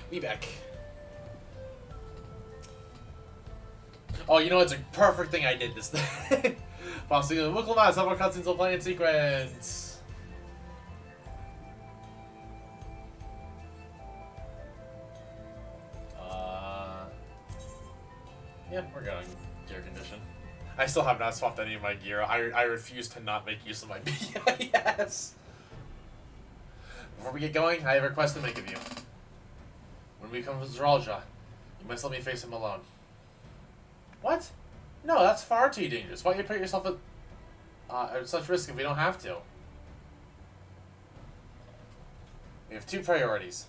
Be back. Oh, you know, it's a perfect thing I did this thing. Possibly the Wookle Mass, several cutscenes will play in sequence. Yeah, we're going gear condition. I still have not swapped any of my gear. I refuse to not make use of my BIS. Before we get going, I have a request to make of you. When we come to Zeralja, you must let me face him alone. What? No, that's far too dangerous. Why don't you put yourself at such risk if we don't have to? We have two priorities.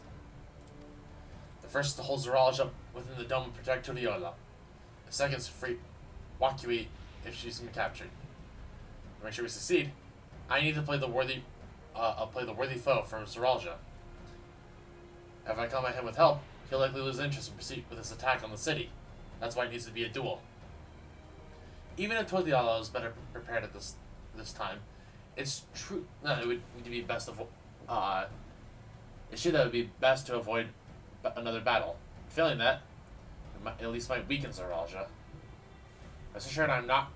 The first is to hold Zeralja within the dome and protect Turiola. The second is to free Wakui if she's been captured. To make sure we succeed, I need to play the worthy foe for Zeralja. If I come at him with help, he'll likely lose interest and proceed with his attack on the city. That's why it needs to be a duel. Even if Turiola is better prepared at this time, it's true. No, it would need to be best of. It's true that it would be best to avoid another battle. Failing that, it at least might weaken Zeralja. Rest assured, I'm not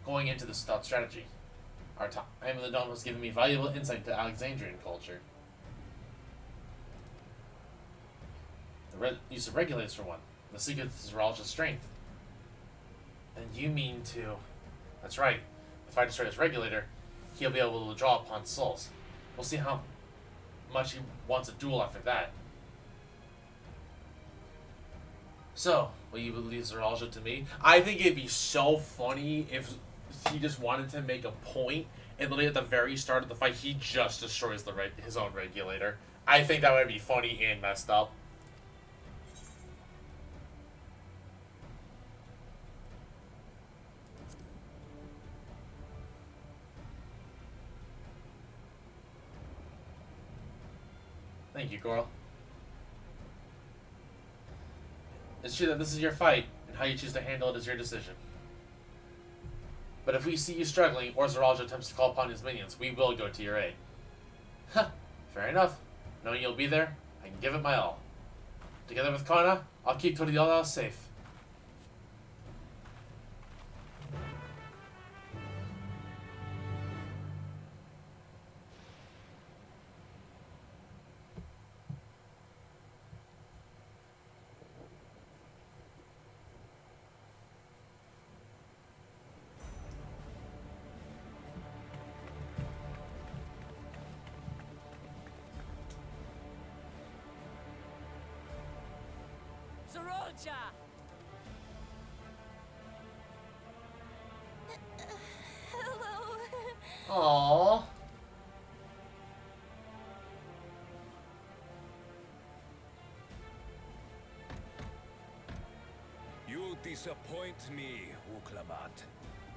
going into this without strategy. Our time in the Dome has given me valuable insight to Alexandrian culture. The use of regulators, for one. The secret to Zeralja's strength. And you mean to... That's right. If I destroy his regulator, he'll be able to draw upon souls. We'll see how much he wants a duel after that. So, will you leave Zeralja to me? I think it'd be so funny if he just wanted to make a point, and literally at the very start of the fight, he just destroys his own regulator. I think that would be funny and messed up. Thank you, Goral. It's true that this is your fight, and how you choose to handle it is your decision. But if we see you struggling, or Zeralja attempts to call upon his minions, we will go to your aid. Huh, fair enough. Knowing you'll be there, I can give it my all. Together with Kana, I'll keep Turiola safe. Zeralja! Hello. Aww. You disappoint me, Uklabat.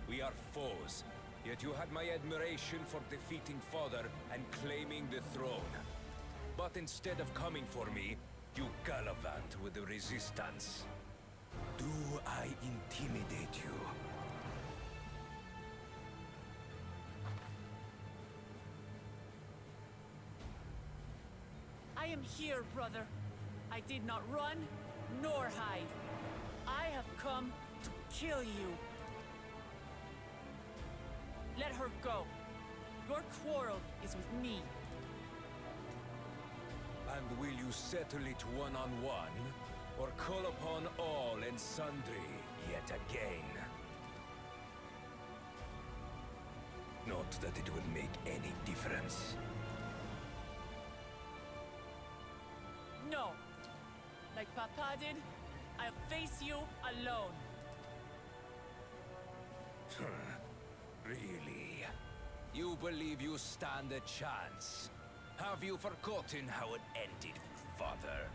We are foes, yet you had my admiration for defeating Father and claiming the throne. But instead of coming for me, you gallivant with the resistance. Do I intimidate you? I am here, brother. I did not run, nor hide. I have come to kill you. Let her go. Your quarrel is with me. And will you settle it one-on-one, or call upon all and sundry yet again? Not that it will make any difference. No. Like Papa did, I'll face you alone. Really? You believe you stand a chance? Have you forgotten how it ended with Father?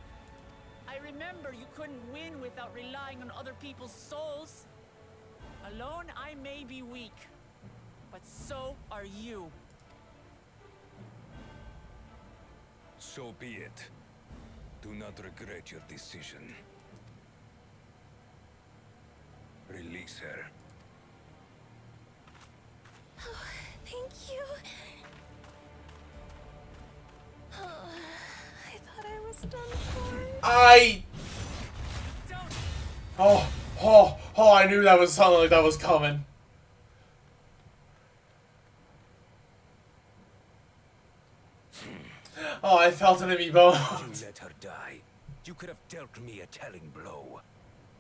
I remember you couldn't win without relying on other people's souls. Alone, I may be weak, but so are you. So be it. Do not regret your decision. Release her. Oh, thank you. Oh, I thought I was done for. Oh, I knew that was something like that was coming. Oh, I felt it in me bones. You let her die. You could have dealt me a telling blow.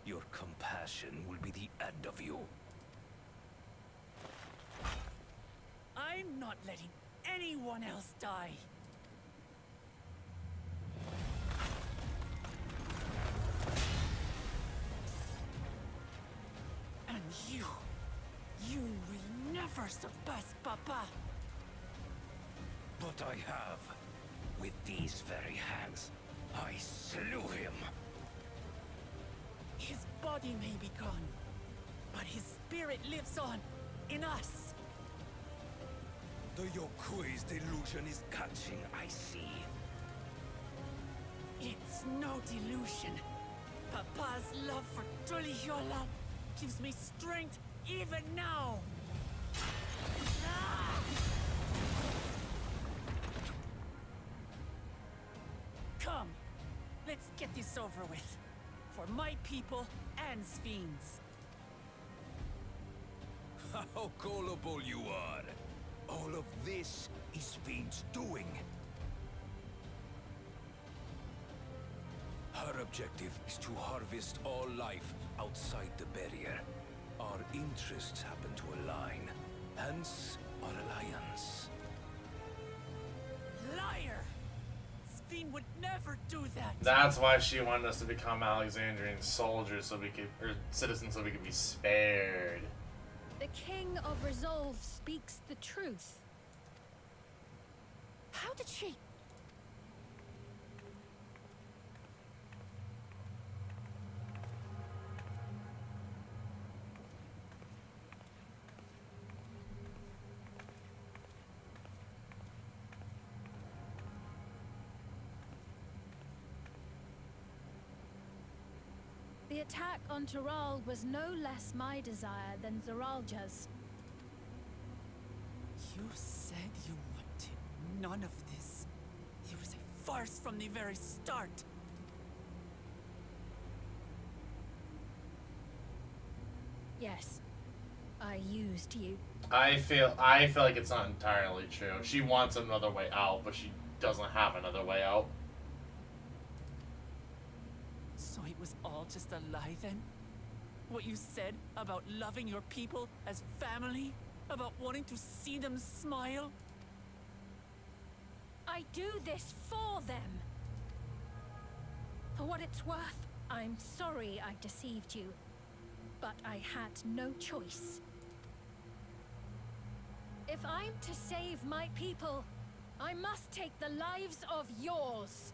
Your compassion will be the end of you. I'm not letting anyone else die. And you will never surpass Papa. But I have. With these very hands, I slew him. His body may be gone, but his spirit lives on in us. The Yokui's delusion is catching, I see. It's no delusion. Papa's love for Tulihiola gives me strength even now. Ah! Come, let's get this over with. For my people and Sfiend's. How gullible you are! All of this is Fiend's doing. Her objective is to harvest all life outside the barrier. Our interests happen to align, hence our alliance. Liar! Sfiend would never do that. That's why she wanted us to become Alexandrian soldiers, so we could, or citizens, so we could be spared. The King of Resolve speaks the truth. How did she? The attack on Tural was no less my desire than Zeralja's. You said you wanted none of this. It was a farce from the very start. Yes, I used you. I feel like it's not entirely true. She wants another way out, but she doesn't have another way out. So it was all just a lie then? What you said about loving your people as family? About wanting to see them smile? I do this for them. For what it's worth, I'm sorry I deceived you. But I had no choice. If I'm to save my people, I must take the lives of yours.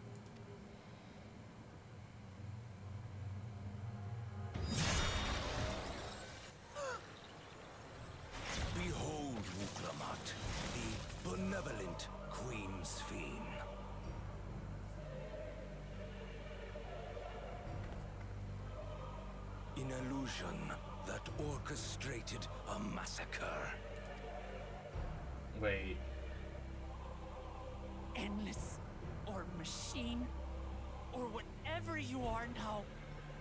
Behold, Wuklamat, the benevolent Queen Sphene. An illusion that orchestrated a massacre. Wait. Endless, or machine, or whatever you are now,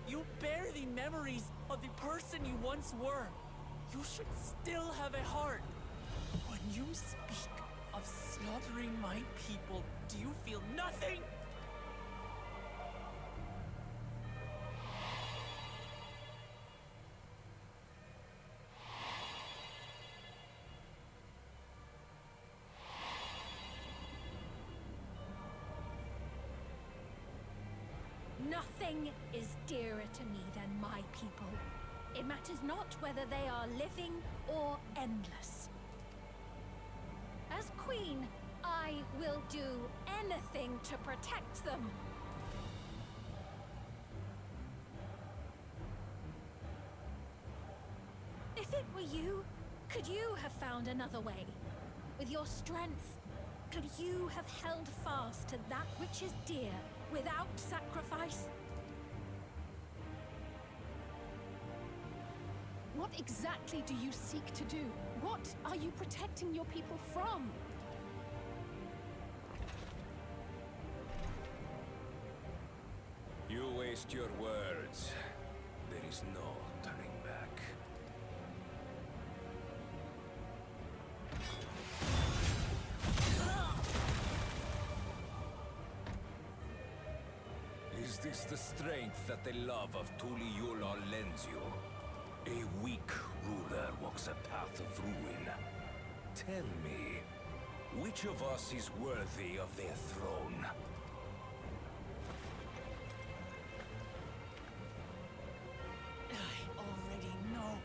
you bear the memories of the person you once were. You should still have a heart. When you speak of slaughtering my people, do you feel nothing? Nothing is dearer to me than my people. It matters not whether they are living or endless. As queen, I will do anything to protect them. If it were you, could you have found another way? With your strength, could you have held fast to that which is dear without sacrifice? What exactly do you seek to do? What are you protecting your people from? trust your words. There is no turning back. Is this the strength that the love of Tuliyola lends you? A weak ruler walks a path of ruin. Tell me, which of us is worthy of their throne? I already know.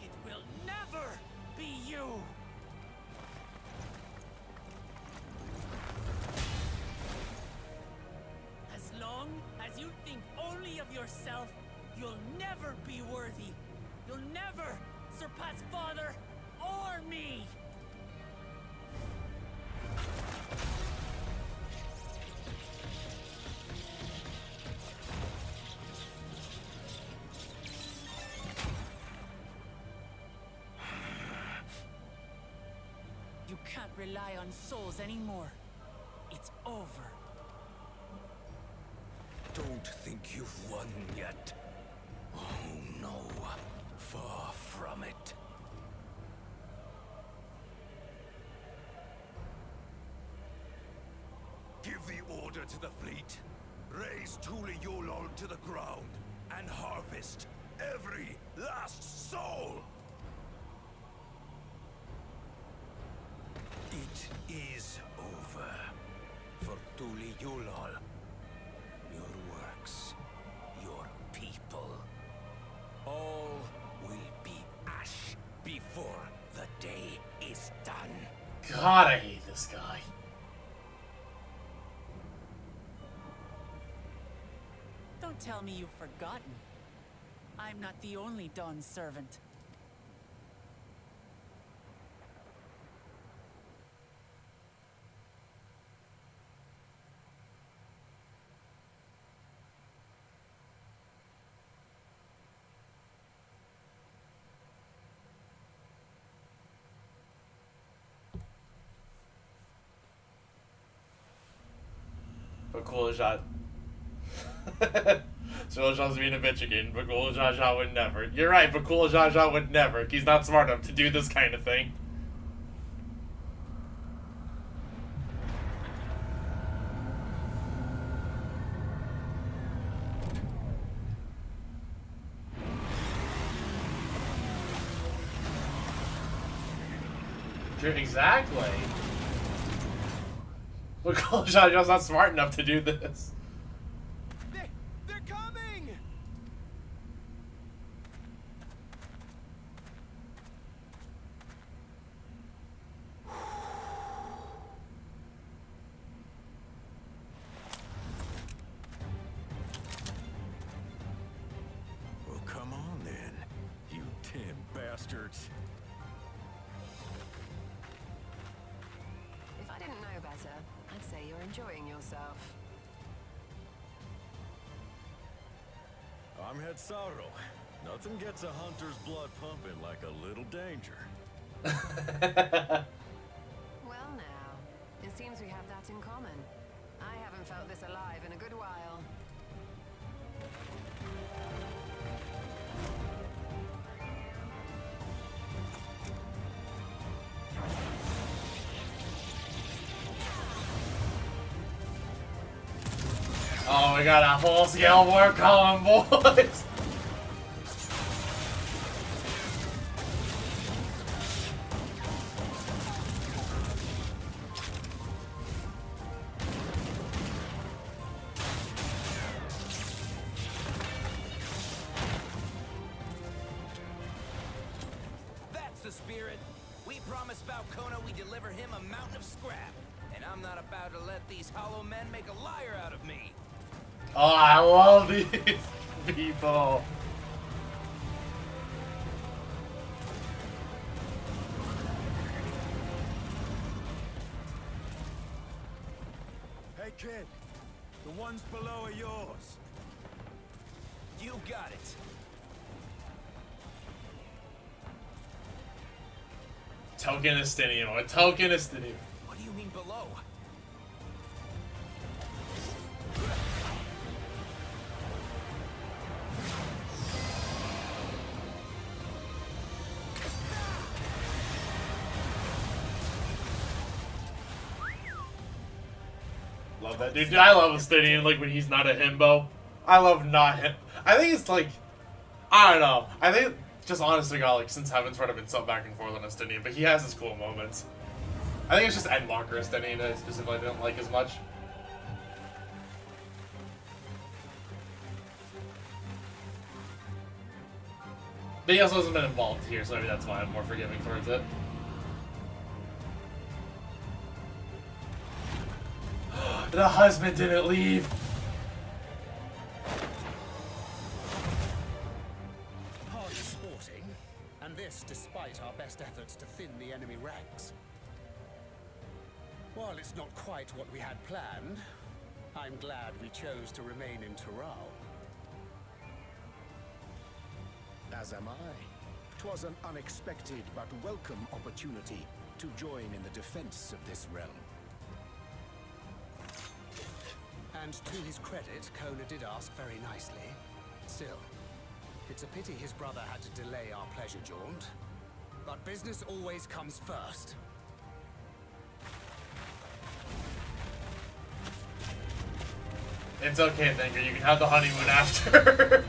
It will never be you! As long as you think only of yourself, you'll never be worthy. You'll never surpass Father or me! You can't rely on souls anymore. It's over. Don't think you've won yet. Oh no, far from it. Give the order to the fleet. Raise Tuliyola to the ground and harvest every last soul. It is over for Tuliyola. Your works, your people, all will be ash before the day is done. God, I hate this guy. Don't tell me you've forgotten. I'm not the only Dawn's servant. But cool shot. Zhou's being a bitch again, but cool Zhao would never. You're right, but cool Zhao would never. He's not smart enough to do this kind of thing. Exactly. But cool Zhou's not smart enough to do this. They're coming! Well, come on then, you 10 bastards. If I didn't know better, I'd say you're enjoying yourself. I'm Head Sorrow. Nothing gets a hunter's blood pumping like a little danger. Well now, it seems we have that in common. I haven't felt this alive in a good while. Oh, we got a full scale war column, boys! That's the spirit. We promised Falcona we deliver him a mountain of scrap. And I'm not about to let these hollow men make a liar out of me. Oh, I love these people. Hey kid, the ones below are yours. You got it. Token Estinium, a token Estinium. What do you mean below? Love that, dude. I love Estinian, like, when he's not a himbo. I love not him. I think it's, like, I don't know. I think, just honest to God, like, since Heaven's Word, I've been so back and forth on Estinian, but he has his cool moments. I think it's just Endwalker Estinian that I specifically didn't like as much. But he also hasn't been involved here, so maybe that's why I'm more forgiving towards it. The husband didn't leave. Hardly sporting, and this despite our best efforts to thin the enemy ranks. While it's not quite what we had planned, I'm glad we chose to remain in Tural. As am I. 'Twas an unexpected but welcome opportunity to join in the defense of this realm. And to his credit, Kona did ask very nicely. Still, it's a pity his brother had to delay our pleasure jaunt. But business always comes first. It's okay, Thinker. You can have the honeymoon after.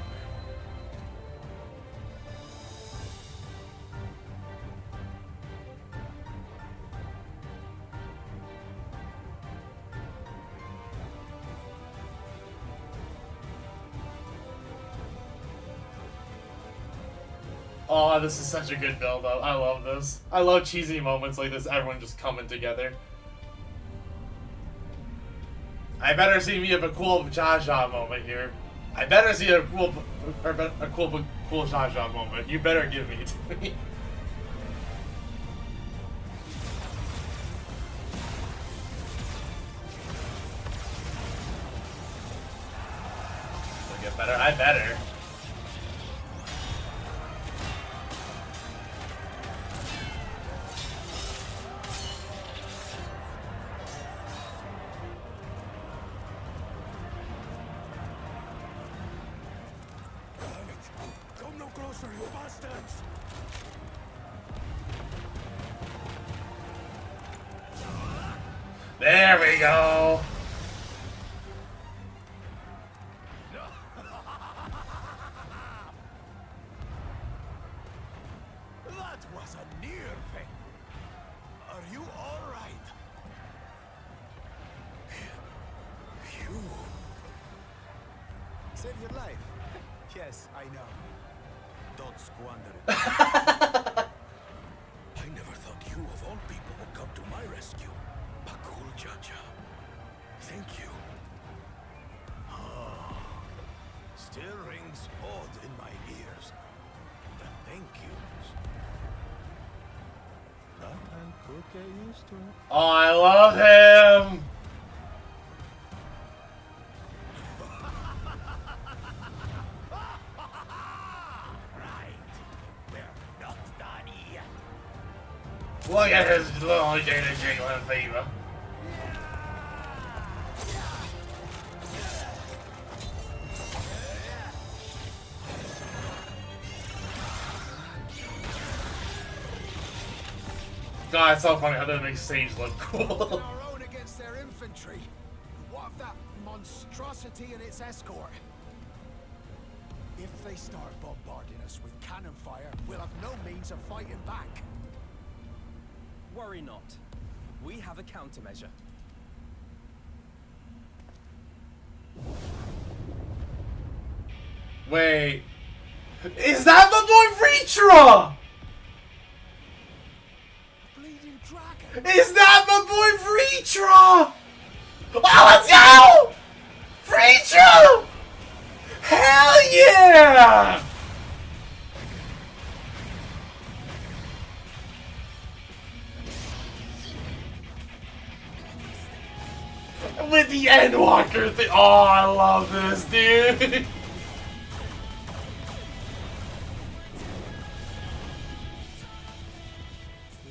Oh, this is such a good build-up. I love this. I love cheesy moments like this, everyone just coming together. I better see me have a cool Jaja moment here. I better see a cool Jaja moment. You better give me to me. It'll get better. I better. There we go. That was a near thing. Are you all right? You saved your life. Yes, I know. Don't squander it. I never thought you of all people would come to my rescue. Bakul Jaja. Thank you. Still rings odd in my ears. The thank yous. But I'm quick get used to it. Oh, I love him. Look at his little data jiggling fever. God, it's so funny how that makes Sage look cool. Our own against their infantry. What of that monstrosity and its escort? If they start bombarding us with cannon fire, we'll have no means of fighting back. Worry not. We have a countermeasure. Wait. Is that my boy Vritra? Bleeding dragon. Is that my boy Vritra? Oh, let's go! Vritra! Hell yeah! With the Endwalker thing. Oh, I love this, dude.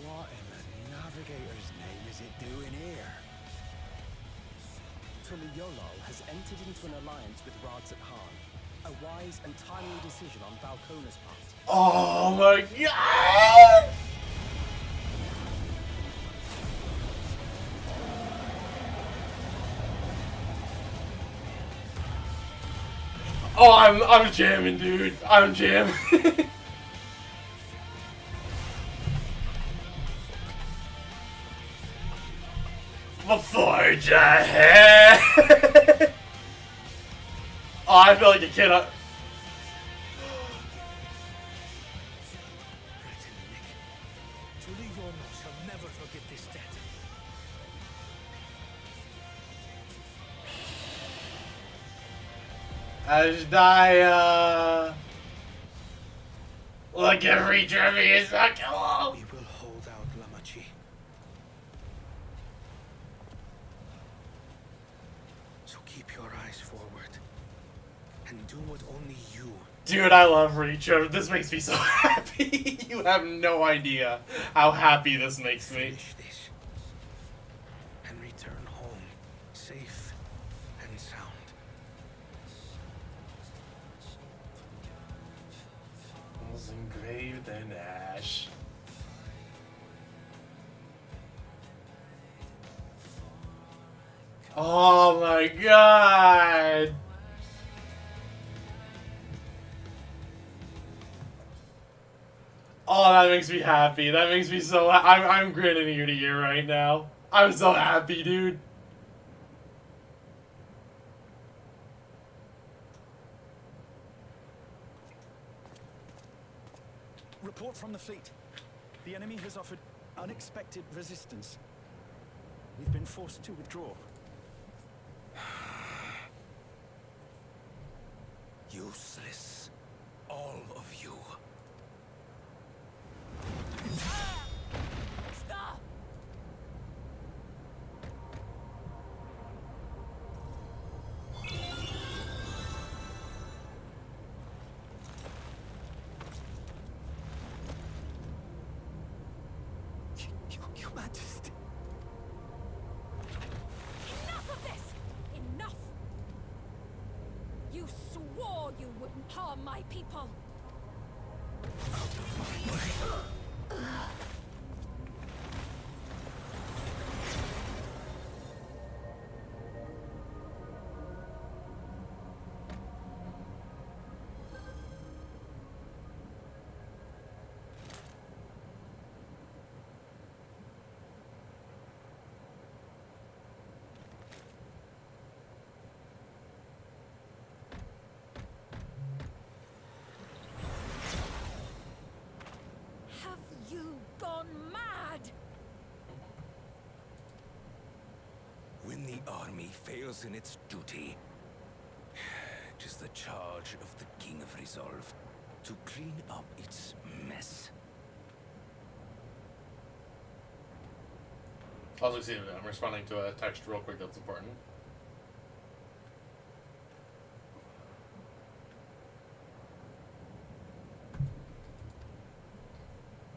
What in the navigator's name is it doing here? Tuliolol has entered into an alliance with Radzat Han. A wise and timely decision on Valkona's part. Oh my god! Oh, I'm jamming, dude. I'm jamming. Before your head. Oh, I feel like a kid. Shall never forget this debt. Ashdaya. Look at Retrieve is not hello. We will hold out, Lamachi. So keep your eyes forward and do what only you. Dude, I love Retrieve. This makes me so happy. You have no idea how happy this makes me. Finish this and return home safe and sound. Was engraved in ash. Oh my god! Oh, that makes me happy. That makes me so I'm grinning ear to ear right now. I'm so happy, dude. Report from the fleet. The enemy has offered unexpected resistance. We've been forced to withdraw. Useless. All of you. Stop! Your Majesty. Enough of this! Enough! You swore you wouldn't harm my people. Have you gone mad? When the army fails in its duty, it is the charge of the King of Resolve to clean up its mess. I'll succeed. I'm responding to a text real quick that's important.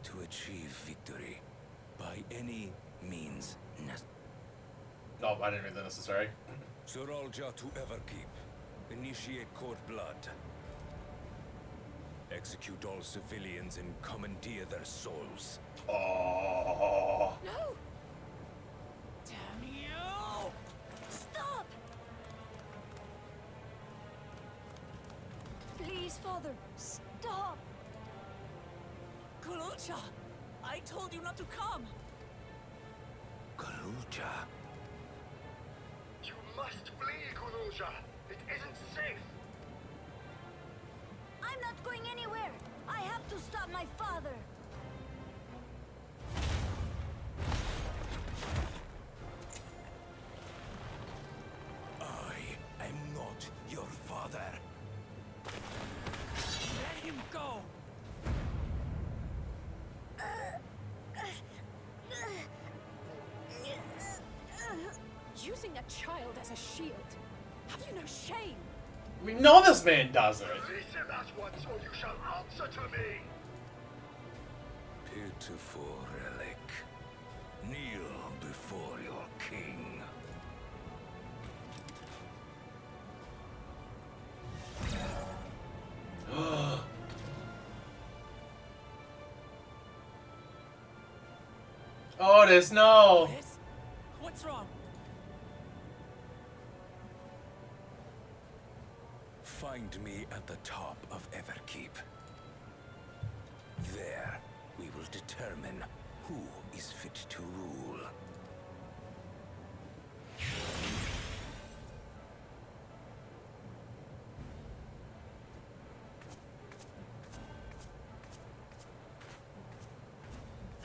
To achieve victory by any means necessary. No, I didn't read the necessary. Suralja to Everkeep. Initiate court blood. Execute all civilians and commandeer their souls. Oh. No! Damn you! Stop! Please, Father, stop! Kulucha! I told you not to come! Galulja. You must flee, Kunuja. It isn't safe. I'm not going anywhere! I have to stop my father! I am not your father. Let him go! Using a child as a shield. Have you no shame? We know this man doesn't. Release him at once, or you shall answer to me. Pitiful relic. Kneel before your king. Otis, no! Liz? What's wrong? find me at the top of Everkeep. There, we will determine who is fit to rule.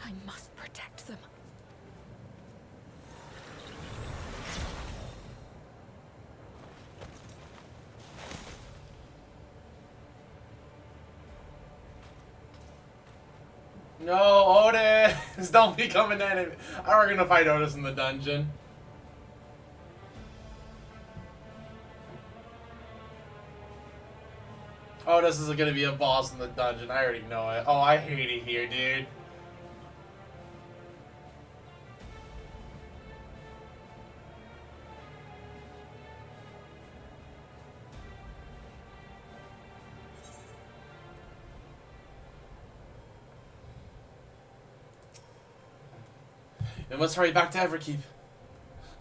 I must protect them. No, Otis! Don't become an enemy. We're gonna fight Otis in the dungeon. Otis is gonna be a boss in the dungeon. I already know it. Oh, I hate it here, dude. We must hurry back to Everkeep.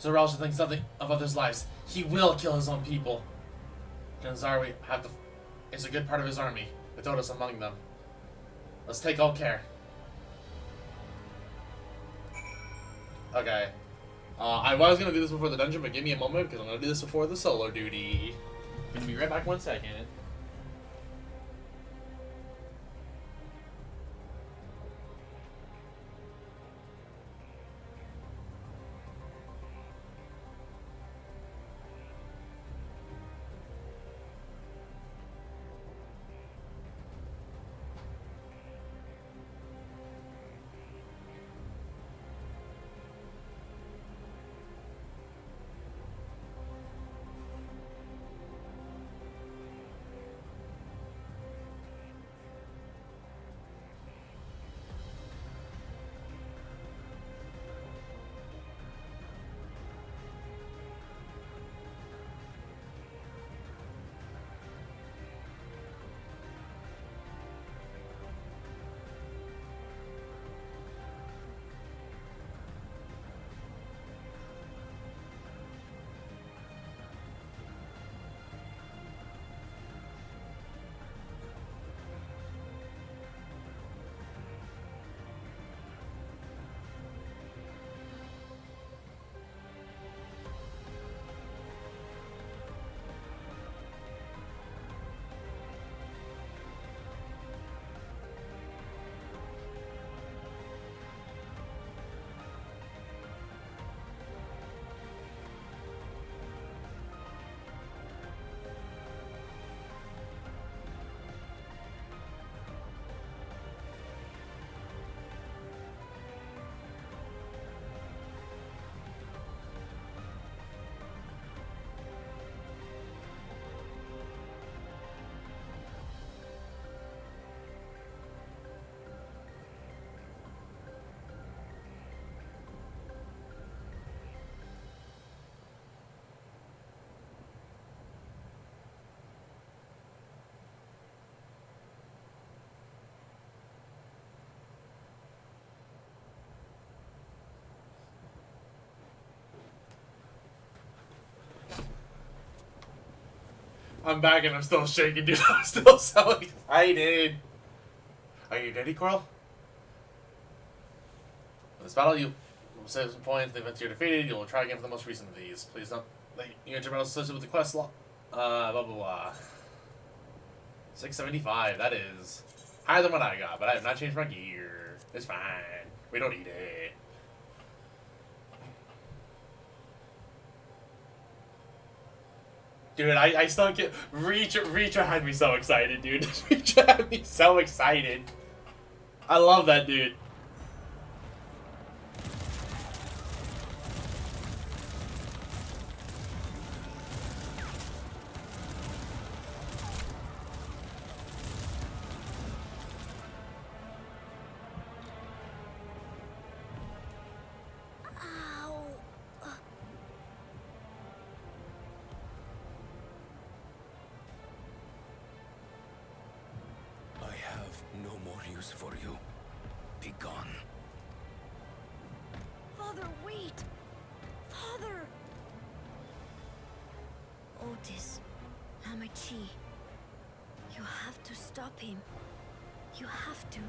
Zoralja thinks nothing of others' lives. He will kill his own people. Janzarwi is a good part of his army, with Otis among them. Let's take all care. Okay. I was gonna do this before the dungeon, but give me a moment because I'm gonna do this before the solo duty. Gonna be right back 1 second. I'm back and I'm still shaking, dude. I'm still so excited. Are you ready, Coral? In this battle, you will save some points. The events you're defeated, you will try again for the most recent of these. Please don't let you enter battles associated with the quest log. Blah, blah, blah. 675, that is higher than what I got, but I have not changed my gear. It's fine. We don't need it. Dude, I still get... Reacher had me so excited, dude. Reacher had me so excited. I love that dude. For you. Be gone. Father, wait! Father! Otis, Hamachi, You have to stop him. You have to.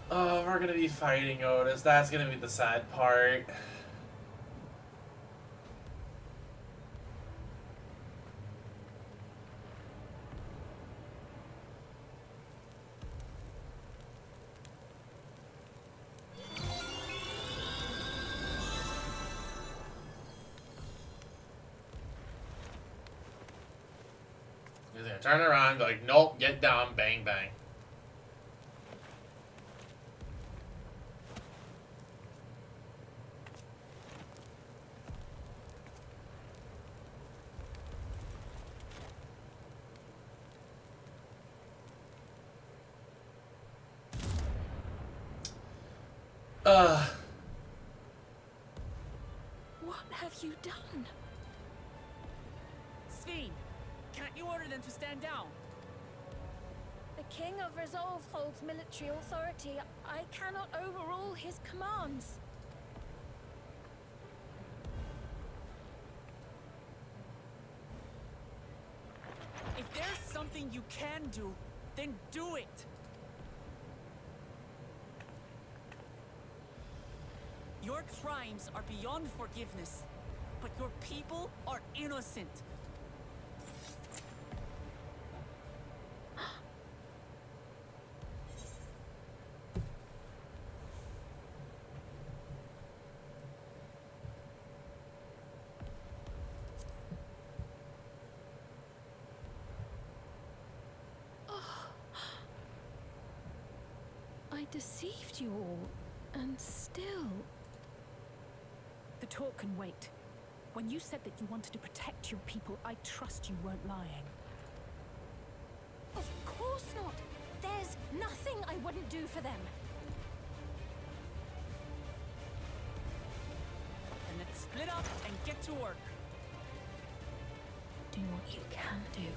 Oh, we're gonna be fighting Otis. That's gonna be the sad part. He's gonna turn around, be like, nope, get down, bang, bang. What have you done? Sveen, can't you order them to stand down? The King of Resolve holds military authority. I cannot overrule his commands. If there's something you can do, then do it! Your crimes are beyond forgiveness, but your people are innocent. I deceived you all, and still... The talk can wait. When you said that you wanted to protect your people, I trust you weren't lying. Of course not. There's nothing I wouldn't do for them. Then let's split up and get to work. Do what you can do.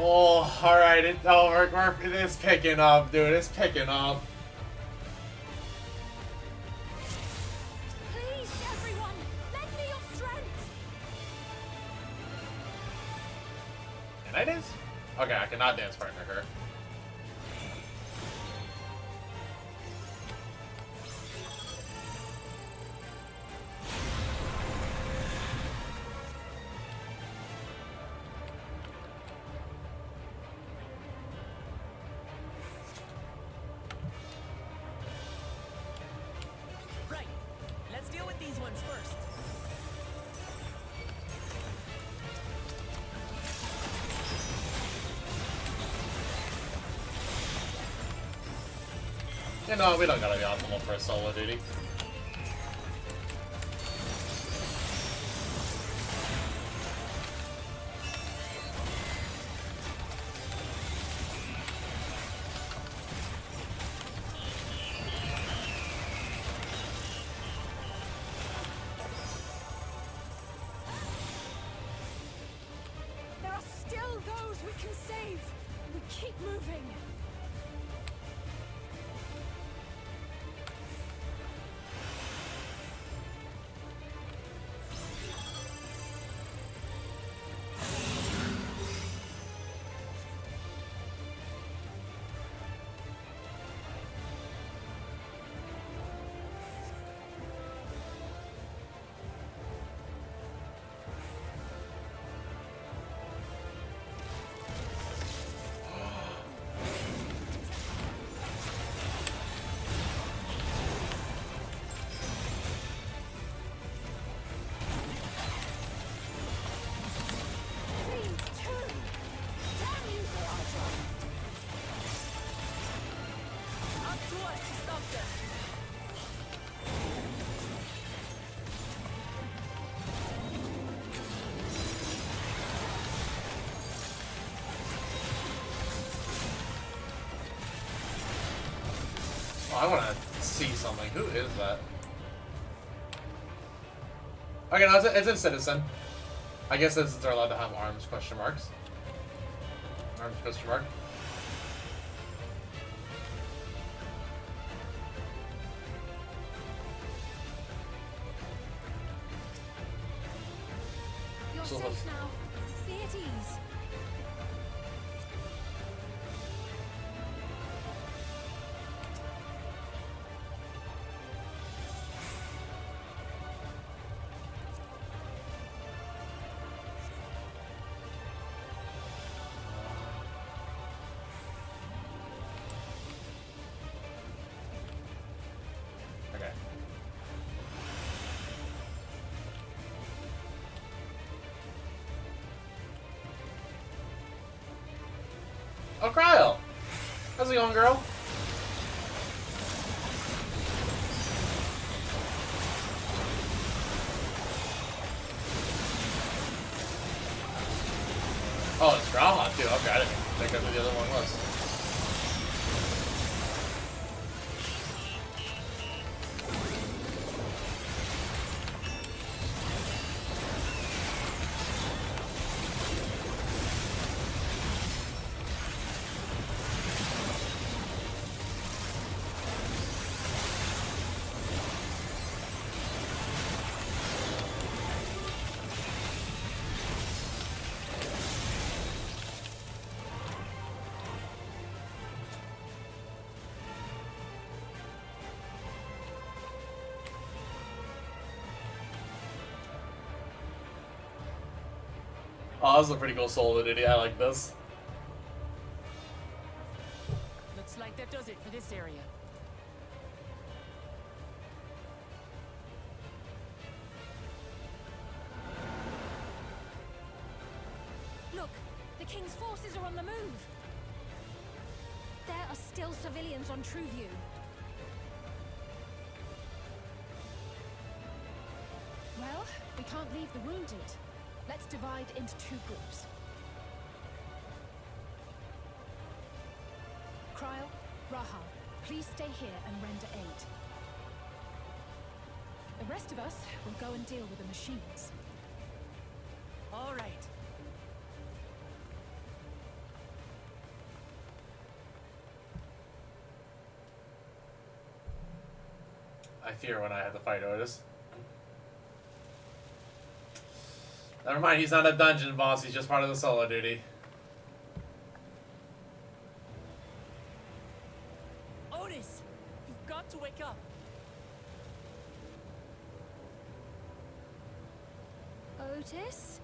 Oh, alright, it's picking up, dude, it's picking up. Please, everyone, lend me your strength. Can I dance? Okay, I cannot dance partner her. Right. Let's deal with these ones first. You know, we don't gotta be optimal for a solo duty. There are still those we can save. We keep moving. Up to us to stop them. Oh, I wanna see something. Who is that? Okay, no, it's a citizen. I guess since they're allowed to have arms, question marks. Arms, question mark. You're So safe now. Be at ease. Okay. Oh, Cryo! How's it going, girl? Oh, it's Graha too. Okay, I didn't think that's what the other one was. Oh, this is a pretty cool solo duty. I like this. Looks like that does it for this area. Look, the King's forces are on the move. There are still civilians on Trueview. Well, we can't leave the wounded. Let's divide into two groups. Cryo, Rahal, please stay here and render aid. The rest of us will go and deal with the machines. All right. I fear when I have to fight Otis. Never mind, he's not a dungeon boss, he's just part of the solo duty. Otis, you've got to wake up. Otis?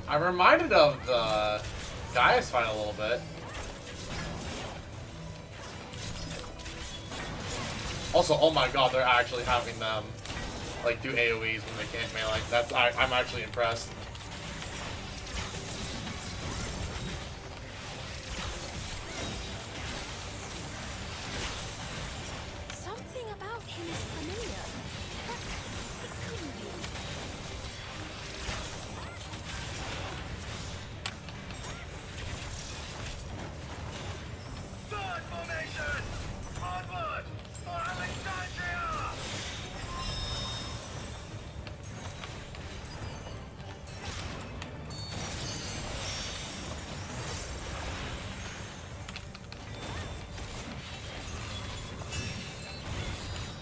I'm reminded of the Gaius fight a little bit. Also, oh my god, they're actually having them like do AoEs when they can't melee. That's I'm actually impressed. Something about him is familiar, but it couldn't be. Third formation! Onward! For Alexandria!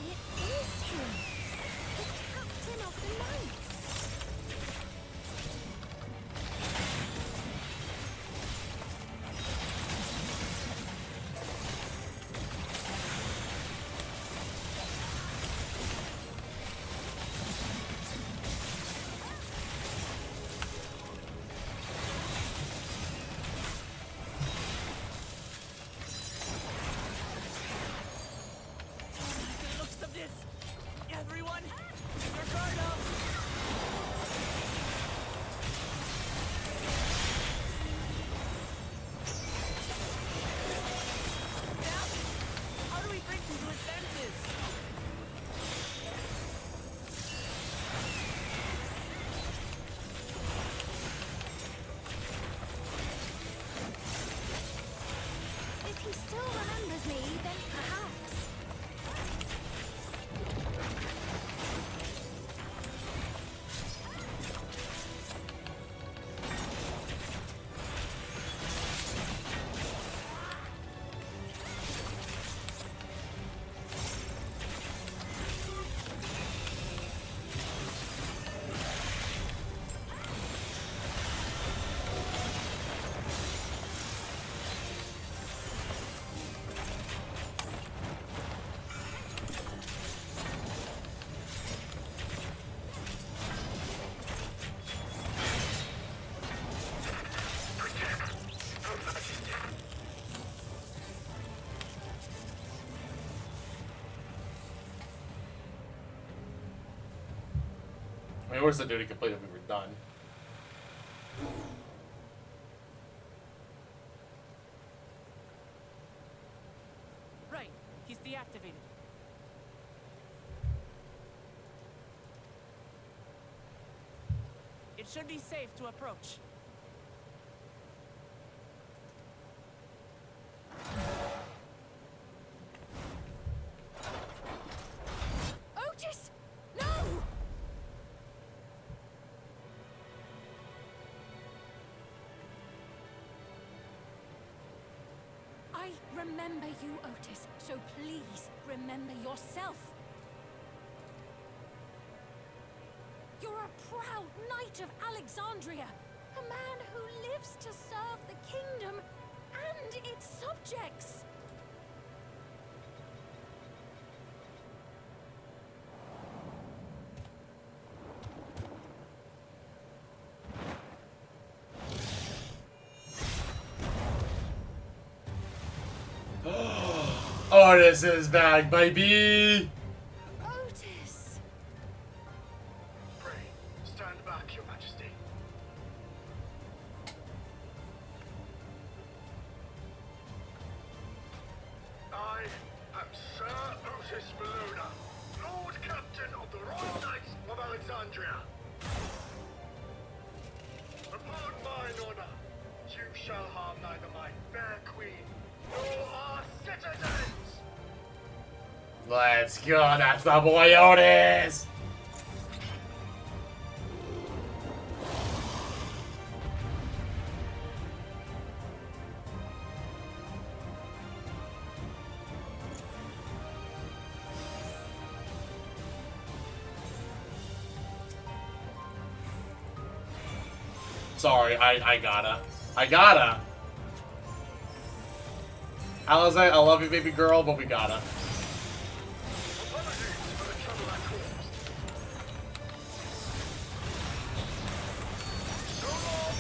It is him, the captain of the knights. The looks of this! Everyone, your guard up! Now, how do we bring him to his senses? If he still remembers me, then perhaps. I mean, what's the duty complete if we were done? Right, he's deactivated. It should be safe to approach. Otis! No! I remember you, Otis, so please remember yourself. You're a proud knight of Alexandria, a man who lives to serve the kingdom and its subjects. Otis is back, baby! Otis! Pray, stand back, Your Majesty. I am Sir Otis Bologna, Lord Captain of the Royal Knights of Alexandria. Upon mine honor, you shall harm neither my fair queen nor our citizens. Let's go, that's the boy Otis! Sorry, I gotta. Alize, I love you, baby girl, but we gotta. Apologies for the trouble I caused. So long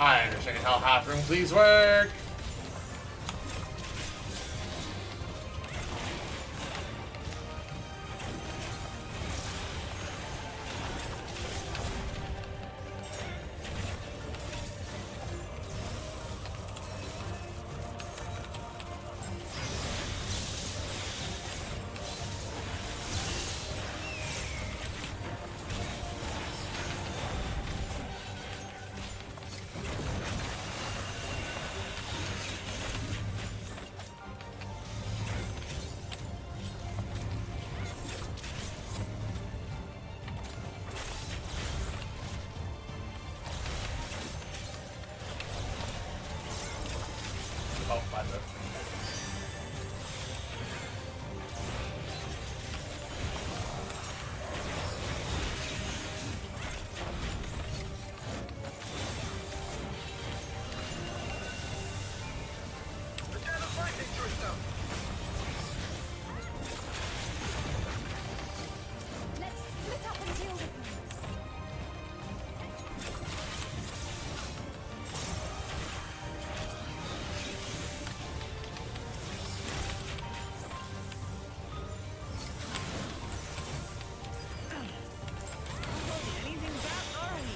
I understand how half-room please work. Oh, my bad. Let's split up and deal with them. Anything back, are we?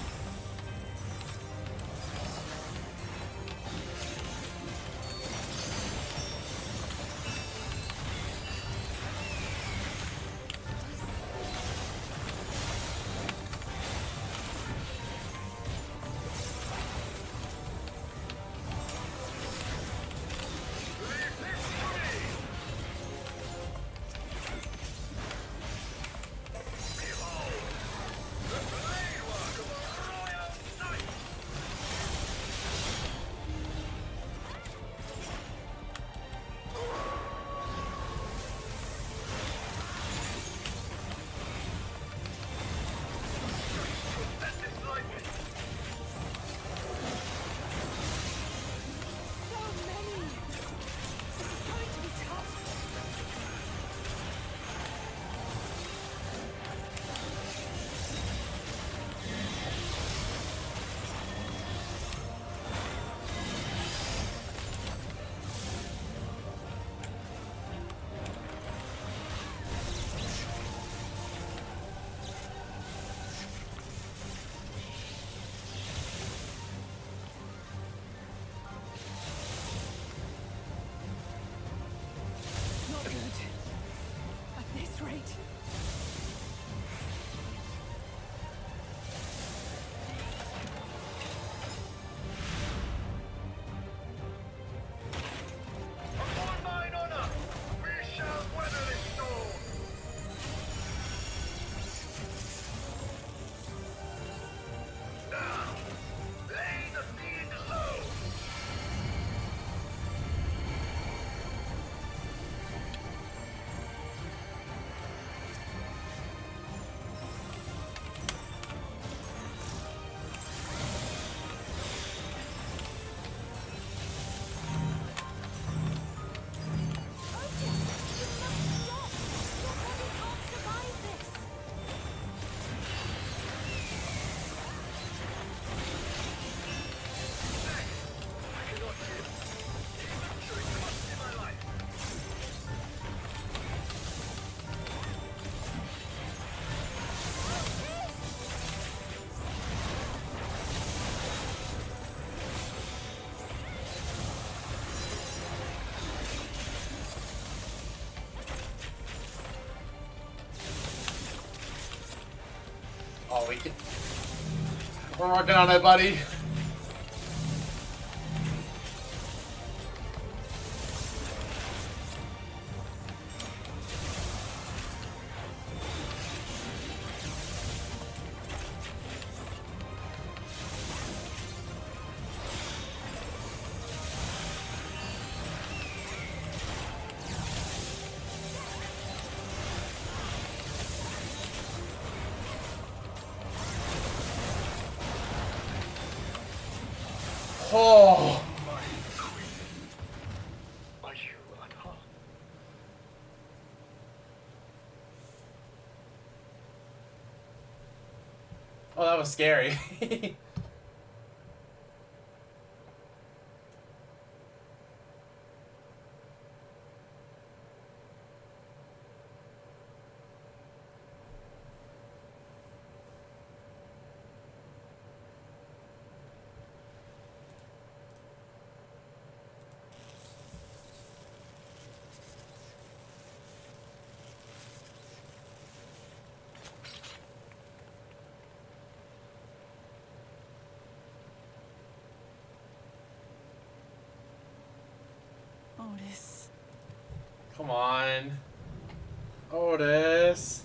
So many. This is going to be tough. Not good. At this rate. Upon mine honor, we shall weather this storm. Now, lay the fiend low. Oh, we can. We're working on it, buddy. Oh. Are you unharmed? Oh, that was scary. Come on. Otis.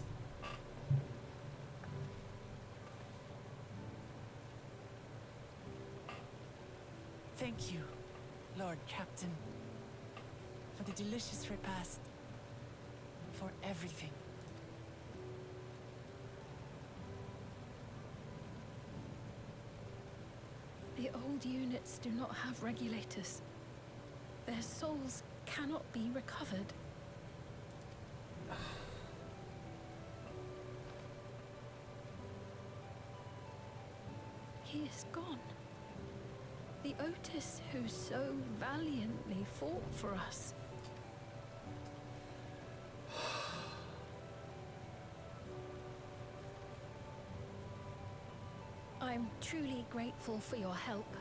Thank you, Lord Captain, for the delicious repast, for everything. The old units do not have regulators. Their souls cannot be recovered. He is gone. The Otis who so valiantly fought for us. I'm truly grateful for your help.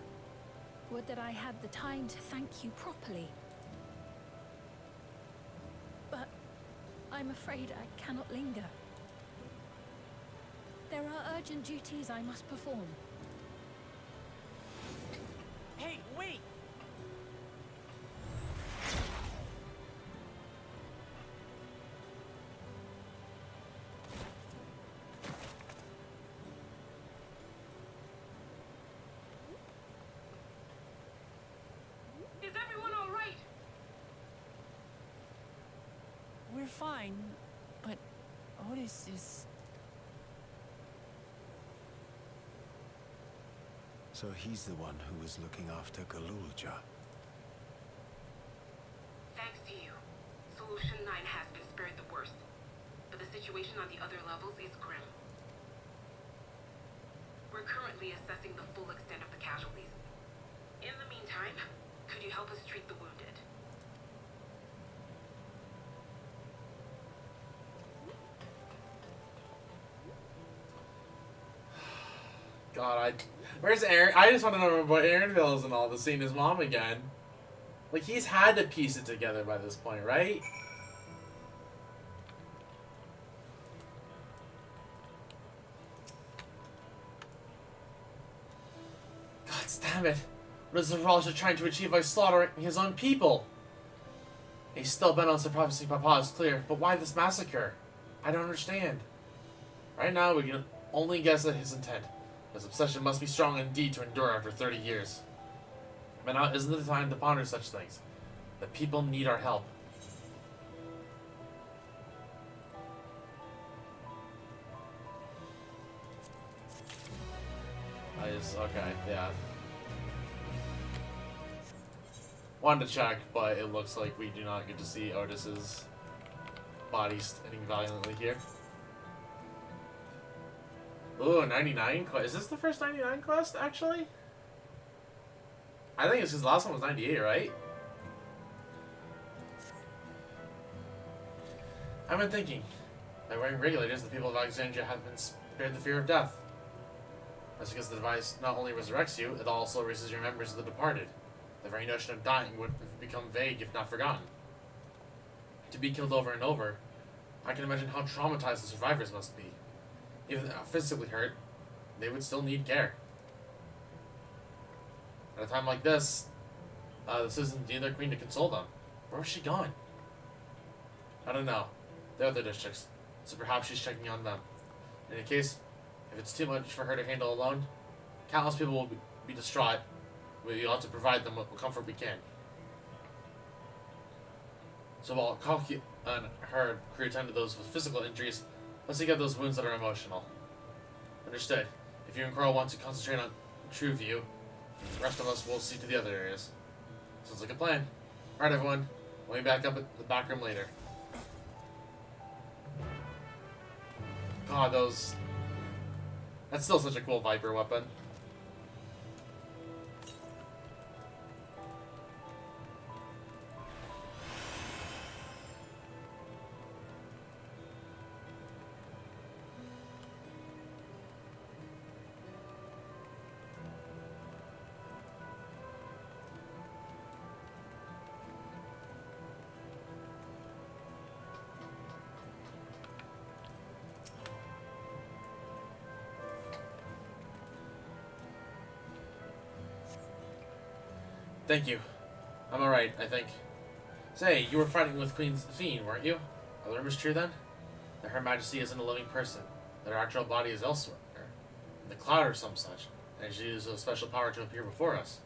Would that I had the time to thank you properly. But I'm afraid I cannot linger. There are urgent duties I must perform. Hey, wait! Is everyone all right? We're fine, but Otis is... So he's the one who was looking after Galulja. Thanks to you, Solution 9 has been spared the worst. But the situation on the other levels is grim. We're currently assessing the full extent of the casualties. In the meantime, could you help us treat the wounded? God, where's Aaron? I just want to know about Aaronville and all this, seeing his mom again. Like, he's had to piece it together by this point, right? God damn it. What is the Rajah trying to achieve by slaughtering his own people? He's still bent on suppressing Papa, is clear, but why this massacre? I don't understand. Right now, we can only guess at his intent. His obsession must be strong indeed to endure after 30 years. But now isn't the time to ponder such things. The people need our help. Okay, yeah. Wanted to check, but it looks like we do not get to see Otis's body standing valiantly here. Ooh, 99 quest. Is this the first 99 quest, actually? I think it's because the last one was 98, right? I've been thinking. By wearing regulators, the people of Alexandria have been spared the fear of death. That's because the device not only resurrects you, it also erases your memories of the departed. The very notion of dying would become vague if not forgotten. To be killed over and over, I can imagine how traumatized the survivors must be. Even if physically hurt, they would still need care. At a time like this, the citizens need their queen to console them. Where was she gone? I don't know. They're other districts, so perhaps she's checking on them. In any case, if it's too much for her to handle alone, countless people will be distraught. We ought to provide them what comfort we can. So while Kalki and her crew attend to those with physical injuries, let's take out those wounds that are emotional. Understood. If you and Carl want to concentrate on True View, the rest of us will see to the other areas. Sounds like a plan. Alright everyone, we'll be back up at the back room later. God, those... That's still such a cool Viper weapon. Thank you. I'm alright, I think. Say, you were fighting with Queen Fiend, weren't you? Are the rumors true then? That Her Majesty isn't a living person, that her actual body is elsewhere, in the cloud or some such, and she uses a special power to appear before us.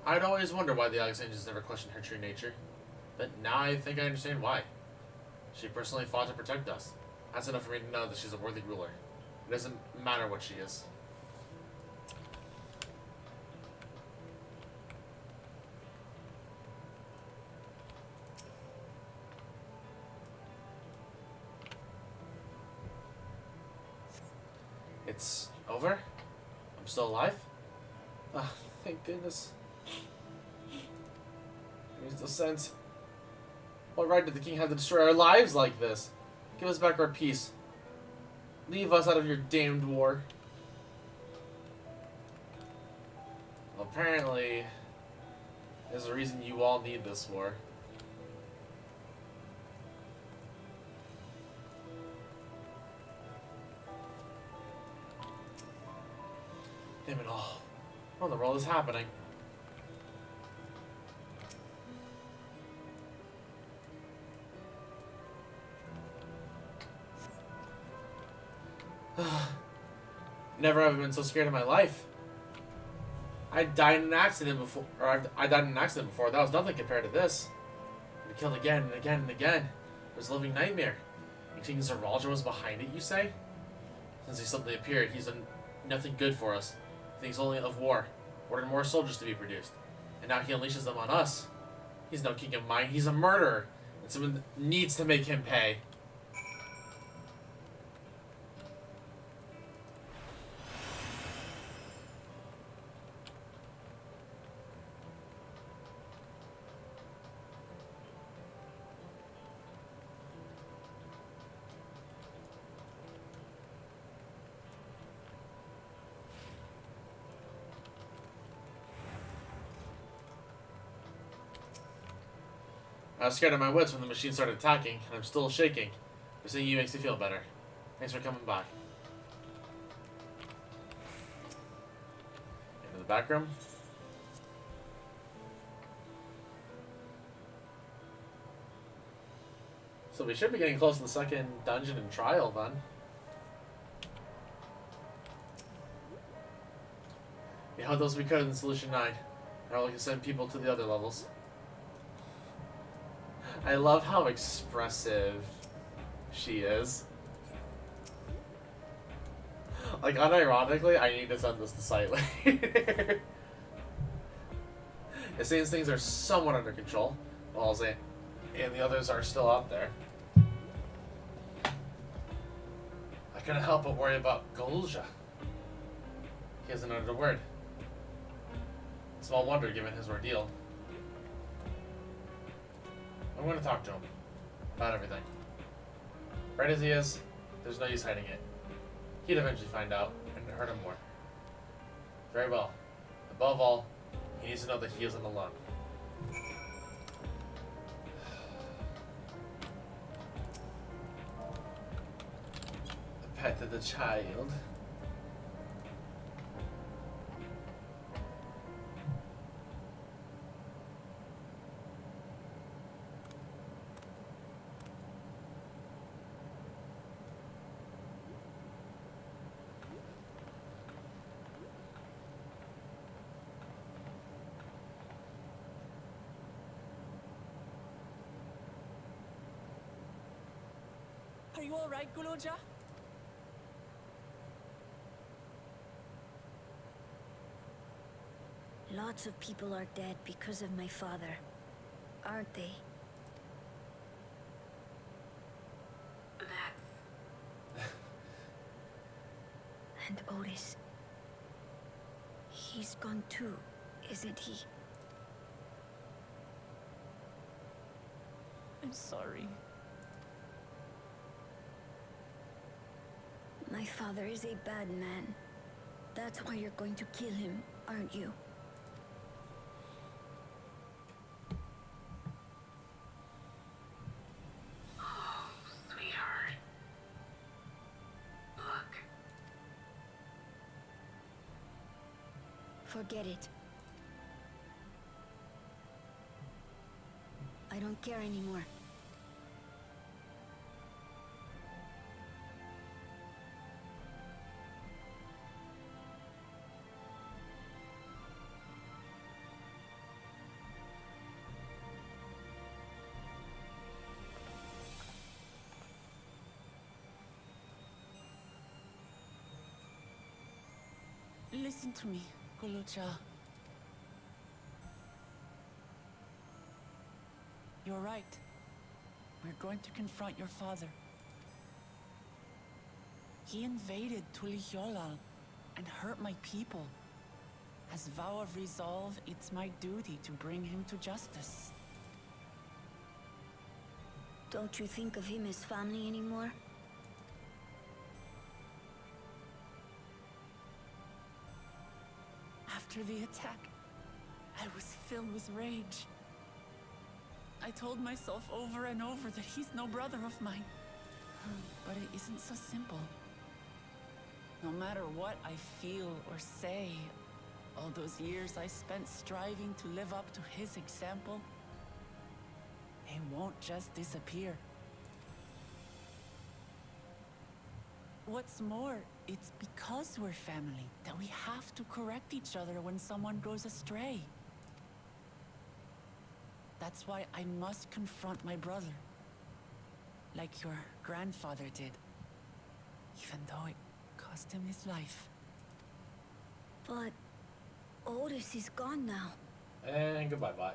I'd always wonder why the Alexandrians never questioned her true nature, but now I think I understand why. She personally fought to protect us. That's enough for me to know that she's a worthy ruler. It doesn't matter what she is. It's over? I'm still alive? Ah, thank goodness. It makes no sense. What right did the king have to destroy our lives like this? Give us back our peace. Leave us out of your damned war. Well, apparently, there's a reason you all need this war. Damn it all. What in the world is happening? Never have I been so scared in my life. I died in an accident before, I died in an accident before. That was nothing compared to this. I've been killed again and again and again. It was a living nightmare. You think Zeralja was behind it, you say? Since he suddenly appeared, he's done nothing good for us. He thinks only of war. Ordered more soldiers to be produced. And now he unleashes them on us. He's no king of mine, he's a murderer. And someone needs to make him pay. I was scared of my wits when the machine started attacking, and I'm still shaking. But seeing you makes me feel better. Thanks for coming by. Into the back room. So we should be getting close to the second dungeon and trial then. We held those we could in Solution 9. Now we can send people to the other levels. I love how expressive she is. Like, unironically, I need to send this to site later. It seems things are somewhat under control, while I'll say, and the others are still out there. I couldn't help but worry about Golja. He hasn't uttered a word. Small wonder given his ordeal. I'm going to talk to him about everything. Right as he is, there's no use hiding it. He'd eventually find out and hurt him more. Very well. Above all, he needs to know that he isn't alone. The pet of the child. Are you alright, Guloja? Lots of people are dead because of my father, aren't they? That's... And Otis. He's gone too, isn't he? I'm sorry. My father is a bad man. That's why you're going to kill him, aren't you? Oh, sweetheart. Look. Forget it. I don't care anymore. Listen to me, Gulucha. You're right. We're going to confront your father. He invaded Tulihyolal and hurt my people. As vow of resolve, it's my duty to bring him to justice. Don't you think of him as family anymore? After the attack, I was filled with rage. I told myself over and over that he's no brother of mine. But it isn't so simple. No matter what I feel or say, all those years I spent striving to live up to his example, they won't just disappear. What's more, it's because we're family that we have to correct each other when someone goes astray. That's why I must confront my brother, like your grandfather did, even though it cost him his life. But Otis is gone now. And goodbye-bye.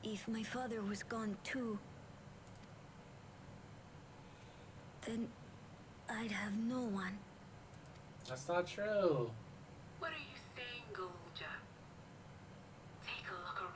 If my father was gone too, then I'd have no one. That's not true. What are you saying, Golja? Take a look around.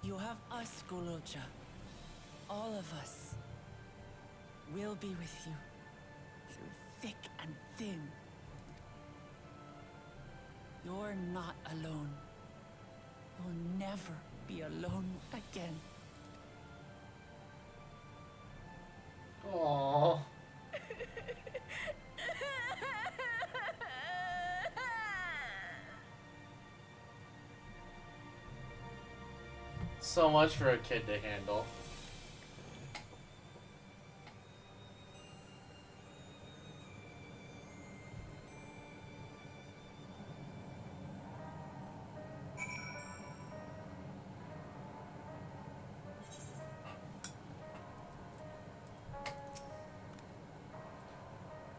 You have us, Gulucha. All of us. We'll be with you. Through thick and thin. You're not alone. You'll never be alone again. Aww. So much for a kid to handle.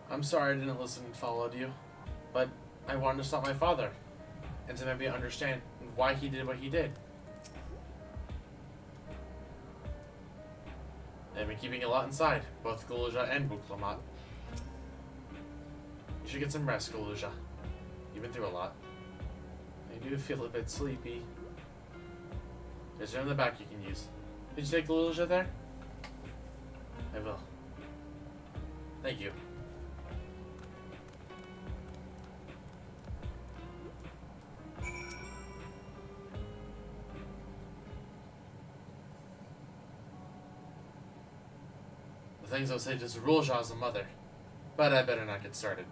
I'm sorry I didn't listen and followed you, but I wanted to stop my father, and to maybe understand why he did what he did. I've been keeping a lot inside, both Guluja and Buklamat. You should get some rest, Guluja. You've been through a lot. I do feel a bit sleepy. There's a room in the back you can use. Did you take Guluja there? I will. Thank you. The things I'll say to Zerulja as a mother, but I better not get started.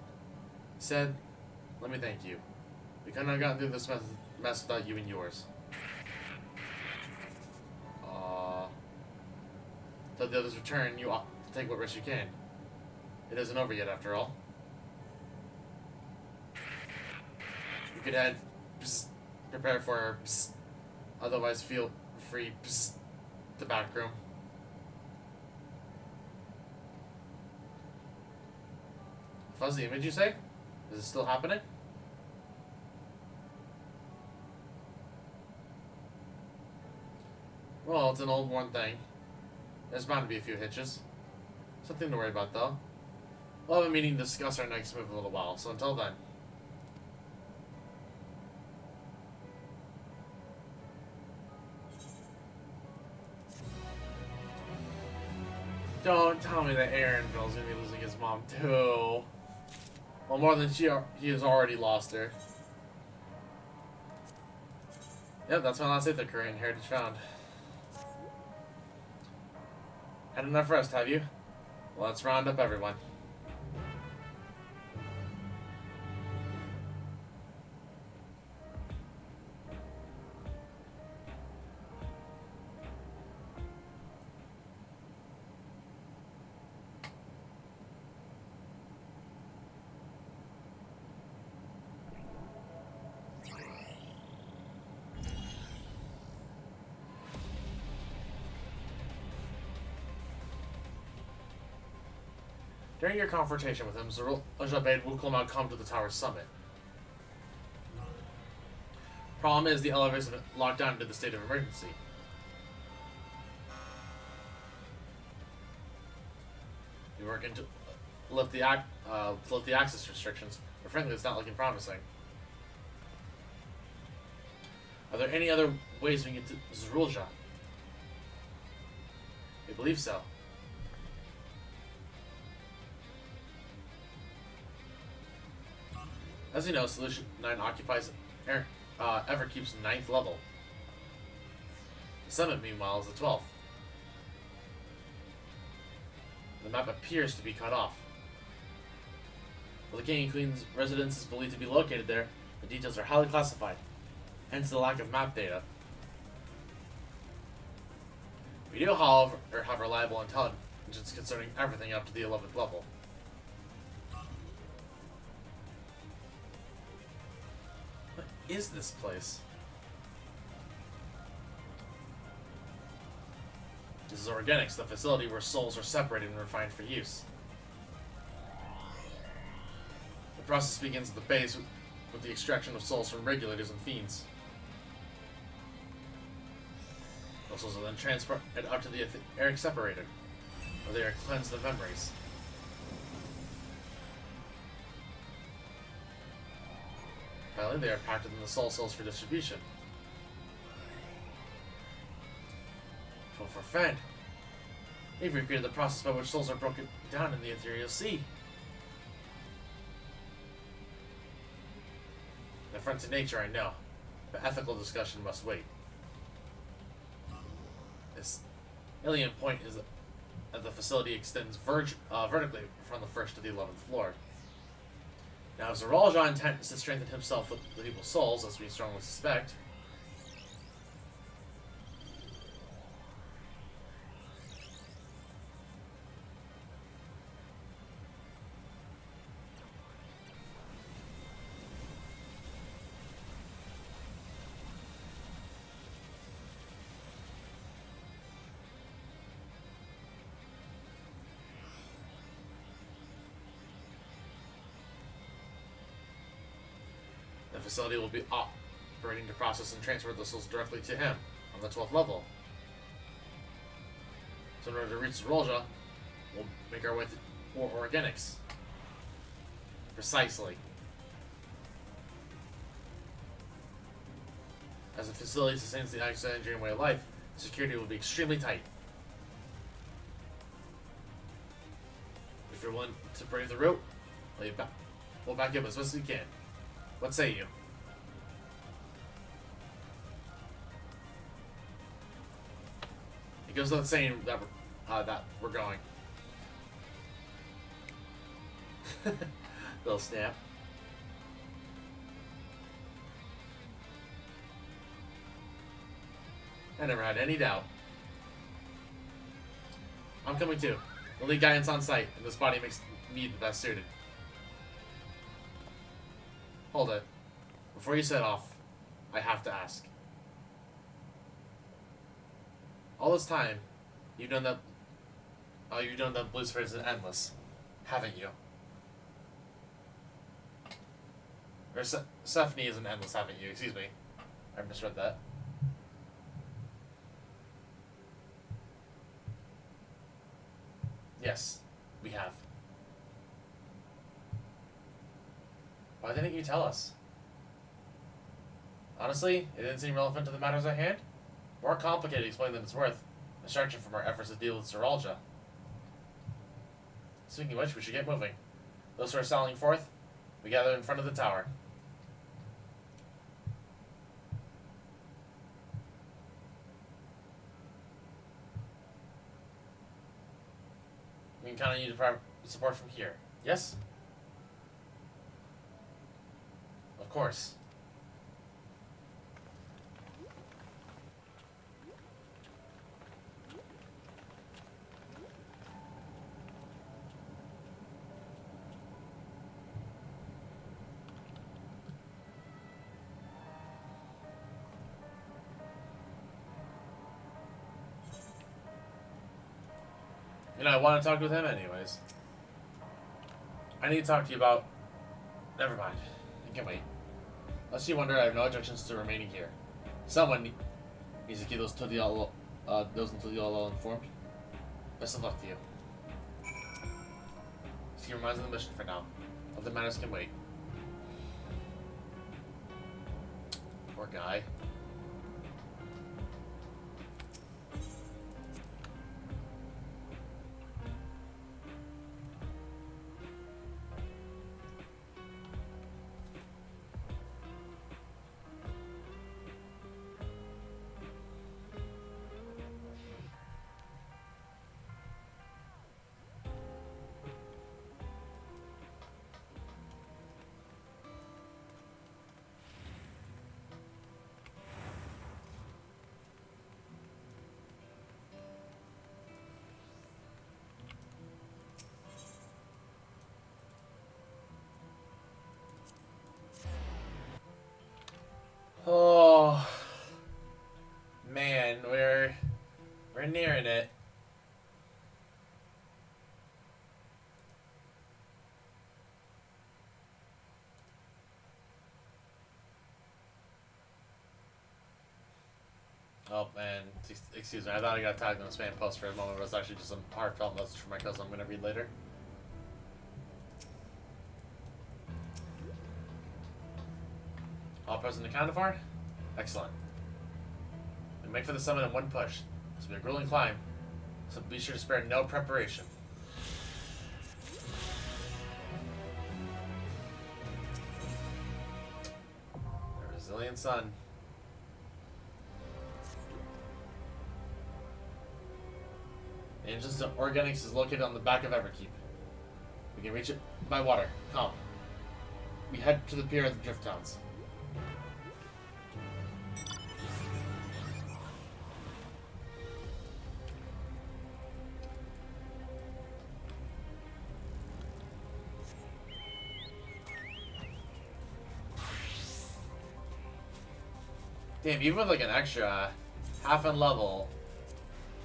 Said, let me thank you. We couldn't have gotten through this mess without you and yours. Till the others return, you ought to take what rest you can. It isn't over yet, after all. You could head, prepare for, otherwise feel free, the back room. Fuzzy image, you say? Is it still happening? Well, it's an old worn thing. There's bound to be a few hitches. Something to worry about, though. We'll have a meeting to discuss our next move in a little while, so until then. Don't tell me that Aaronville's gonna be losing his mom too. Well, more than he has already lost her. Yep, that's my last Aether Current heritage found. Had enough rest, have you? Well, let's round up everyone. During your confrontation with him, Zorulja bade Wukulma come to the tower's summit. Problem is, the elevators have been locked down into the state of emergency. You're working to lift the access restrictions, but frankly, it's not looking promising. Are there any other ways we can get to Zorulja? I believe so. As you know, Solution 9 occupies Everkeep's 9th level. The summit, meanwhile, is the 12th. The map appears to be cut off. While the King and Queen's residence is believed to be located there, the details are highly classified, hence the lack of map data. We do, however, have reliable intelligence concerning everything up to the 11th level. What is this place? This is Organics, the facility where souls are separated and refined for use. The process begins at the base with the extraction of souls from regulators and fiends. Those souls are then transported up to the etheric separator, where they are cleansed of memories. Finally, they are packed within the soul cells for distribution. For Fend, they've recreated the process by which souls are broken down in the ethereal sea. An affront to nature, I know, but ethical discussion must wait. This alien point is that the facility extends vertically from the 1st to the 11th floor. Now, if Zorulja intends to strengthen himself with the people's souls, as we strongly suspect, the facility will be operating to process and transfer the souls directly to him on the 12th level. So in order to reach Zorulja, we'll make our way to Organics. Precisely. As the facility sustains the Alexandrian way of life, security will be extremely tight. If you're willing to brave the route, we'll back you up as best as we can. What say you? It goes without saying that we're going. Little snap. I never had any doubt. I'm coming too. The lead guidance on site, and this body makes me the best suited. Hold it. Before you set off, I have to ask. All this time, you've known that IblisStarEvan is endless, haven't you? Or Stephanie isn't endless, haven't you? Excuse me. I misread that. Yes, we have. Why didn't you tell us? Honestly, it didn't seem relevant to the matters at hand. More complicated to explain than it's worth, distraction from our efforts to deal with Zorulja. Speaking of which, we should get moving. Those who are sallying forth, we gather in front of the tower. We can count on you to provide support from here. Yes? Of course. You know, I want to talk with him anyways. I need to talk to you about... Never mind. I can wait. Lest you wonder, I have no objections to remaining here. Someone needs to keep those until the all informed. Best of luck to you. Just keep reminding of the mission for now. Other matters can wait. Poor guy. Oh man, we're nearing it. Oh man, excuse me. I thought I got tagged in a spam post for a moment, but it was actually just a heartfelt message from my cousin I'm gonna read later. All present accounted for? Excellent. We make for the summit in one push. This will be a grueling climb, so be sure to spare no preparation. The resilient sun. The entrance to Organics is located on the back of Everkeep. We can reach it by water. Come. We head to the pier of the Drift Towns. Damn, even with like an extra half-end level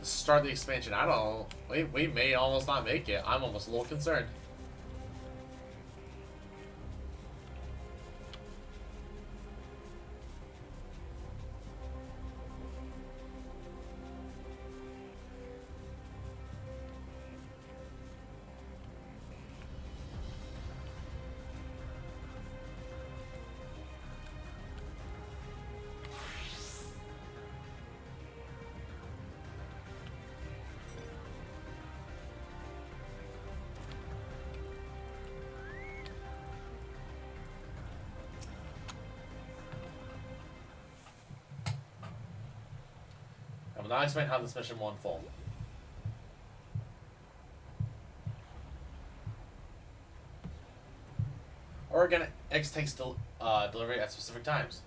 to start the expansion, I don't know. We may almost not make it. I'm almost a little concerned. I will now explain how this mission will unfold. Oregon X takes delivery at specific times.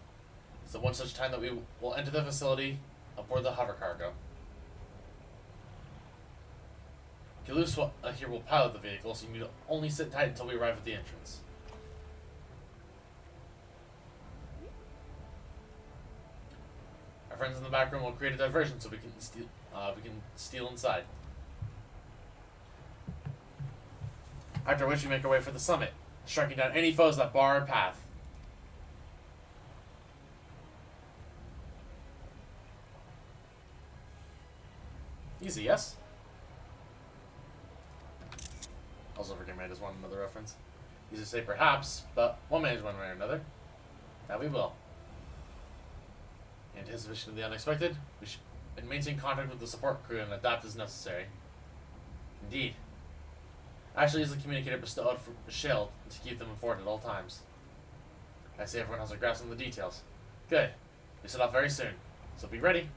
It's the one such time that we will enter the facility aboard the hover cargo. Kilus here will pilot the vehicle, so you need to only sit tight until we arrive at the entrance. Our friends in the back room will create a diversion so we can steal inside. After which we make our way for the summit, striking down any foes that bar our path. Easy, yes? Also, forgive me, I just want another reference. Easy to say perhaps, but we'll manage one way or another. That we will. In anticipation of the unexpected, we should maintain contact with the support crew and adapt as necessary. Indeed. Actually, use the communicator bestowed from Shield to keep them informed at all times. I see everyone has a grasp on the details. Good. We set off very soon, so be ready.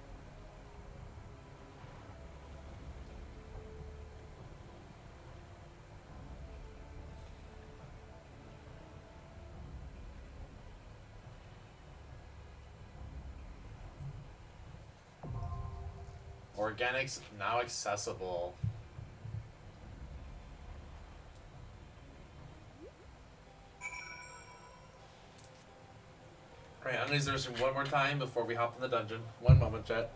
Organics now accessible. Alright, I'm gonna use the restroom one more time before we hop in the dungeon. One moment, chat.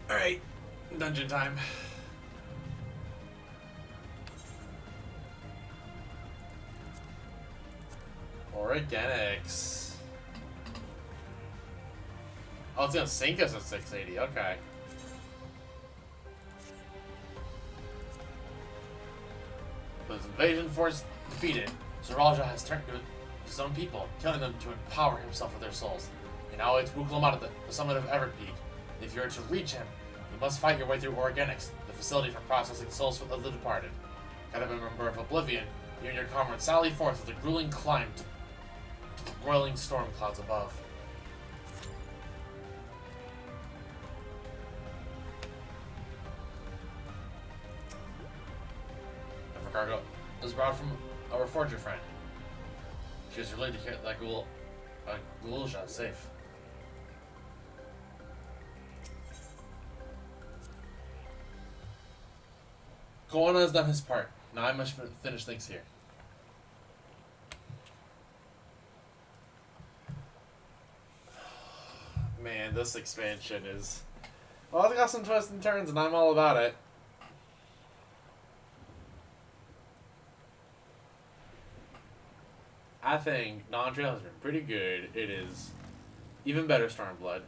Alright, dungeon time. Organics. Oh, it's gonna sink us at 680, okay. With his invasion force defeated, Zoraja has turned to his own people, killing them to empower himself with their souls. He now awaits Wuklamad at the summit of Everpeak. If you are to reach him, you must fight your way through Organics, the facility for processing souls of the departed. Gotta be a member of Oblivion, you and your comrade sally forth with a grueling climb to the roiling storm clouds above. The cargo is brought from our forger friend. She is related to that Gulja safe. Koana has done his part. Now I must finish things here. Man, this expansion is... Well, it's got some twists and turns, and I'm all about it. I think Dawntrail has been pretty good. It is even better Stormblood.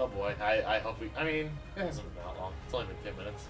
Oh boy, I hope we... I mean, it hasn't been that long. It's only been 10 minutes.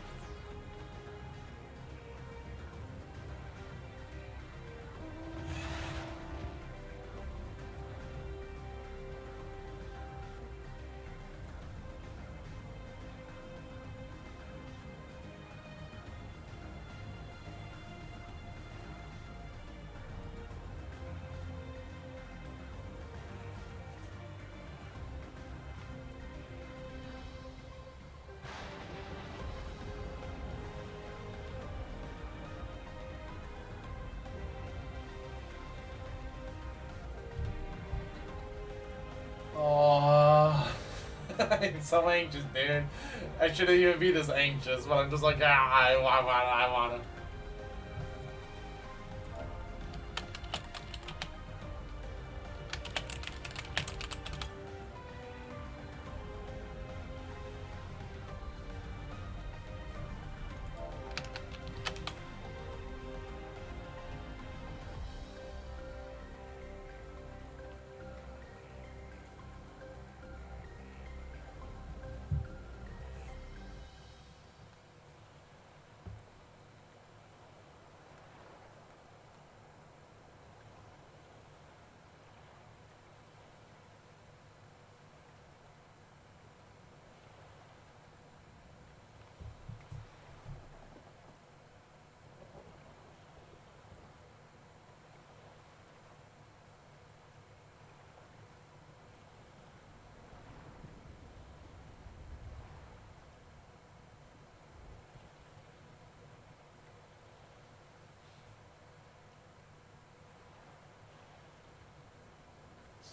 getting so anxious, dude. I shouldn't even be this anxious, but I'm just like, I wanna.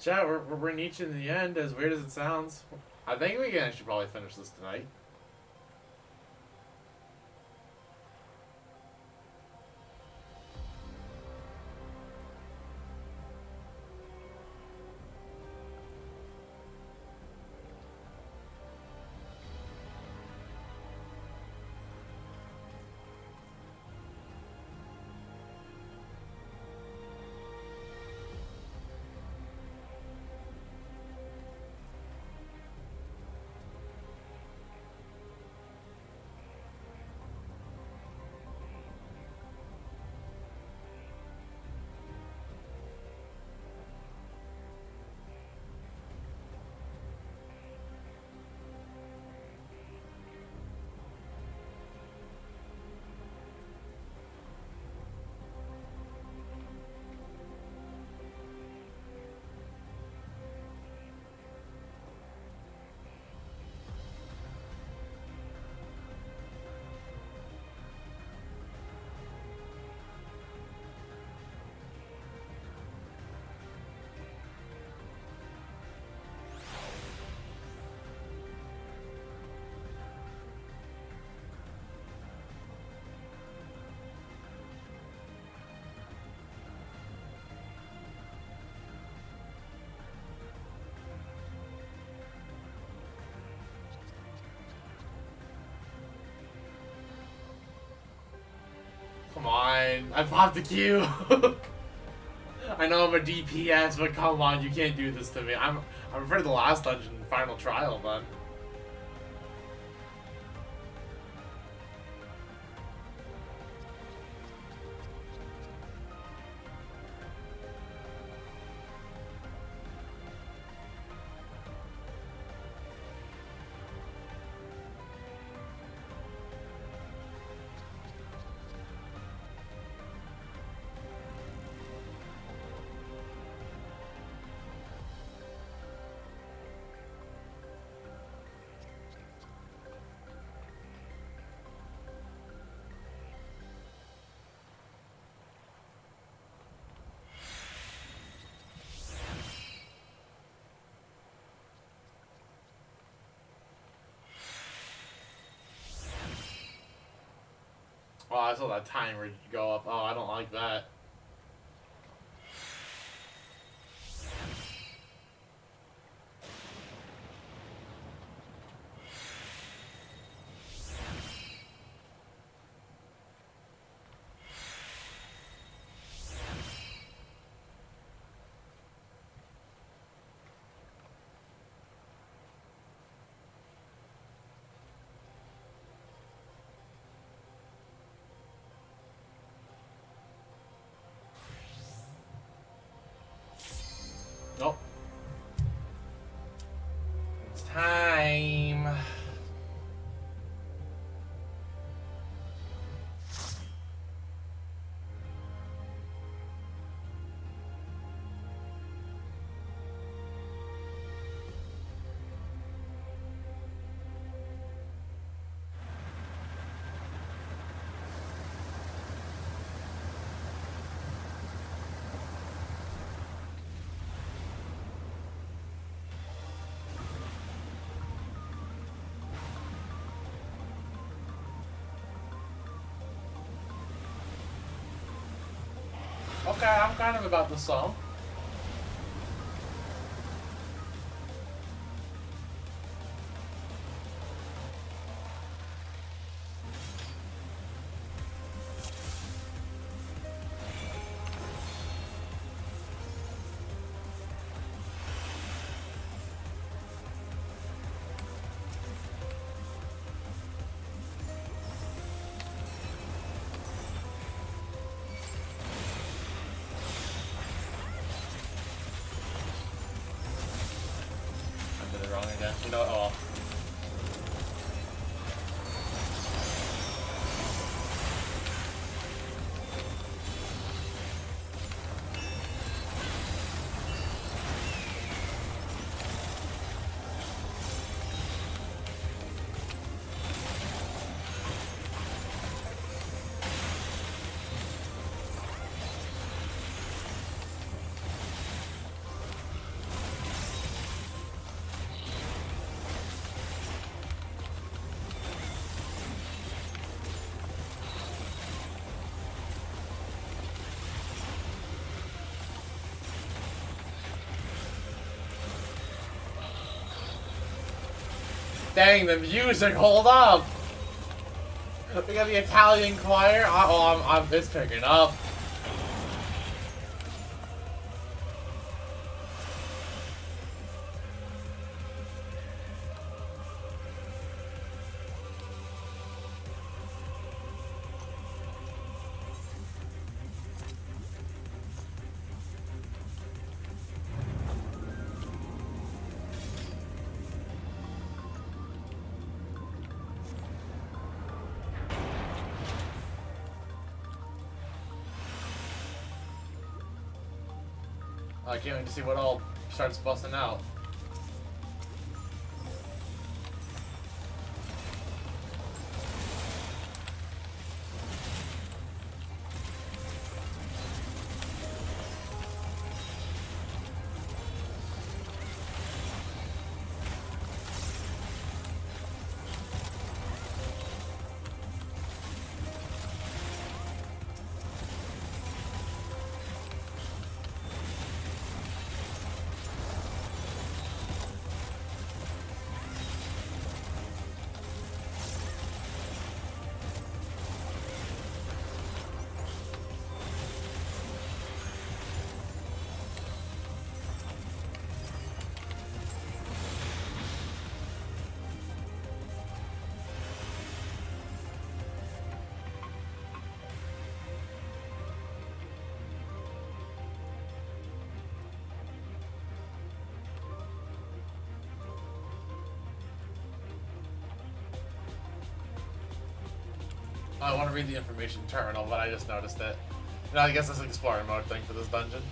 Chat, we're reaching the end, as weird as it sounds. I think we can actually probably finish this tonight. Come on, I popped the Q. I know I'm a DPS, but come on, you can't do this to me. I'm afraid of the last dungeon, final trial, then. Oh, I saw that timer go up. Oh, I don't like that. Okay, I'm kind of about the song. Wrong again. You know what? Oh. Dang, the music, hold up! We got the Italian choir. Oh, it's picking up. I can't wait to see what all starts busting out. I want to read the information terminal, but I just noticed it. No, I guess it's an explorer mode thing for this dungeon.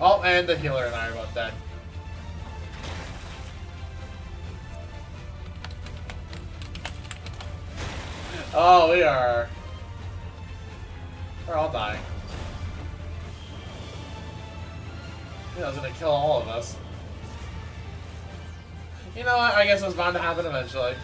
Oh, and the healer and I are both dead. Oh, we're all dying. Yeah, I was gonna kill all of us. You know what? I guess it was bound to happen eventually.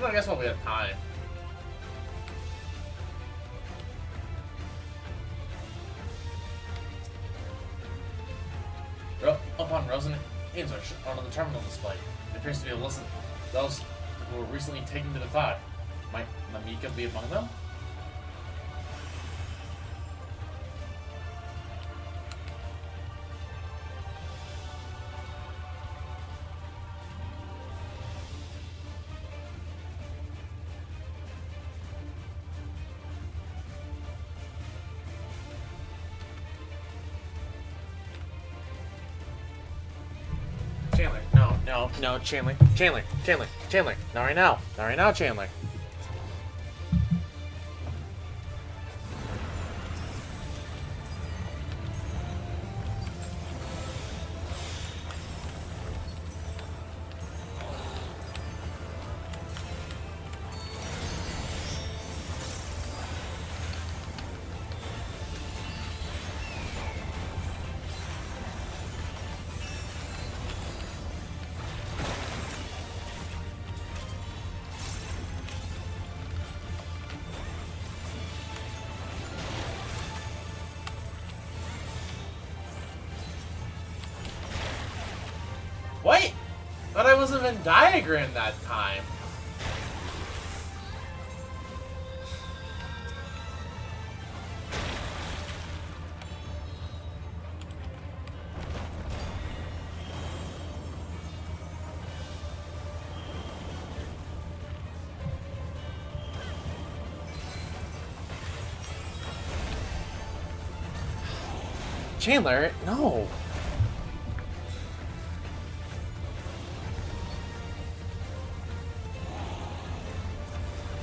I guess when we have time. Up on Rosen. names are on the terminal display. It appears to be a list of those who were recently taken to the cloud. Might Namika be among them? Chandler, no, Chandler, not right now, Chandler. Wait! Thought I wasn't in diagram that time. Chandler, no.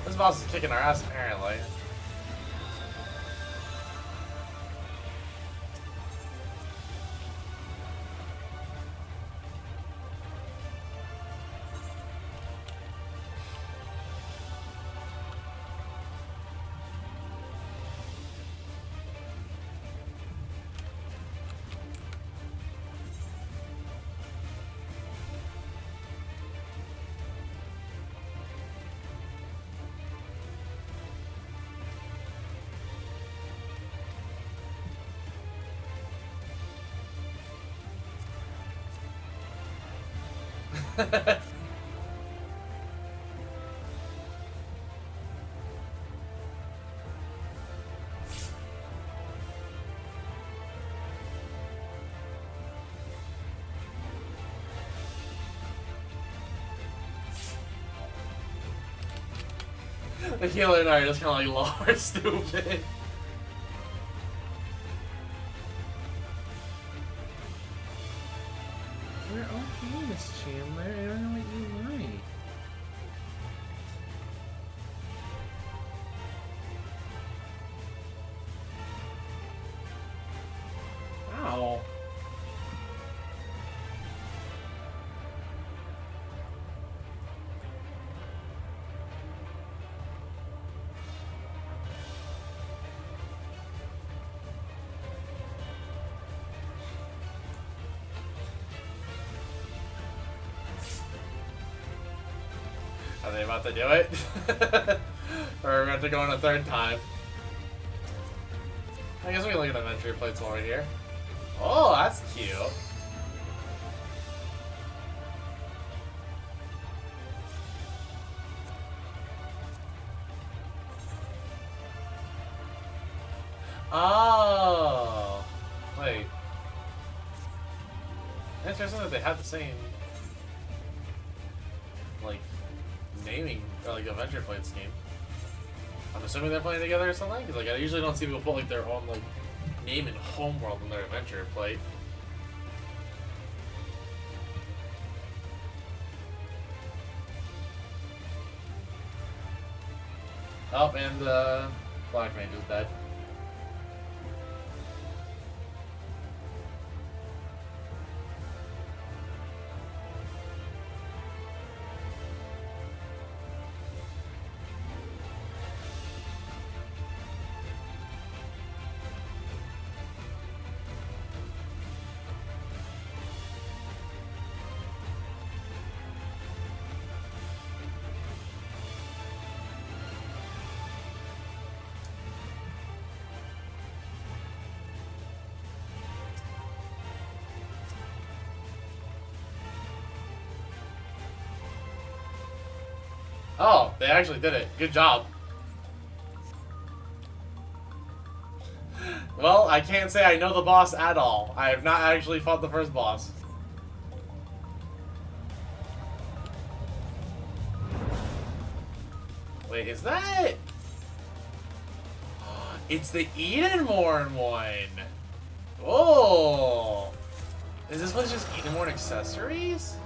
This boss is kicking our ass, apparently. The healer and I are just kind of like lower stupid. We're okay, Miss Chandler. I don't know what you like. Ow. Are they about to do it? Or are we about to go in a third time? I guess we can look at the inventory plates while we're here. Oh, that's cute. Oh, wait. Interesting that they have the same, like, naming or like adventure plate scheme. I'm assuming they're playing together or something. Because like I usually don't see people put like their own like name and homeworld in their adventure plate. Oh, and the Black Mage is dead. Oh, they actually did it. Good job. Well, I can't say I know the boss at all. I have not actually fought the first boss. Wait, is that... It's the Edenmorn one! Oh! Is this one just Edenmorn accessories?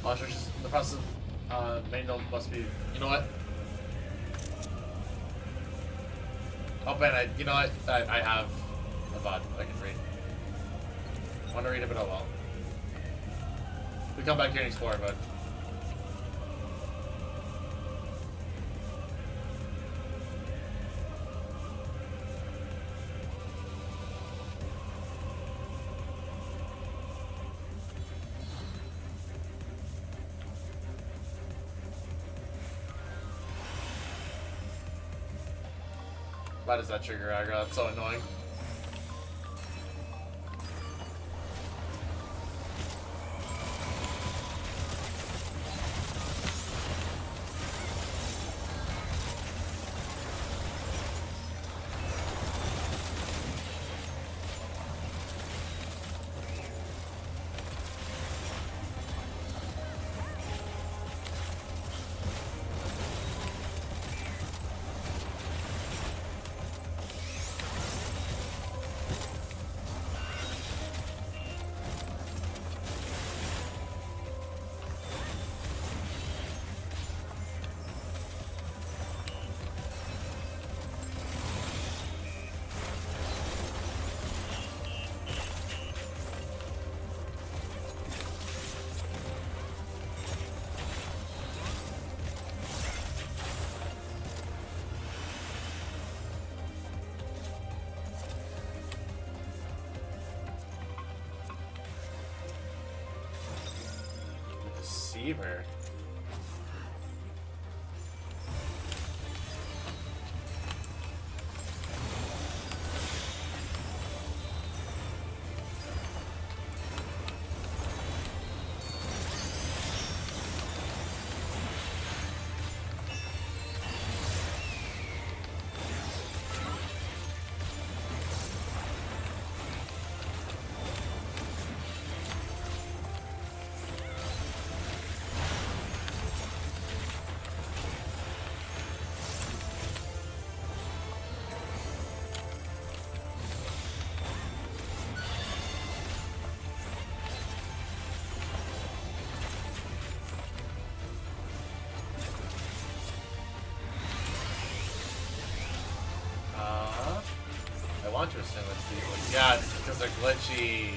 Monster just in the process of manual must be. You know what? Oh man, you know what? I have a VOD I can read. I want to read it, but oh well. We come back here and explore, but. Why does that trigger aggro? That's so annoying. Deceiver. I want to assume it's these. Yeah, it's because they're glitchy.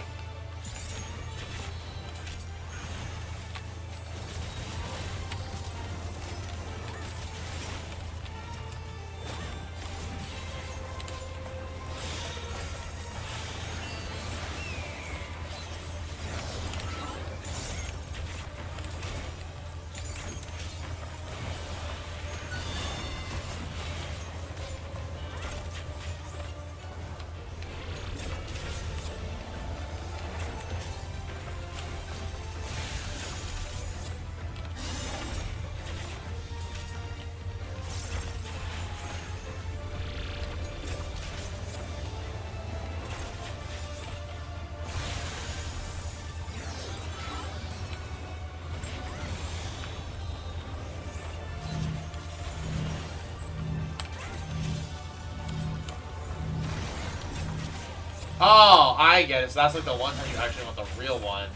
Oh, I get it. So that's like the one time you actually want the real one.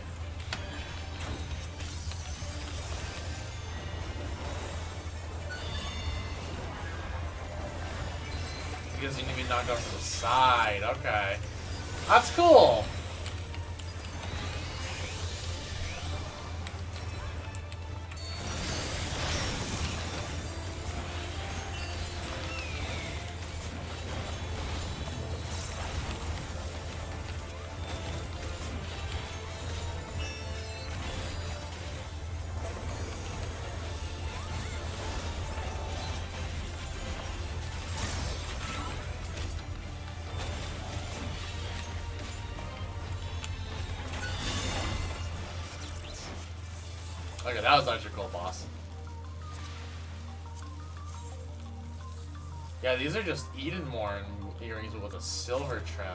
Because you need to be knocked off to the side. Okay. That's cool. Okay, that was actually a cool boss. Yeah, these are just Edenmore earrings with a silver trim.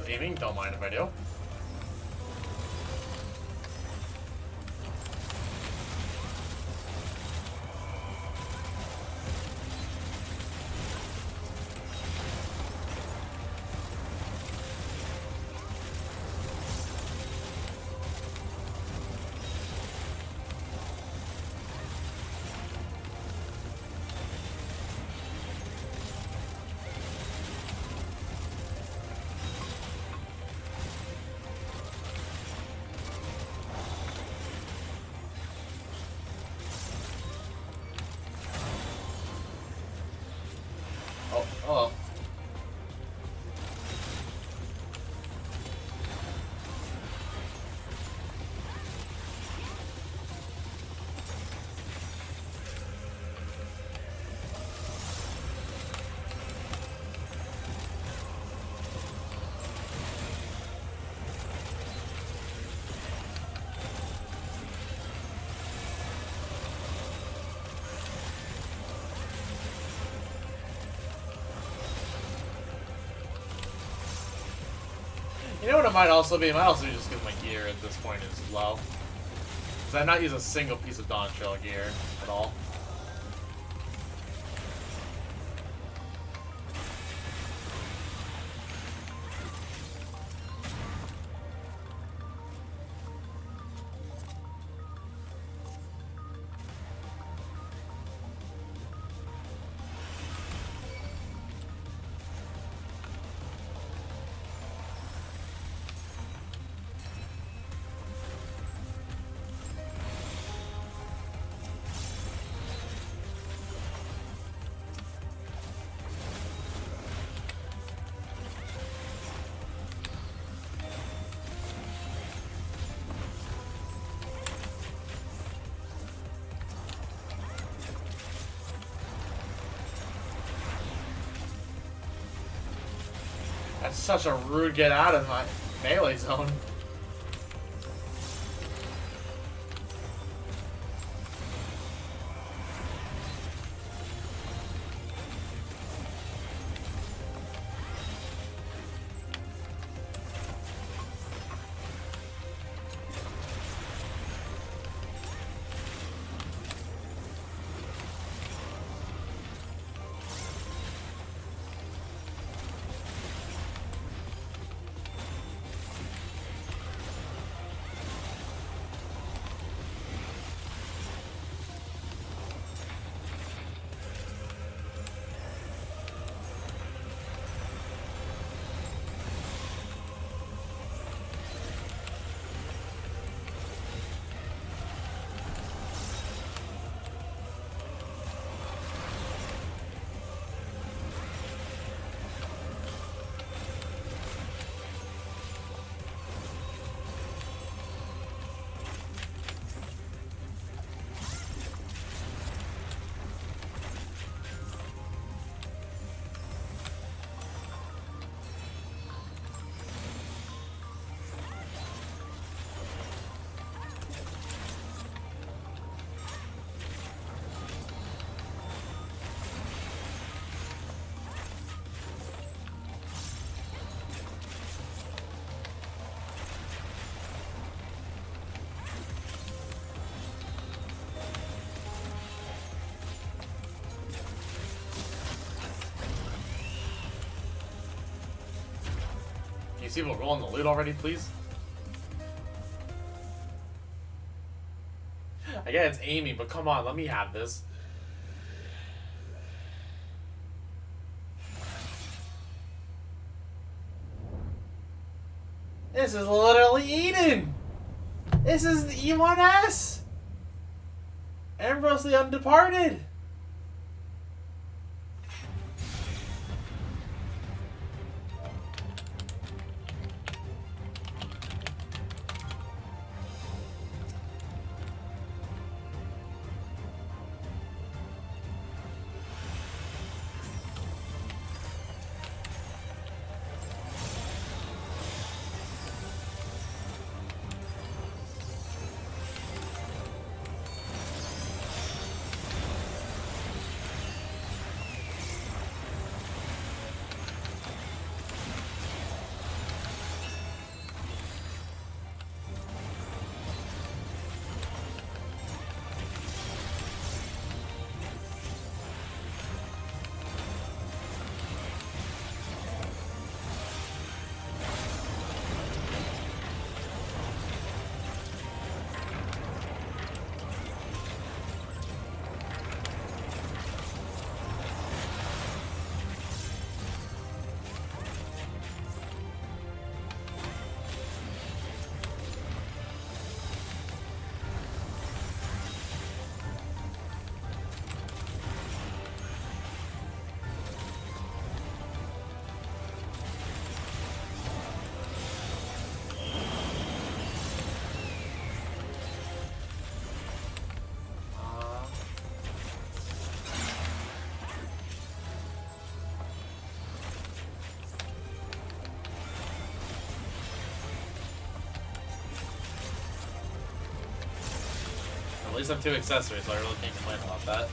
Aiming, don't mind if I do. Oh, hello. You know what it might also be? It might also be just because my gear at this point is low. Because I'm not using a single piece of Dawntrail gear at all. That's such a rude get out of my melee zone. these people rolling the loot already, please? I get it's Amy, but come on, let me have this. This is literally Eden! This is the E1S! Ambrose the Undeparted! At least I have 2 accessories, so I really can't complain about that.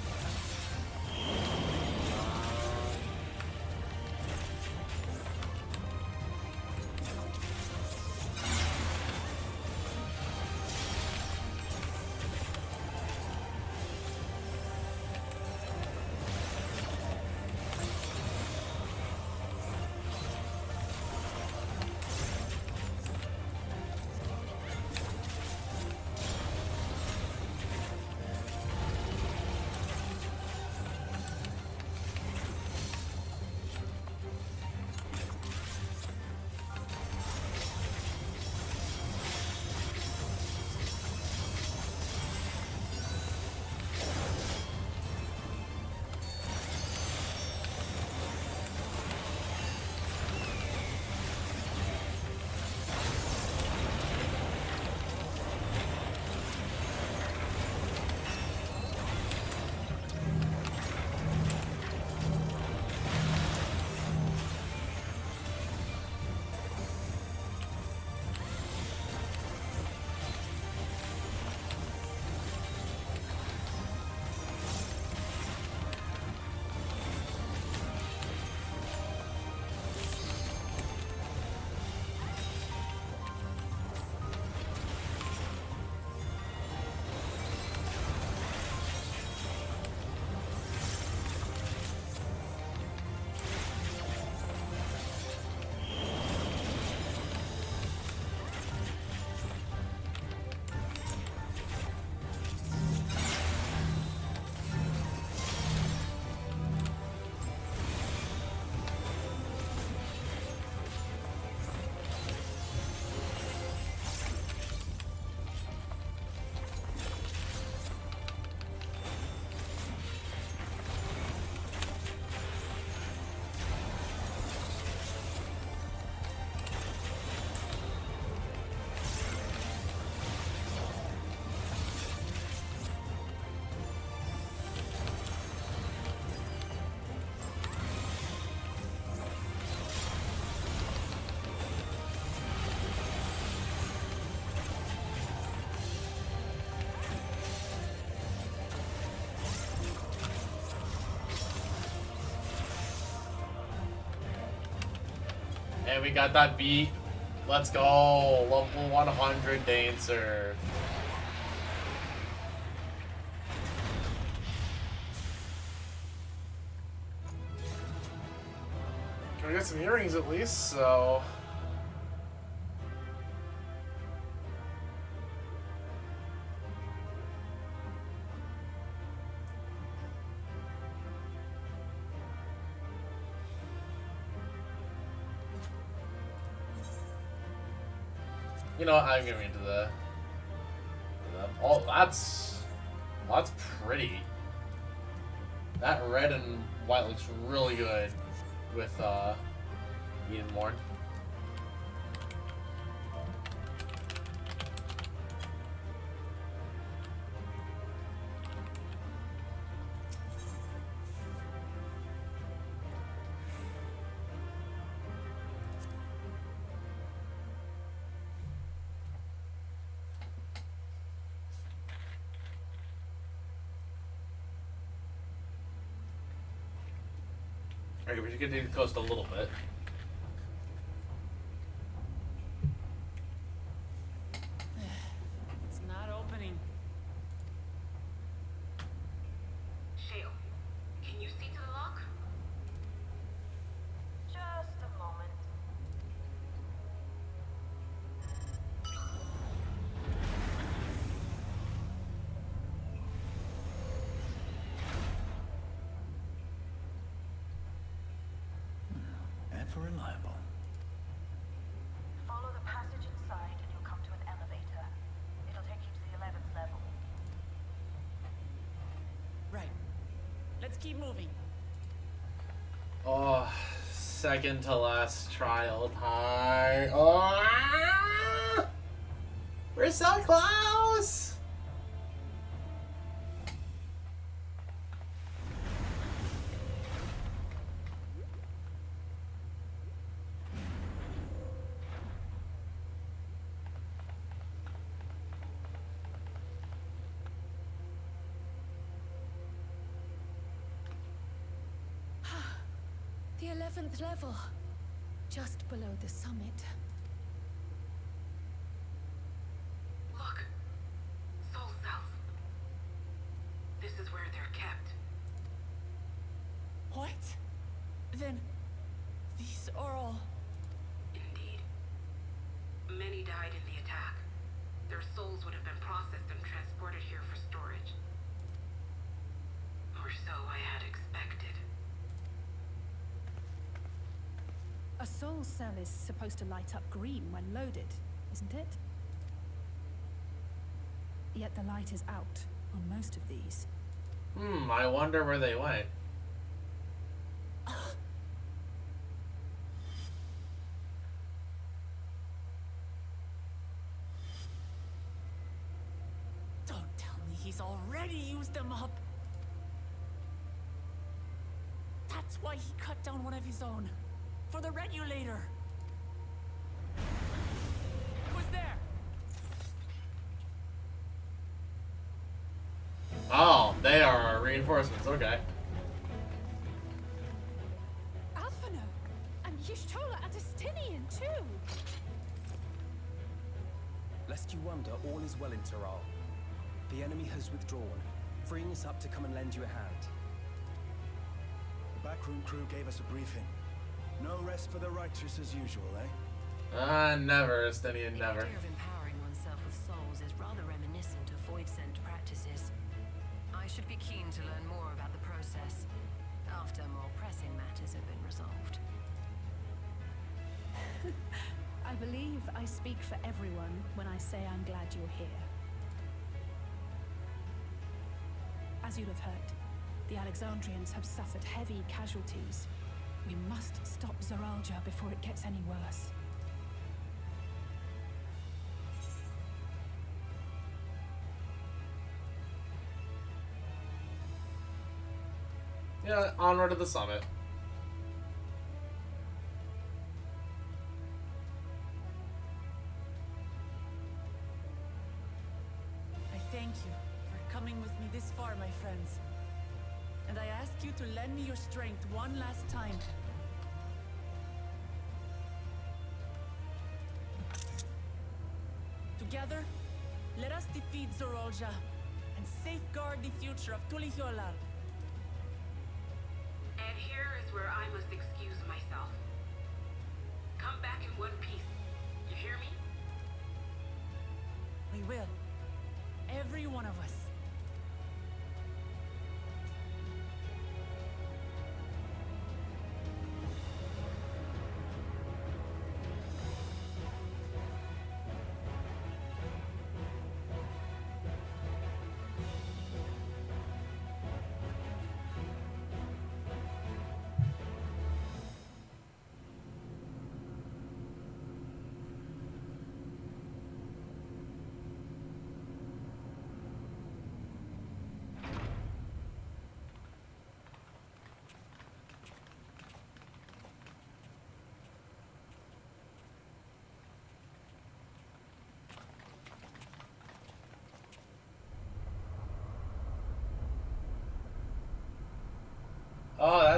And we got that beat. Let's go. Level 100 Dancer. Can we get some earrings at least? So You know what? I'm going into the. Oh, that's pretty. That red and white looks really good with Edenmorn. Okay, we should continue to coast a little bit. It's not opening. Shale, can you see to the lock? Just a moment. Ever reliable. Follow the passage inside and you'll come to an elevator. It'll take you to the 11th level. Right. Let's keep moving. Oh, second to last trial time. Oh, we're so close. The 11th level. Just below the summit. Look. Soul Self. This is where they're kept. What? Then these are all... Indeed. Many died in the attack. Their souls would have been processed and transported here for storage. Or so I had expected. A soul cell is supposed to light up green when loaded, isn't it? Yet the light is out on most of these. I wonder where they went. Don't tell me he's already used them up. That's why he cut down one of his own. For the regulator. Who's there? Oh, they are our reinforcements. Okay. Alphino! And Y'shtola Adestinian too! Lest you wonder, all is well in Taral. The enemy has withdrawn, freeing us up to come and lend you a hand. The backroom crew gave us a briefing. No rest for the righteous as usual, eh? Never, Estinian, never. The idea of empowering oneself with souls is rather reminiscent of void-sent practices. I should be keen to learn more about the process, after more pressing matters have been resolved. I believe I speak for everyone when I say I'm glad you're here. As you'll have heard, the Alexandrians have suffered heavy casualties. We must stop Zoralja before it gets any worse. Yeah, onward to the summit. I thank you for coming with me this far, my friends. And I ask you to lend me your strength one last time. Together, let us defeat Zoralja and safeguard the future of Tulihiolar. And here is where I must excuse myself. Come back in one piece. You hear me? We will. Every one of us.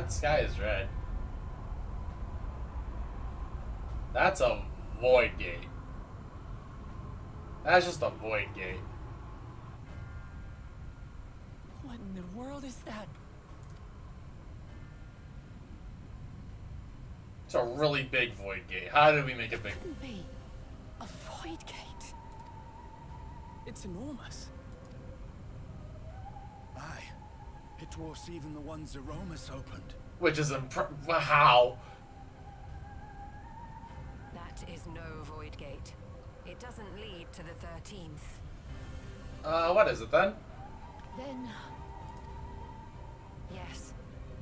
that sky is red. That's a void gate. That's just a void gate. What in the world is that? It's a really big void gate. How did we make it big? Couldn't be a void gate. It's enormous. Aye. It dwarfs even the one Zeromus opened. Which is how? That is no void gate. It doesn't lead to the 13th. What is it then? Then Yes.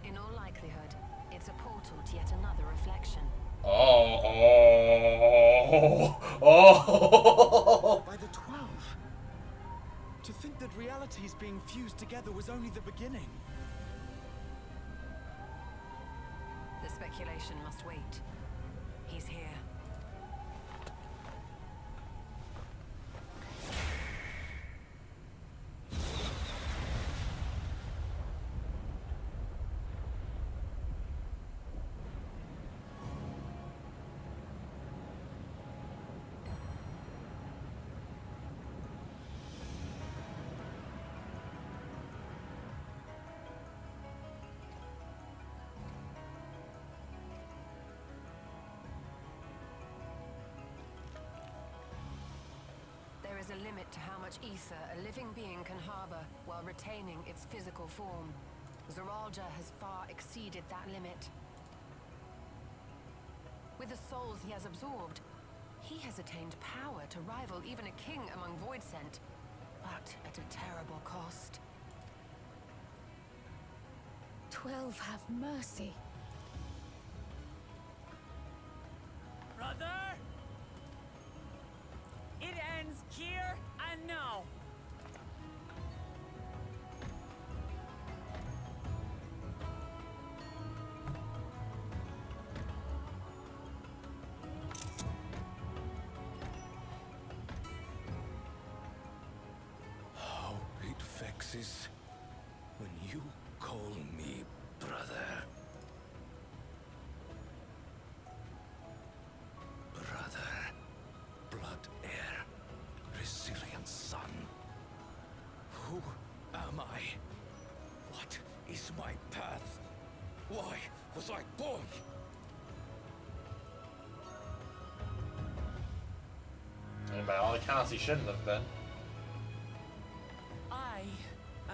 In all likelihood, it's a portal to yet another reflection. Oh. By the 12. To think that realities being fused together was only the beginning. The speculation must wait. He's here. There is a limit to how much ether a living being can harbor while retaining its physical form. Zoralja has far exceeded that limit. With the souls he has absorbed, he has attained power to rival even a king among Voidsent, but at a terrible cost. 12 have mercy. Brother? It ends here and now. How it vexes when you call me brother. Brother, blood heir, resilient son. Who am I? What is my path? Why was I born? And by all accounts, he shouldn't have been. I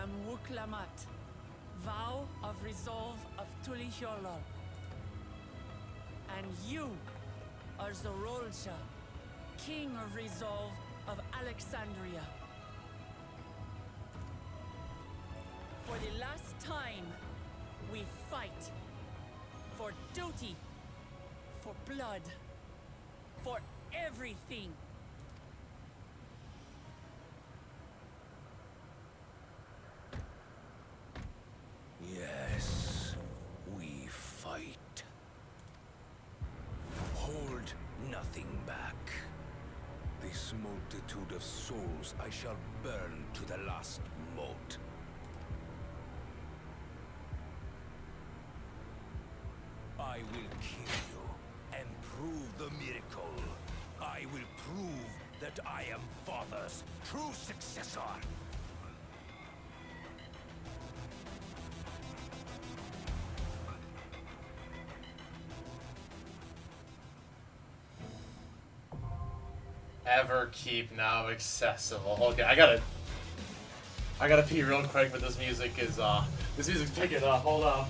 am Wuklamat, vow of resolve of Tulihyolol. And you are Zorolja, king of resolve of Alexandria. For the last time, we fight. For duty. For blood. For everything. Yes, we fight. Hold nothing back. This multitude of souls I shall burn to the last mote. I will kill you and prove the miracle. I will prove that I am Father's true successor. Ever keep now accessible. Okay, I gotta pee real quick, but this music is this music's picking up. Hold on.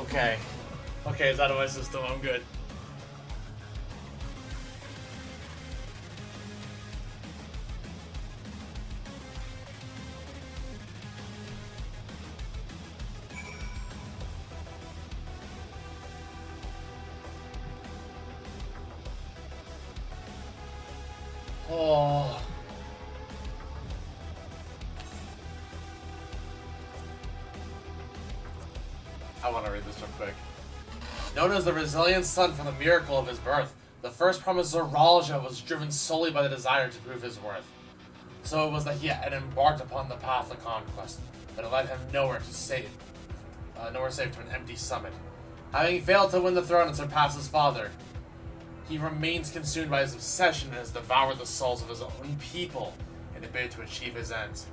Okay. Okay, it's out of my system. I'm good. Oh. I want to read this real quick. Known as the resilient son for the miracle of his birth, the first promise Zoralja was driven solely by the desire to prove his worth. So it was that he had embarked upon the path of conquest, but it led him nowhere safe to an empty summit. Having failed to win the throne and surpass his father, he remains consumed by his obsession and has devoured the souls of his own people in a bid to achieve his ends.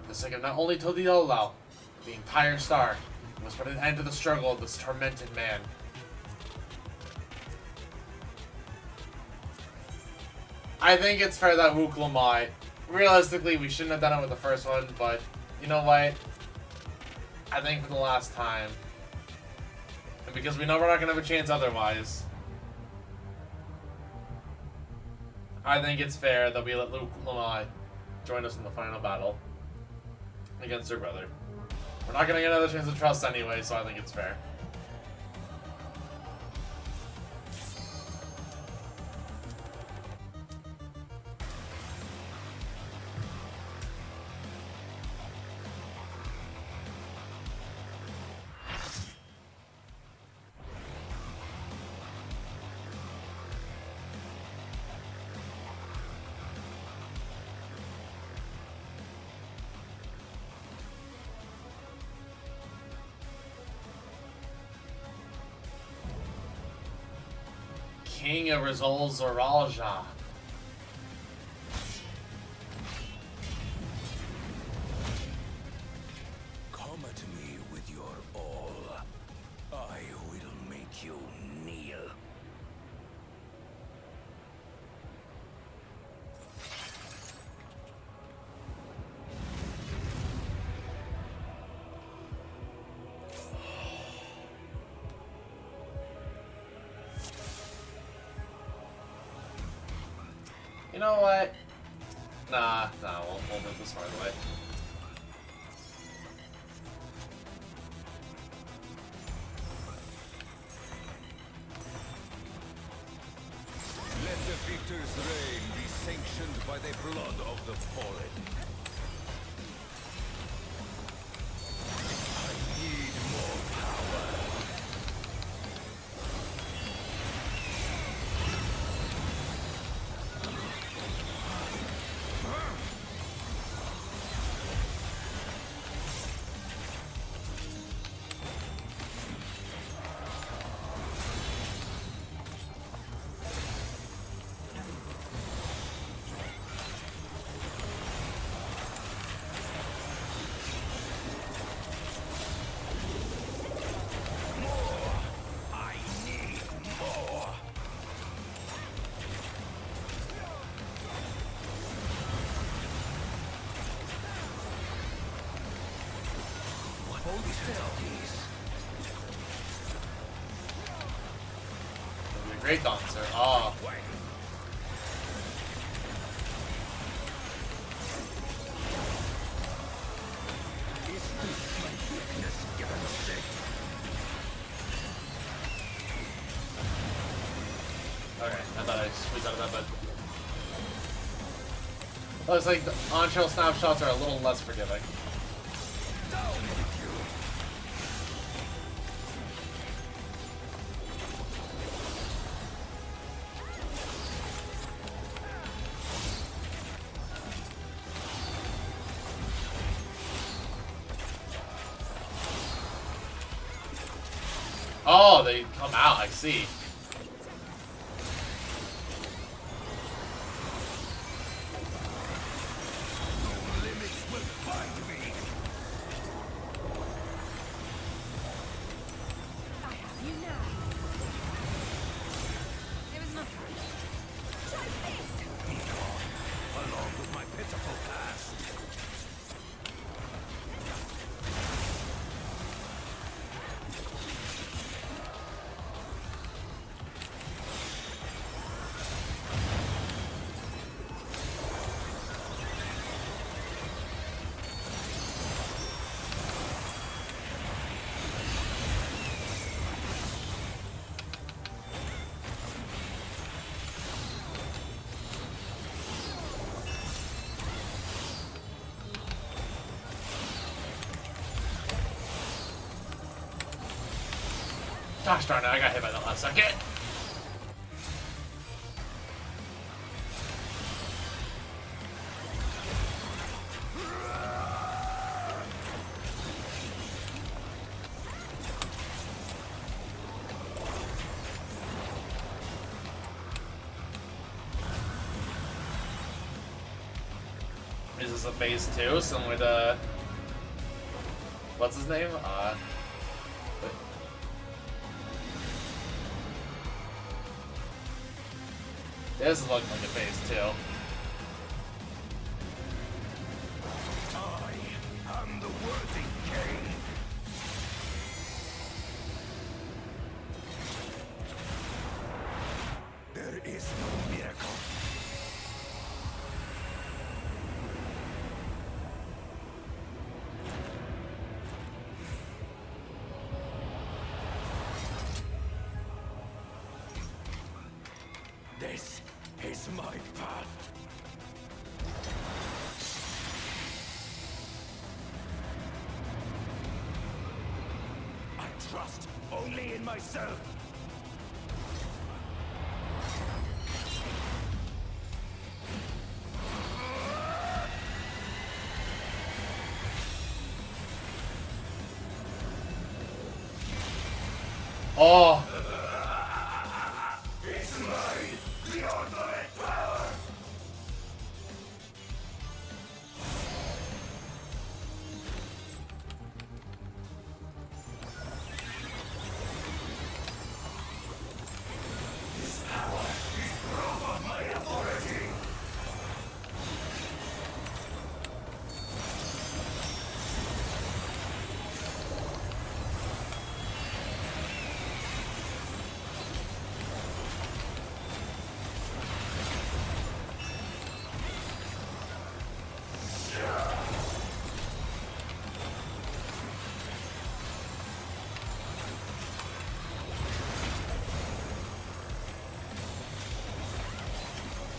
For the sake of not only Todiolao, but the entire star, he must put an end to the struggle of this tormented man. I think it's fair that Wuklamai, realistically, we shouldn't have done it with the first one, but you know what? I think for the last time, and because we know we're not going to have a chance otherwise, I think it's fair that we let Wuklamai join us in the final battle against her brother. We're not going to get another chance to trust anyway, so I think it's fair. King of Rizal Zoralja. Come at me with your all. I will make you kneel. You know what? Nah, we'll do this hard way. Let the victor's reign be sanctioned by the blood of the fallen. I need more power. Great dancer. Oh. Okay, I thought I squeezed out of that, but looks like the on-trail snapshots are a little less forgiving. Oh, they come out, I see. Gosh darn it, I got hit by that last second. Is this a phase 2, similar to what's his name? This is looking like a phase 2. I am the worthy king. There is no miracle. This is my path. I trust only in myself. Oh. It's mine, the ultimate power. This power is proof of my authority.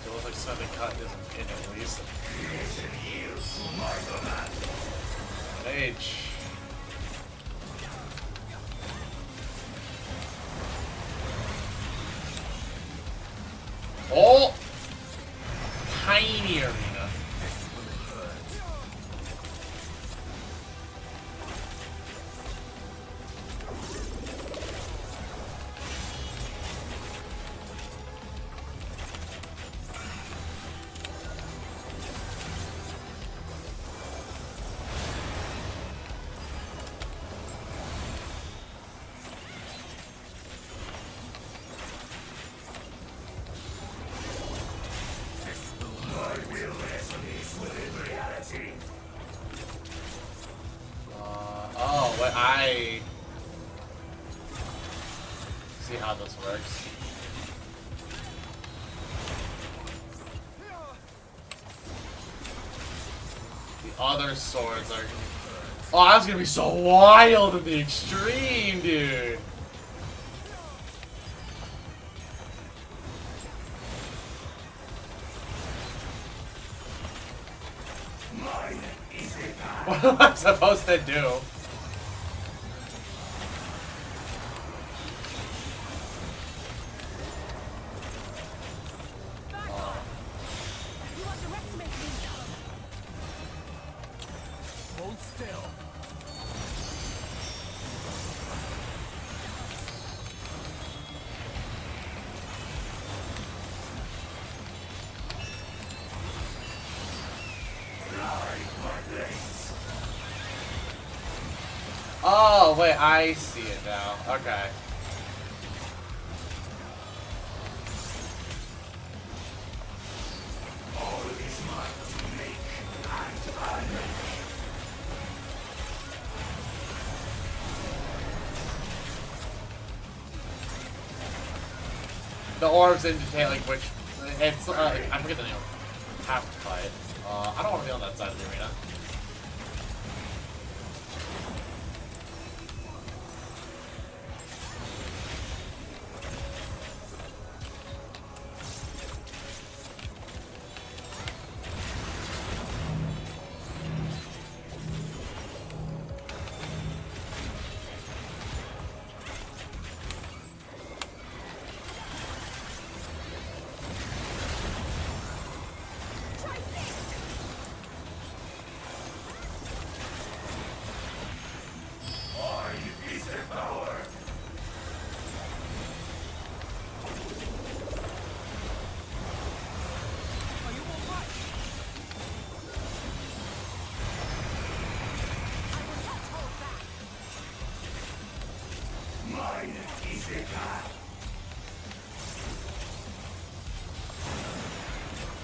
It looks like something cut isn't in at least. H. Oh! Tiny arena. Oh, what I see how this works. The other swords are. Oh, that's gonna be so wild in the extreme, dude. What am I supposed to do? Hold still. Oh, wait, I see it now. Okay. All is mine to make and unmake. The orbs indicate like which. It's I forget the name. Have to fight. I don't want to be on that side of the arena.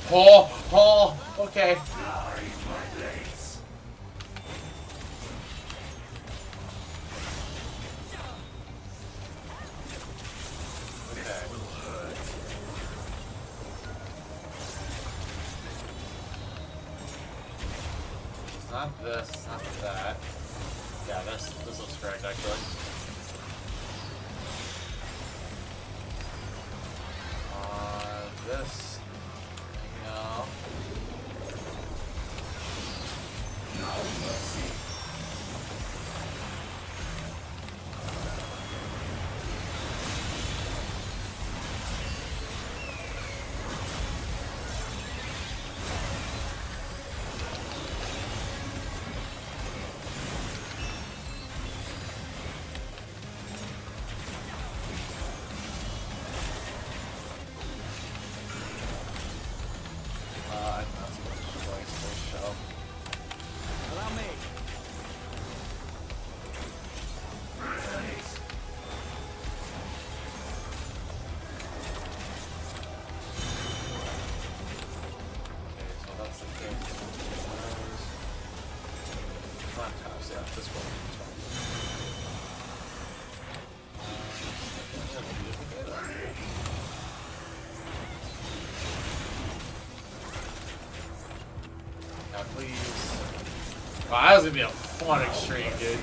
Oh, okay. Not this, not that. Yeah, this looks correct actually. This. No. Allow me. So that's the thing. Not house, yeah, this one. Now please. Wow, that was gonna be a fun extreme, dude.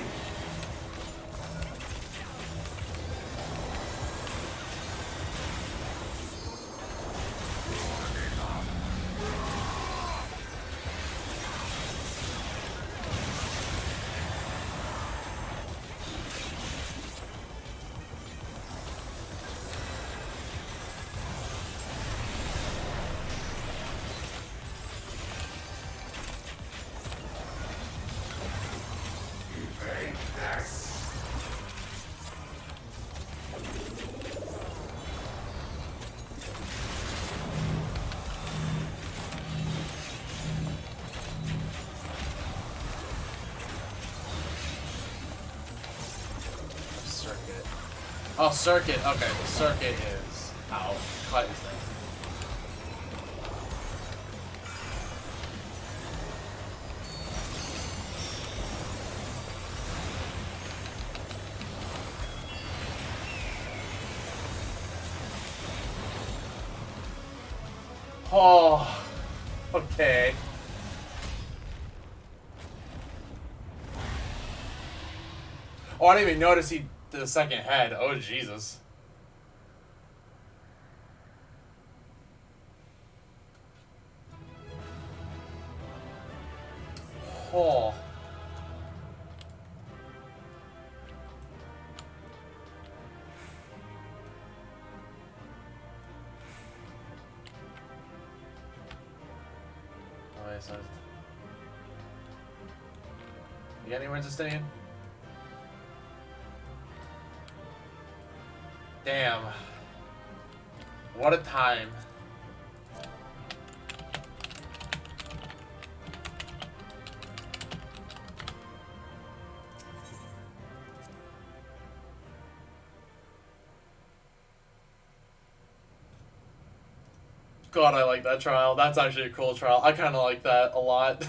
Circuit. Oh, circuit. Okay, the circuit is how cut is that? Oh, okay. Oh, I didn't even notice he did the second head. Oh, Jesus. Oh. Okay, so you got anywhere to stay in? Damn. What a time. God, I like that trial. That's actually a cool trial. I kind of like that a lot.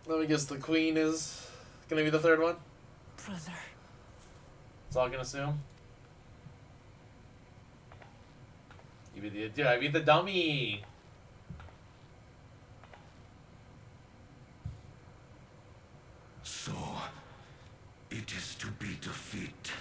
Let me guess, the queen is gonna be the third one? Brother. That's all I can assume. You be the dude, I beat the dummy. So, it is to be defeat.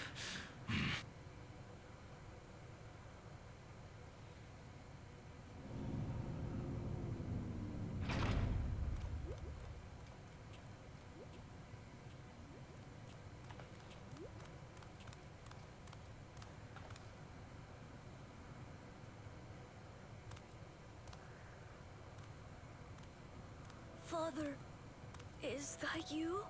Father, is that you?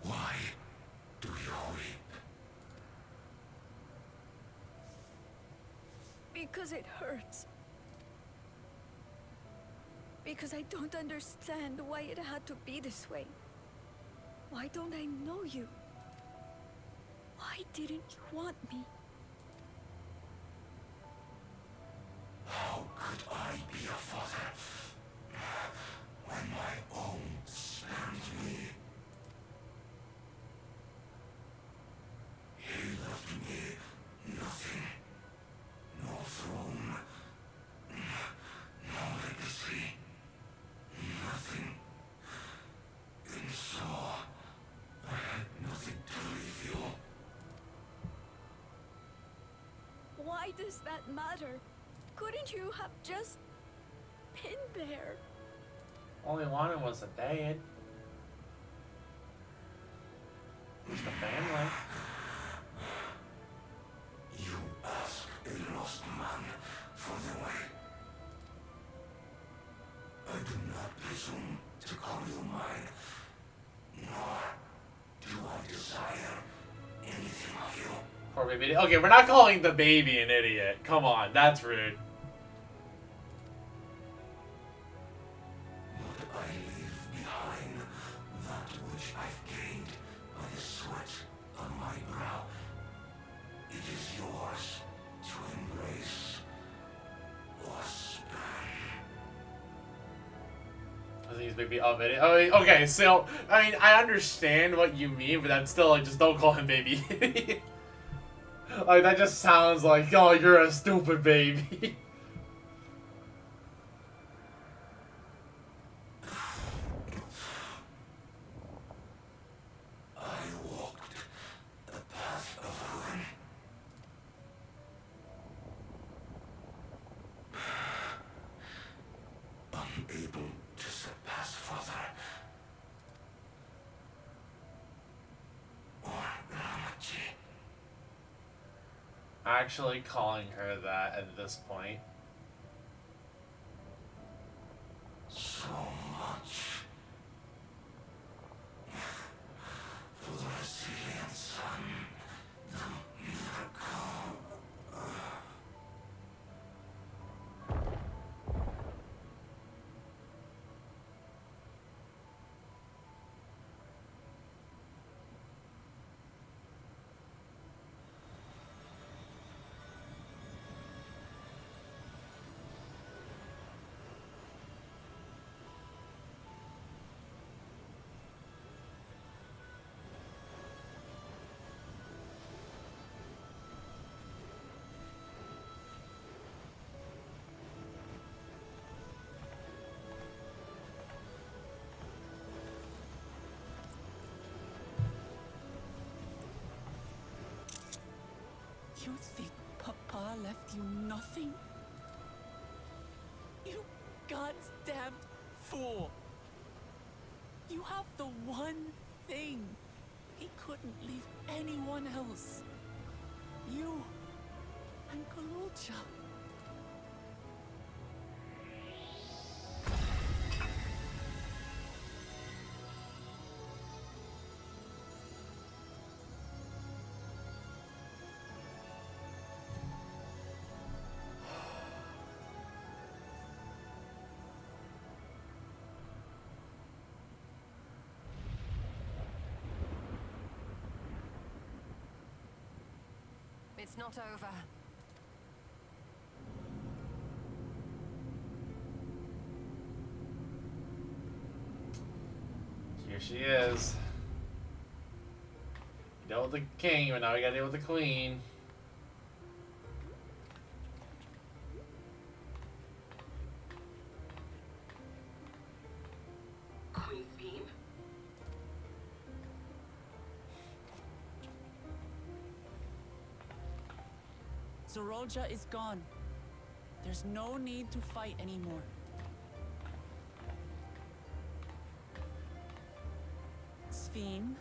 Why do you weep? Because it hurts. Because I don't understand why it had to be this way. Why don't I know you? Why didn't you want me? How could I be a father when my own spurned me? He left me nothing. No throne. No legacy. Nothing. And so, I had nothing to leave you. Why does that matter? Couldn't you have just been there? All he wanted was a dad. Just a family. You ask a lost man for the way. I do not presume to call you mine, nor do I desire anything of you. Poor baby. Okay, we're not calling the baby an idiot. Come on, that's rude. But I leave behind that which I've gained by the sweat on my brow. It is yours to embrace or spurn. I think he's maybe up it. Oh, okay, so I mean, I understand what you mean, but that's still like, just don't call him baby. Like, that just sounds like, oh, you're a stupid baby. I walked the path of ruin. Unable to surpass father. Or Ramachi. Actually calling her that at this point. So much for the resilient son, the miracle. You think Papa left you nothing? You goddamn fool! You have the one thing he couldn't leave anyone else. You and Kalucha. It's not over. Here she is. You dealt with the king, but now we gotta deal with the queen. Queen's scheme? Zorolja is gone. There's no need to fight anymore. Sphene.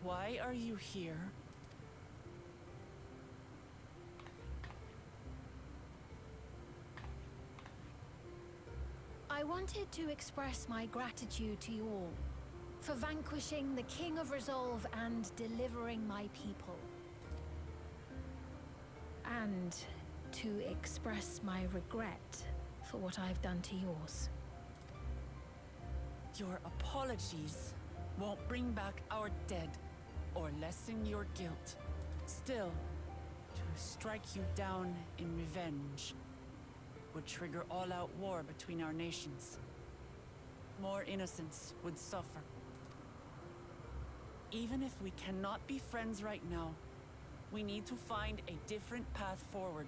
Why are you here? I wanted to express my gratitude to you all For vanquishing the King of Resolve and delivering my people. And to express my regret for what I've done to yours. Your apologies won't bring back our dead or lessen your guilt. Still, to strike you down in revenge would trigger all-out war between our nations. More innocents would suffer. Even if we cannot be friends right now, we need to find a different path forward.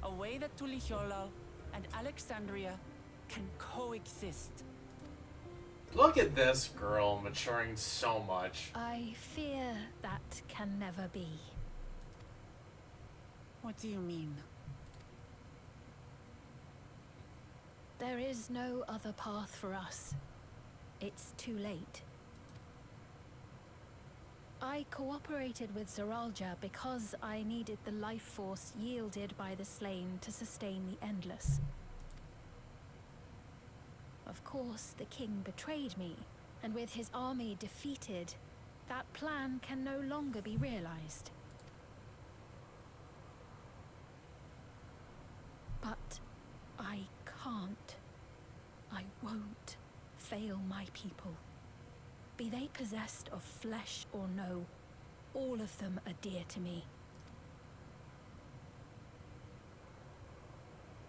A way that Tuliholal and Alexandria can coexist. Look at this girl maturing so much. I fear that can never be. What do you mean? There is no other path for us. It's too late. I cooperated with Zoralja because I needed the life force yielded by the slain to sustain the Endless. Of course, the king betrayed me, and with his army defeated, that plan can no longer be realized. But I can't. I won't fail my people. Be they possessed of flesh or no, all of them are dear to me.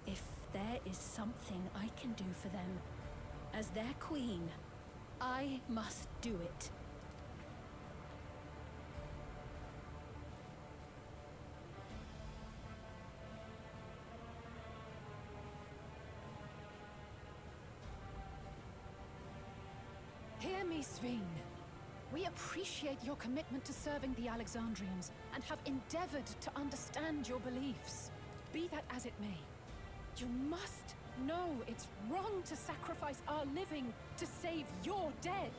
If there is something I can do for them, as their queen, I must do it. Hear me, Sveen. We appreciate your commitment to serving the Alexandrians and have endeavored to understand your beliefs. Be that as it may, you must know it's wrong to sacrifice our living to save your dead.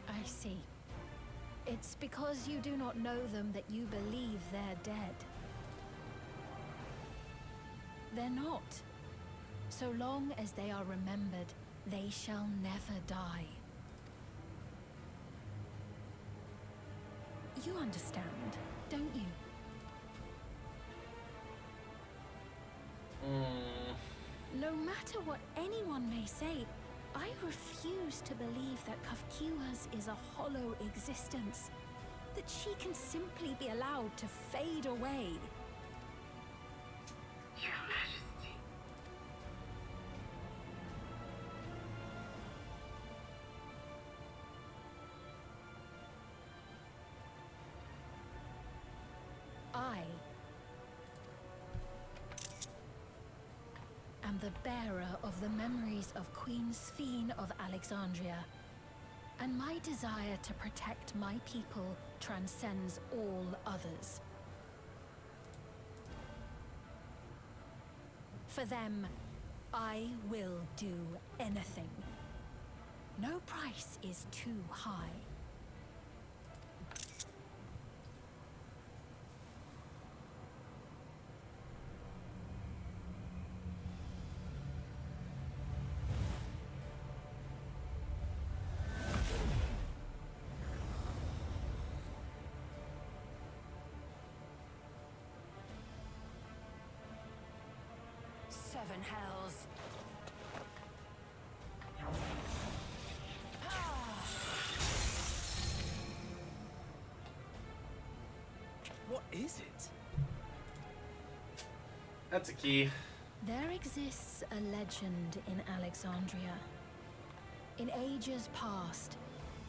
I see. It's because you do not know them that you believe they're dead. They're not. So long as they are remembered, they shall never die. You understand, don't you? No matter what anyone may say, I refuse to believe that Kafkiwas is a hollow existence. That she can simply be allowed to fade away. Your Majesty. I am the bearer of the memories of Queen Sveen of Alexandria, and my desire to protect my people transcends all others. For them, I will do anything. No price is too high. Seven hells. What is it? That's a key. There exists a legend in Alexandria. In ages past,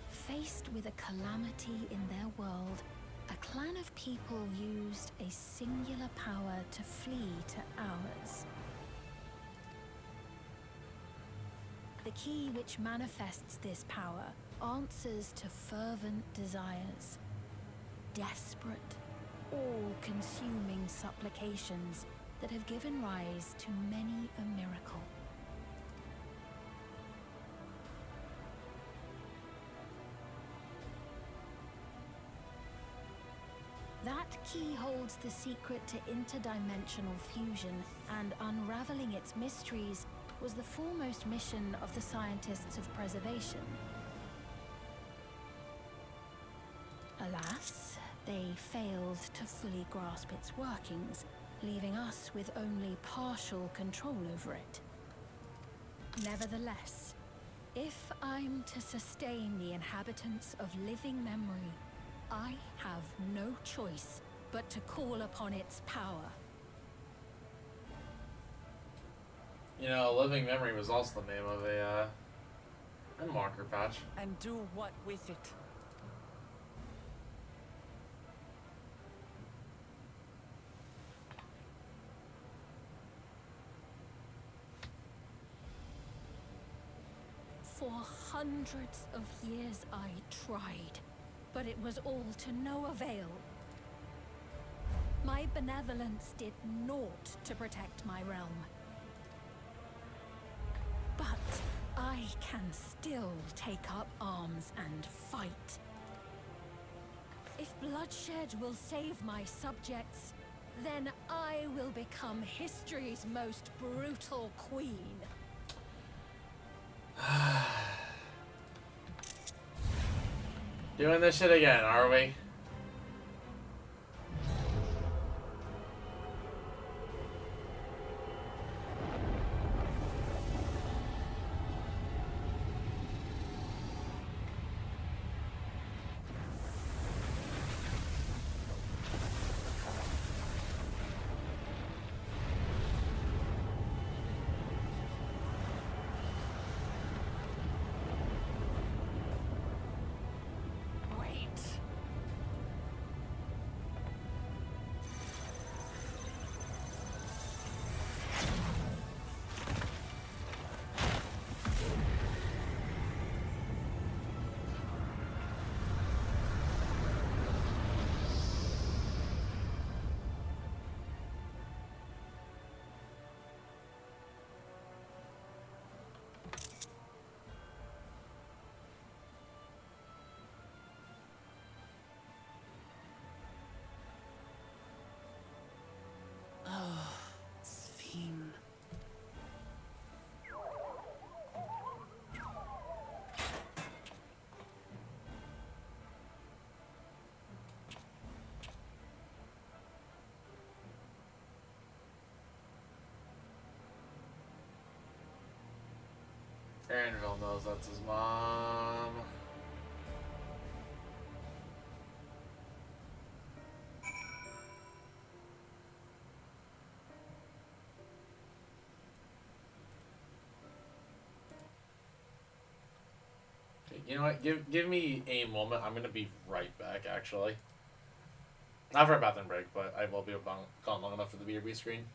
faced with a calamity in their world, a clan of people used a singular power to flee to ours. The key which manifests this power answers to fervent desires. Desperate, all-consuming supplications that have given rise to many a miracle. That key holds the secret to interdimensional fusion, and unraveling its mysteries was the foremost mission of the scientists of preservation. Alas, they failed to fully grasp its workings, leaving us with only partial control over it. Nevertheless, if I'm to sustain the inhabitants of living memory, I have no choice but to call upon its power. You know, living memory was also the name of a Endwalker patch. And do what with it? For hundreds of years I tried, but it was all to no avail. My benevolence did naught to protect my realm. But I can still take up arms and fight. If bloodshed will save my subjects, then I will become history's most brutal queen. Doing this shit again, are we? Aaronville knows that's his mom. Okay, you know what? Give me a moment. I'm gonna be right back. Actually, not for a bathroom break, but I will be gone long enough for the BRB screen.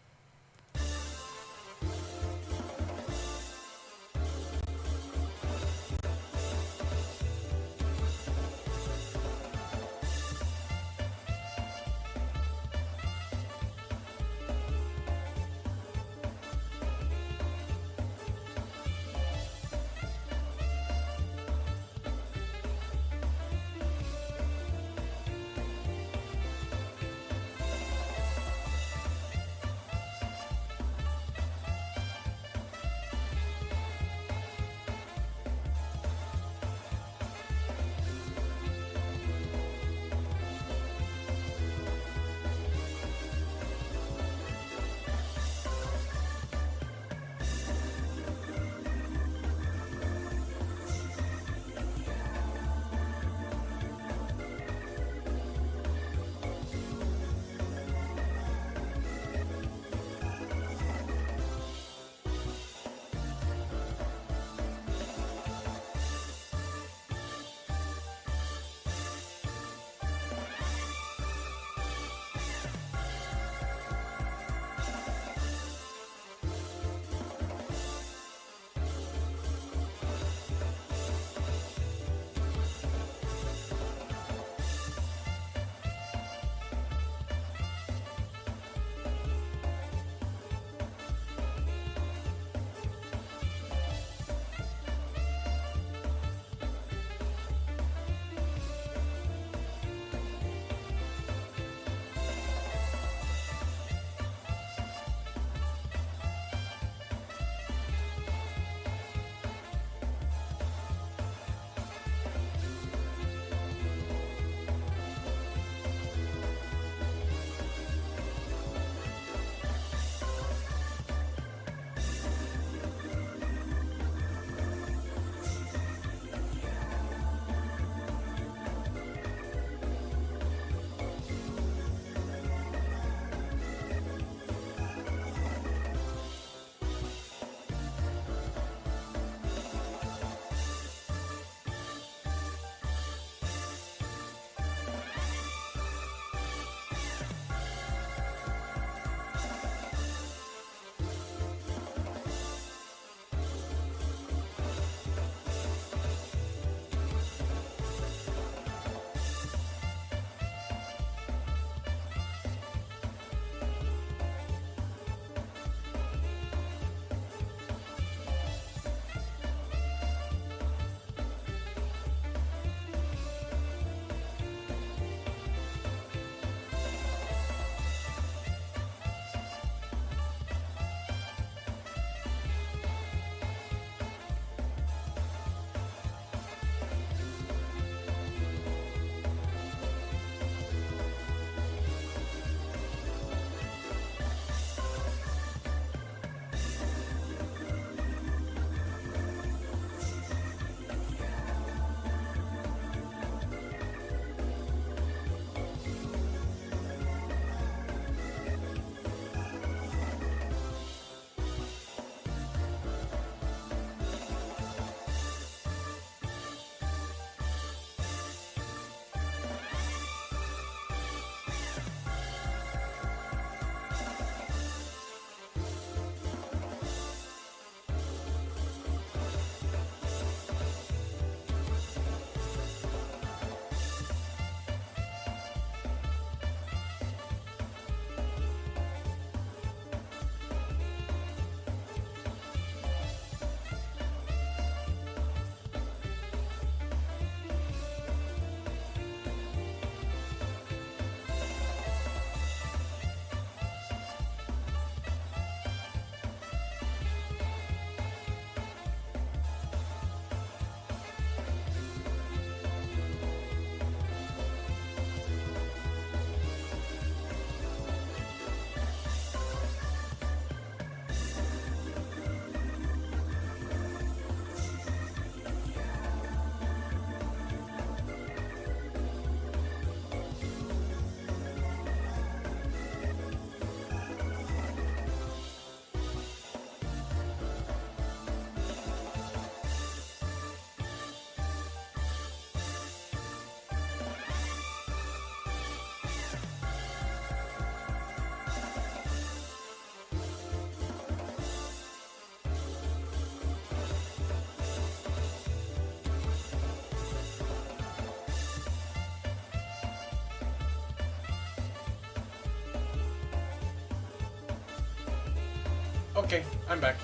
Okay, I'm back.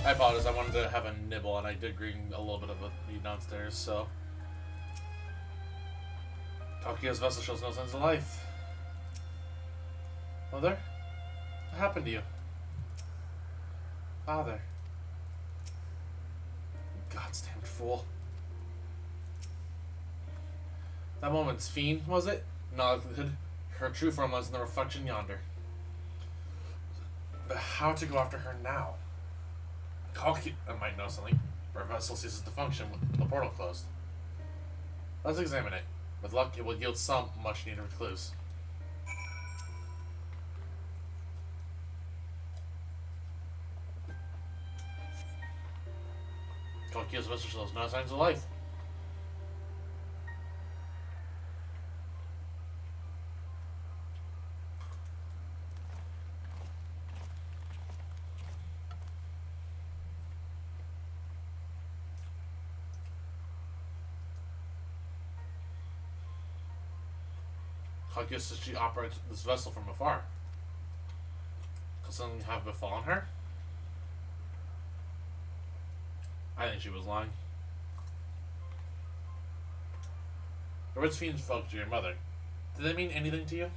I apologize, I wanted to have a nibble and I did bring a little bit of a meat downstairs, so. Takiya's vessel shows no signs of life. Mother? What happened to you? Father? God's damned fool. That moment's fiend, was it? No, her true form lies in the reflection yonder. But how to go after her now? Kalki might know something. Her vessel ceases to function with the portal closed. Let's examine it. With luck, it will yield some much needed clues. Kalki's vessel shows no signs of life. Kalki says she operates this vessel from afar. Could something have befallen her? I think she was lying. The words fiend spoke to your mother. Did they mean anything to you?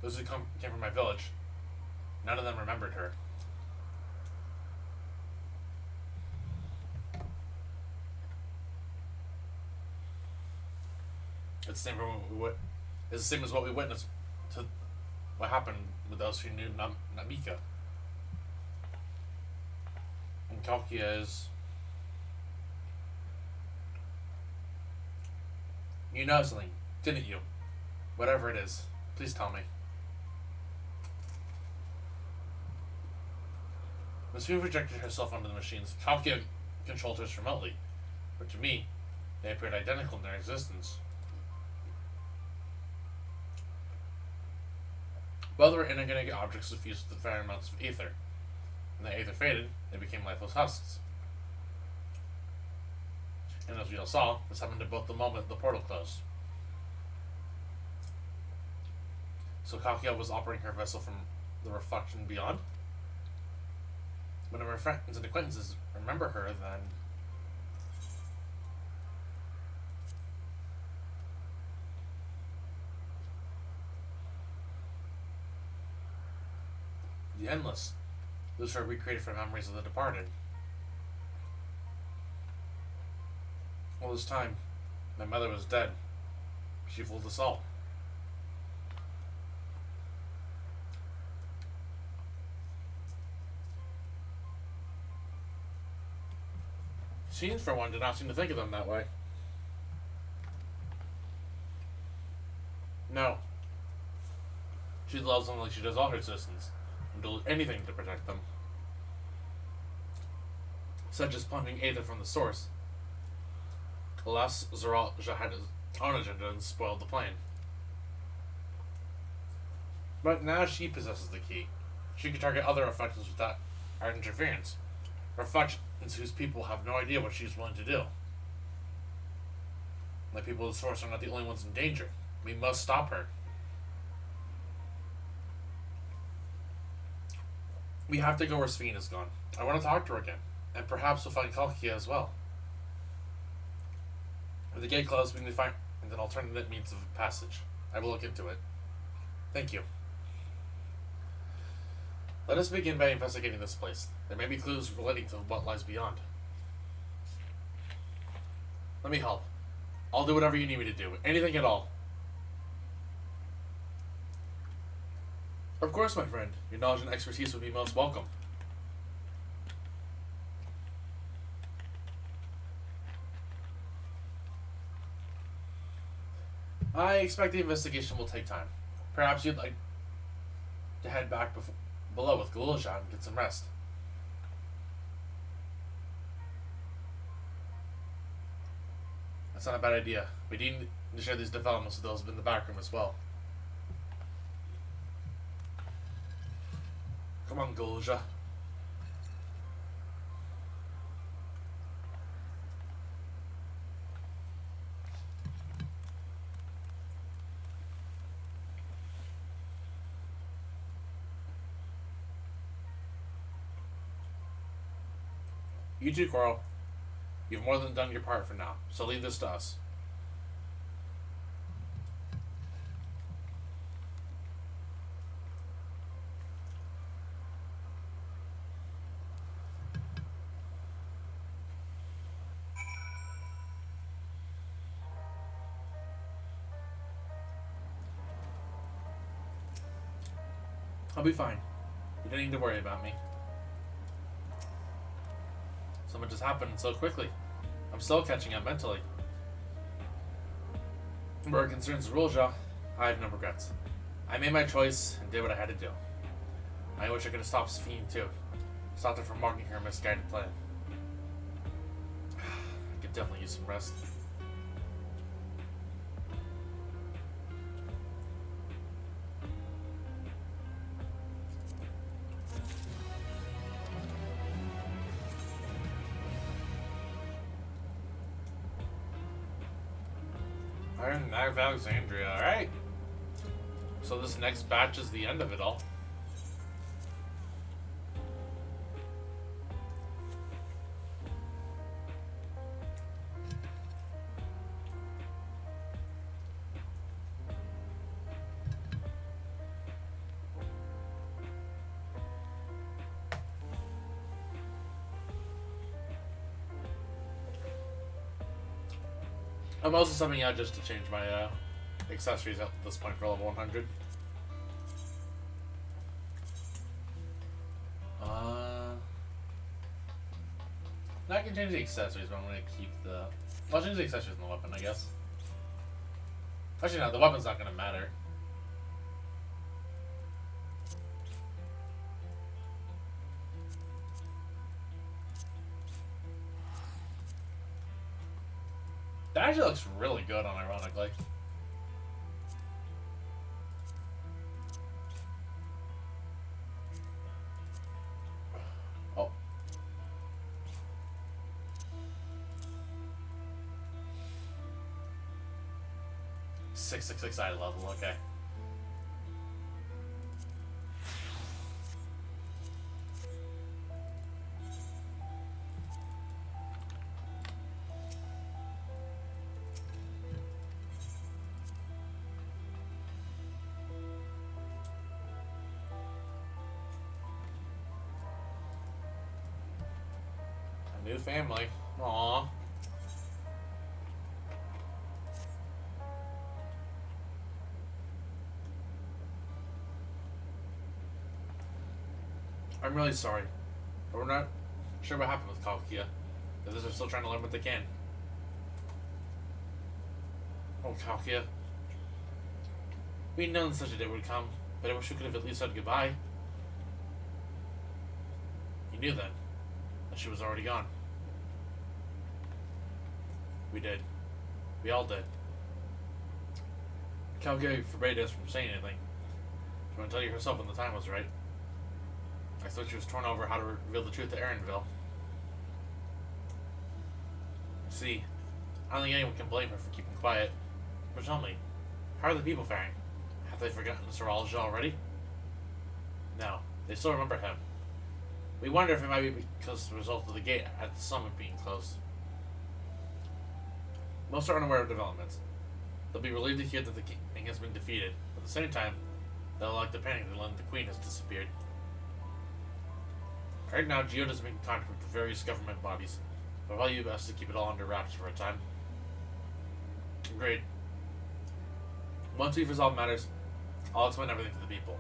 Those who came from my village, none of them remembered her. It's the same as what we witnessed to what happened with those who knew Namika. And Kalkia is... You know something, didn't you? Whatever it is, please tell me. When Sue projected herself onto the machines, Kalkia controlled hers remotely, but to me, they appeared identical in their existence. Both were inorganic objects suffused with fair amounts of ether. When the ether faded, they became lifeless husks. And as we all saw, this happened to both the moment the portal closed. So Kalkia was operating her vessel from the reflection beyond? When her friends and acquaintances remember her, then... The endless. Those are recreated from memories of the departed. All this time, my mother was dead. She fooled us all. She, for one, did not seem to think of them that way. No. She loves them like she does all her citizens, and does anything to protect them. Such as pumping ether from the source. Alas, Zeral had his own agenda and spoiled the plan. But now she possesses the key. She can target other reflections without our interference. Reflections whose people have no idea what she's willing to do. The people of the source are not the only ones in danger. We must stop her. We have to go where Sphene is gone. I want to talk to her again. And perhaps we'll find Kalkia as well. With the gate closed, we can find an alternative means of passage. I will look into it. Thank you. Let us begin by investigating this place. There may be clues relating to what lies beyond. Let me help. I'll do whatever you need me to do. Anything at all. Of course, my friend. Your knowledge and expertise would be most welcome. I expect the investigation will take time. Perhaps you'd like to head back below with Galilja and get some rest. That's not a bad idea. We need to share these developments with those in the back room as well. Come on, Galilja. You too, Coral. You've more than done your part for now, so leave this to us. I'll be fine. You don't need to worry about me. So much has happened so quickly. I'm still catching up mentally. Where it concerns Rulja, I have no regrets. I made my choice and did what I had to do. I wish I could have stopped Sphene too. Stopped her from marking her misguided plan. I could definitely use some rest. Iron Knife Alexandria, alright. So this next batch is the end of it all. I'm also summing out just to change my accessories at this point for level 100. I can change the accessories, but I'm going to keep the... I'll change the accessories and the weapon, I guess. Actually, no, the weapon's not going to matter. That actually looks really good, unironically. Oh. 666 eye level, okay. New family. Aww. I'm really sorry, but we're not sure what happened with Kalkia. The others are still trying to learn what they can. Oh, Kalkia. We'd known such a day would come, but I wish we could have at least said goodbye. You knew then that she was already gone. We did. We all did. Kalkia forbade us from saying anything. She wanted to tell you herself when the time was right. I thought she was torn over how to reveal the truth to Erenville. See, I don't think anyone can blame her for keeping quiet. But tell me, how are the people faring? Have they forgotten Sir Alja already? No, they still remember him. We wonder if it might be because of the result of the gate at the summit being closed. Most are unaware of developments. They'll be relieved to hear that the king has been defeated, but at the same time, they'll like the panic to learn the queen has disappeared. Right now, Geode has been in contact with various government bodies, but it'll probably be best to keep it all under wraps for a time. Agreed. Once we've resolved matters, I'll explain everything to the people.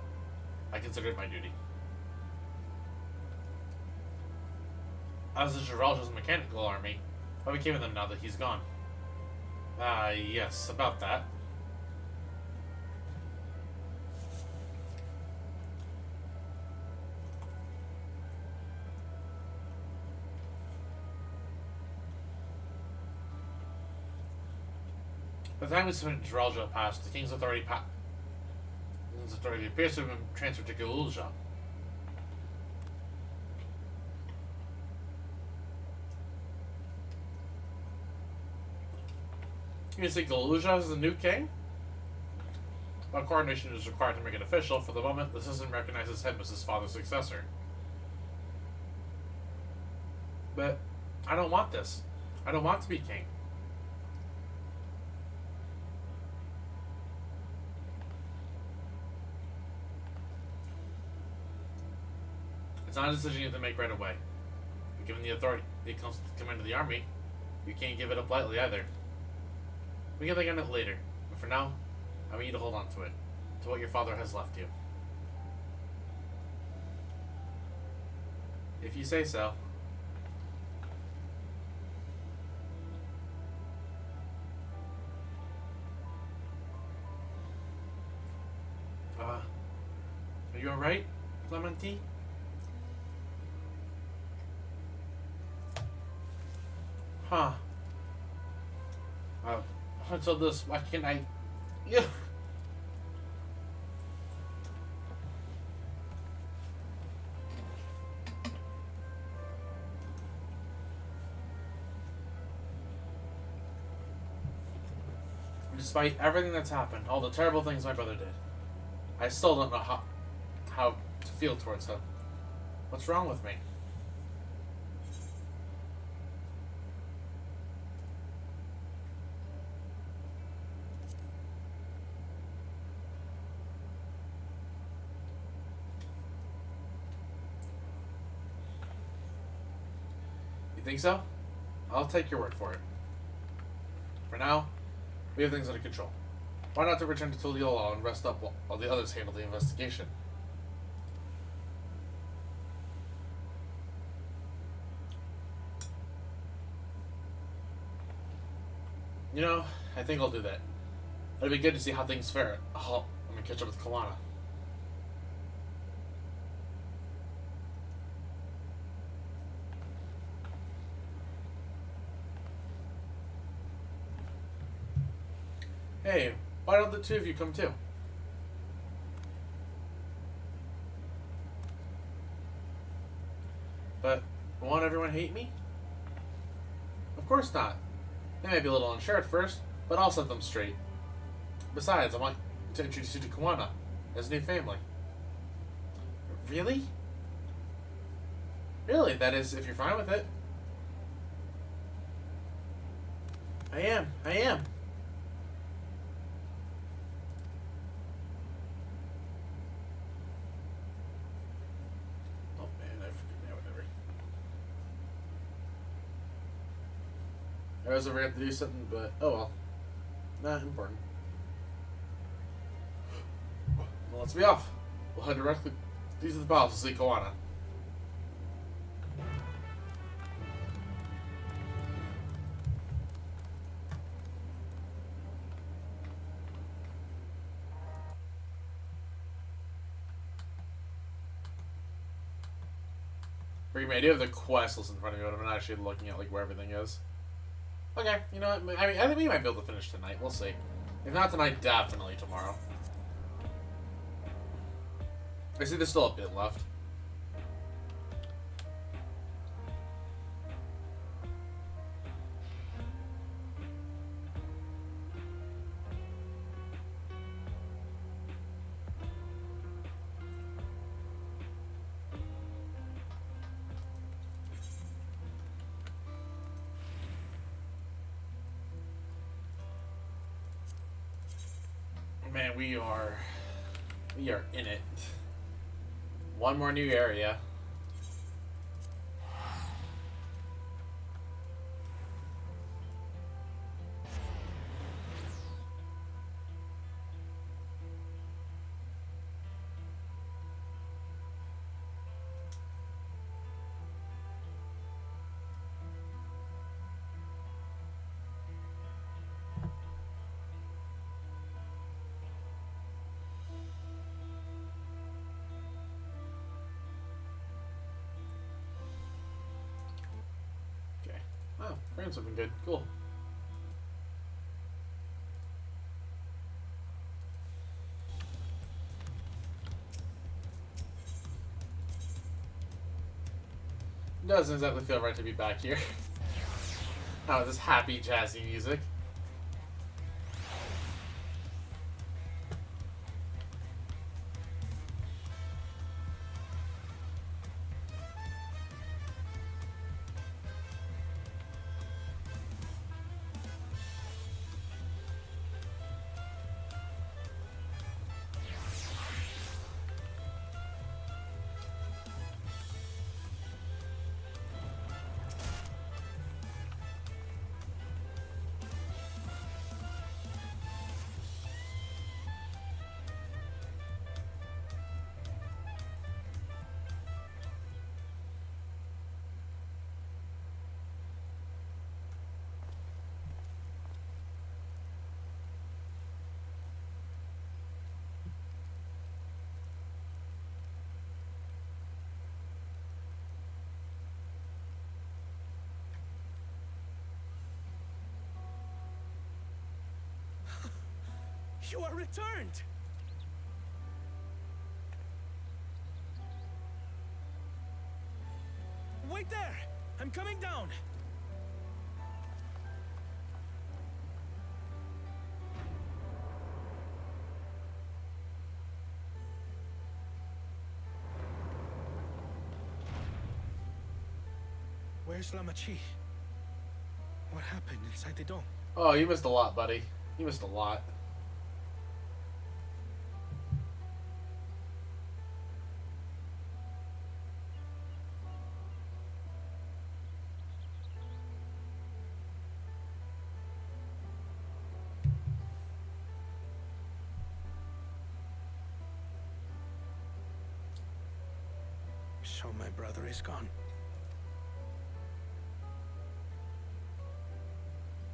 I consider it my duty. As is Geraldo's mechanical army, what became of them now that he's gone? Yes, about that. By the time we submitted Geraldo passed, the King's authority appears to have been transferred to Gilulja. You say Gilulja is the new king? While coordination is required to make it official, for the moment, the system recognizes him as his father's successor. But I don't want this. I don't want to be king. It's not a decision you have to make right away. But given the authority that comes to the command of the army, you can't give it up lightly either. We can think on it later, but for now, I want you to hold on to it, to what your father has left you. If you say so. Are you alright, Clementi? Huh. Until this, why can't I... Yeah. Despite everything that's happened, all the terrible things my brother did, I still don't know how to feel towards him. What's wrong with me? You think so? I'll take your word for it. For now, we have things under control. Why not to return to Tulliola and rest up while the others handle the investigation? You know, I think I'll do that. It'll be good to see how things fare. I'm gonna catch up with Kawana. Hey, why don't the two of you come too? But won't everyone hate me? Of course not. They may be a little unsure at first, but I'll set them straight. Besides, I want to introduce you to Kawana as a new family. Really? Really, that is, if you're fine with it. I am. I was ever have to do something, but oh well. Not important. Well, let's be off. We'll head directly to the palace to see Kawana. I do have the quest list in front of me, but I'm not actually looking at like where everything is. Okay, you know what? I think we might be able to finish tonight. We'll see. If not tonight, definitely tomorrow. I see there's still a bit left. Man, we are in it. One more new area. Oh, frames have been good. Cool. It doesn't exactly feel right to be back here. Oh, this happy, jazzy music. You are returned! Wait there! I'm coming down! Where's Lamachi? What happened inside the dome? Oh, you missed a lot, buddy. You missed a lot. So my brother is gone.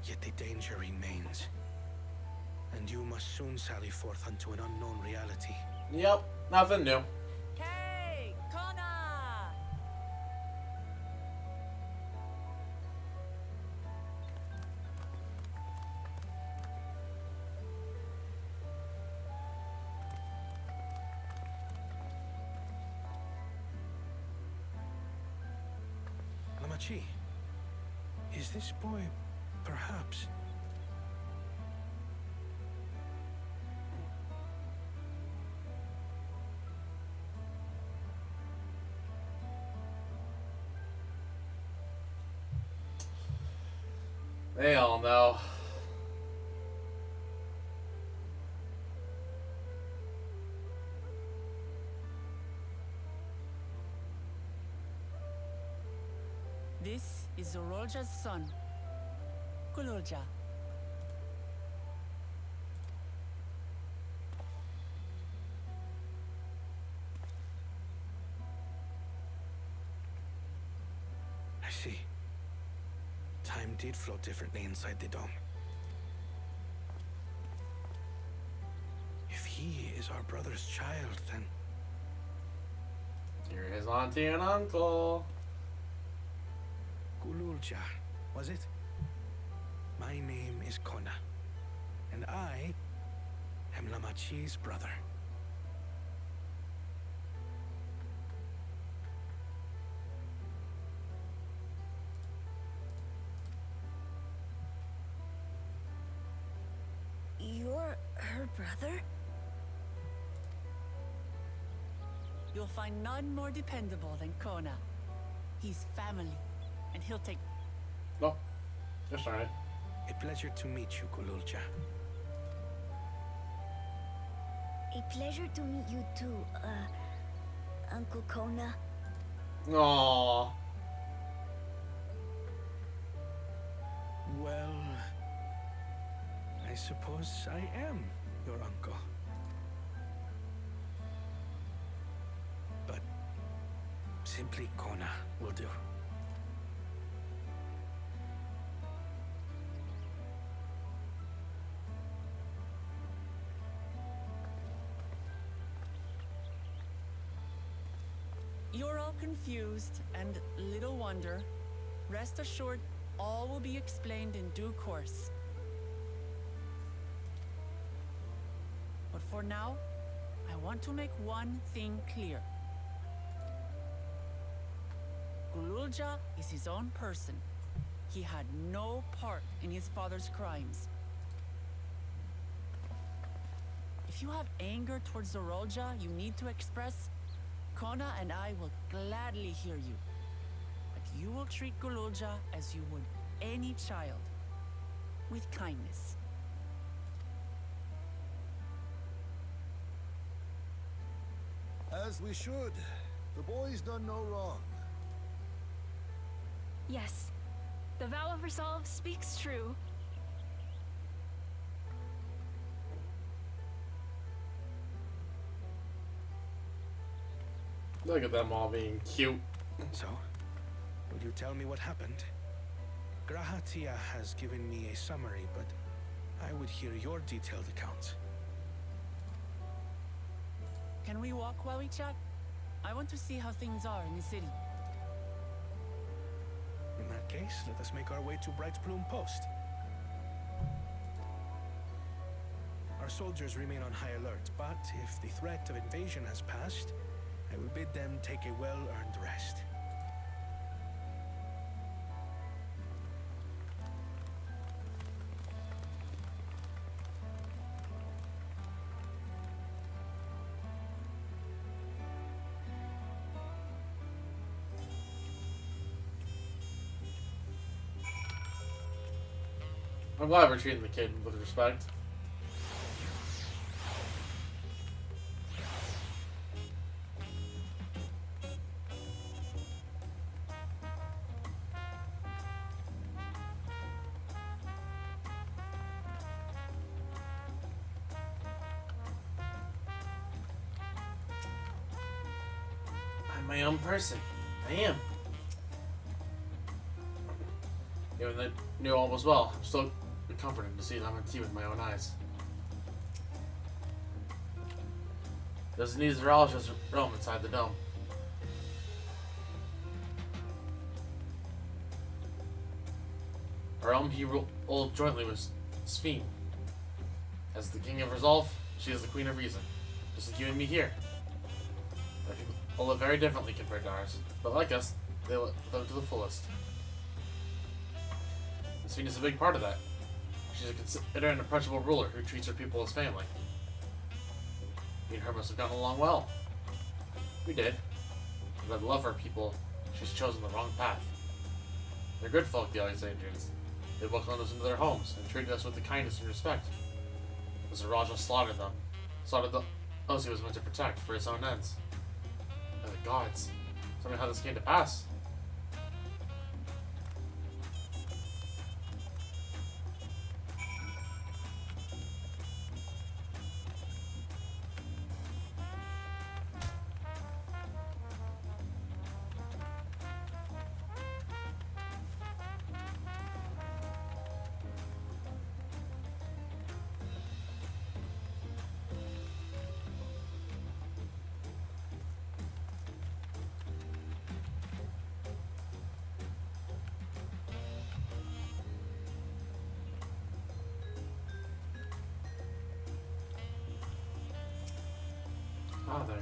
Yet the danger remains. And you must soon sally forth unto an unknown reality. Yep, nothing new. Hey, Kona! Lamachi, is this boy perhaps? They all know. This is Zorolja's son, Kululja. I see. Time did flow differently inside the dome. If he is our brother's child, then... You're his auntie and uncle. Kululja, was it? My name is Kona, and I am Lamachi's brother. You're her brother? You'll find none more dependable than Kona. He's family, and he'll take... No, just darn it. A pleasure to meet you, Kululja. A pleasure to meet you too, Uncle Kona. Aww. Well, I suppose I am your uncle. But simply Kona will do. You're all confused, and little wonder. Rest assured, all will be explained in due course. But for now, I want to make one thing clear. Kululja is his own person. He had no part in his father's crimes. If you have anger towards Zorolja you need to express, Kona and I will gladly hear you. But you will treat Kululja as you would any child, with kindness. As we should. The boy's done no wrong. Yes, the vow of resolve speaks true. Look at them all being cute. So, will you tell me what happened? Grahatia has given me a summary, but I would hear your detailed account. Can we walk while we chat? I want to see how things are in the city. In that case, let us make our way to Bright Plume Post. Our Our soldiers remain on high alert, but if the threat of invasion has passed, I will bid them take a well-earned rest. I'm glad we're treating the kid with respect. I'm my own person. I am. Even though I knew all was well, I'm still comforted to see Lamanti with my own eyes. Doesn't need zoologists roam inside the dome. Our realm he ruled jointly with XIV. As the king of resolve, she is the queen of reason. Just like you and me here. Their people live very differently compared to ours, but like us, they live to the fullest. XIV is a big part of that. She's a considerate and approachable ruler who treats her people as family. Me and her must have gotten along well. We did. But out of love for her people, she's chosen the wrong path. They're good folk, the Alexandrians. They welcomed us into their homes and treated us with the kindness and respect. But Zaraja slaughtered those he was meant to protect for his own ends. And the gods. Tell me how this came to pass. Father.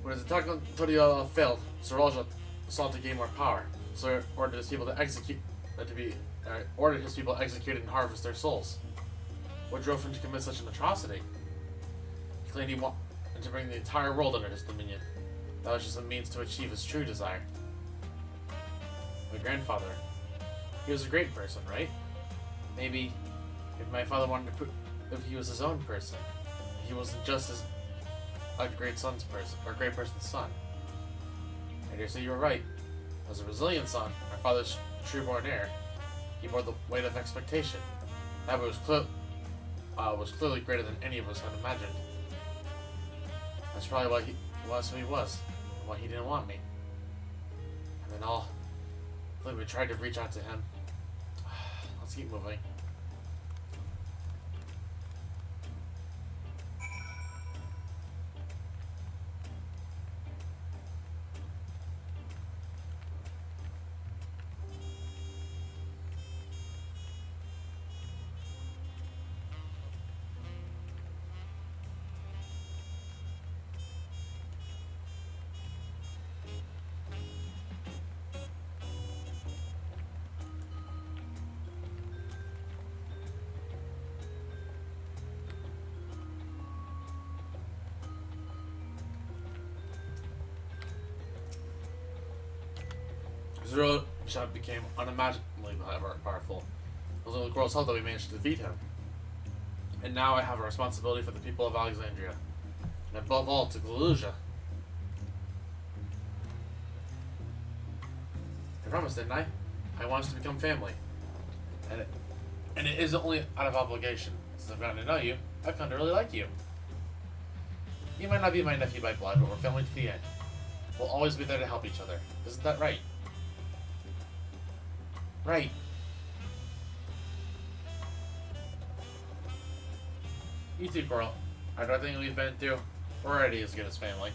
When his attack on Toriola failed, Zaraja sought to gain more power, so he ordered his people executed and harvest their souls. What drove him to commit such an atrocity? He claimed he wanted to bring the entire world under his dominion. That was just a means to achieve his true desire. My grandfather, he was a great person, right? Maybe if my father wanted to prove if he was his own person, he wasn't just as a great son's person or a great person's son. I dare say you were right. As a resilient son, my father's true-born heir, he bore the weight of expectation. That was clearly greater than any of us had imagined. That's probably why he was who he was, and why he didn't want me. And then we tried to reach out to him. Let's keep moving. Zaraja became unimaginably powerful. It was only Quarrel's help that we managed to defeat him. And now I have a responsibility for the people of Alexandria. And above all, to Galuja. I promised, didn't I? I want us to become family. And it isn't only out of obligation. Since I've gotten to know you, I've come to really like you. You might not be my nephew by blood, but we're family to the end. We'll always be there to help each other. Isn't that right? Right. You too, Coral. After everything we've been through, we're already as good as family.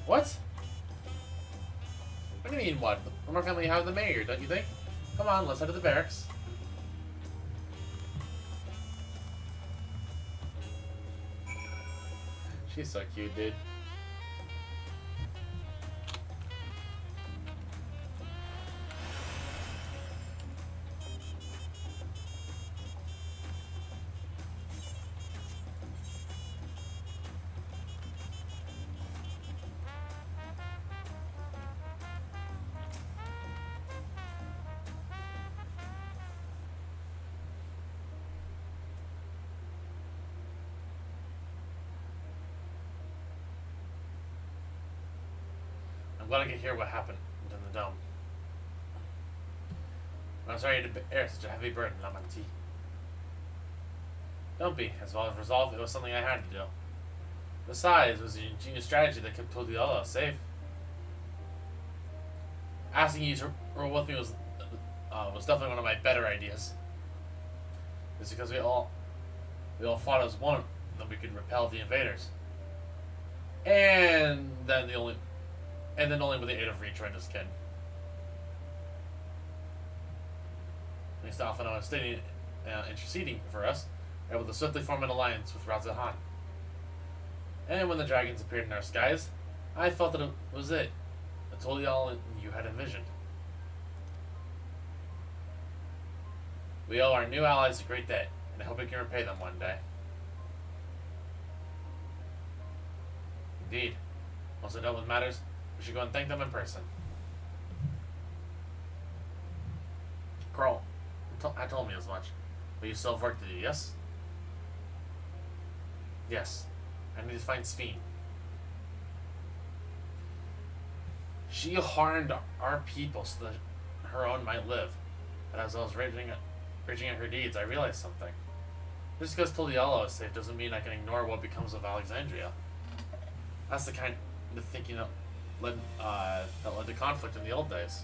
What? What do you mean, what? We're more family you have the mayor, don't you think? Come on, let's head to the barracks. She's so cute, dude. I'm glad I can hear what happened in the dome. I'm sorry to bear such a heavy burden on my tea. Don't be. As well as resolve, it was something I had to do. Besides, it was an ingenious strategy that kept Toliala safe. Asking you to roll with me was definitely one of my better ideas. It's because we all fought as one, and then we could repel the invaders. And then only with the aid of Reach and his kin. Thanks to Alphinaud interceding for us, we were able to swiftly form an alliance with Razahan. And when the dragons appeared in our skies, I felt that it was it. I told you all you had envisioned. We owe our new allies a great debt, and I hope we can repay them one day. Indeed. Once we're done with matters, we should go and thank them in person. Carl, I told me as much, but you still have work to do, yes? Yes. I need to find Sphene. She harmed our people so that her own might live. But as I was raging at her deeds, I realized something. Just because Toliala is safe doesn't mean I can ignore what becomes of Alexandria. That's the kind of thinking that led to conflict in the old days.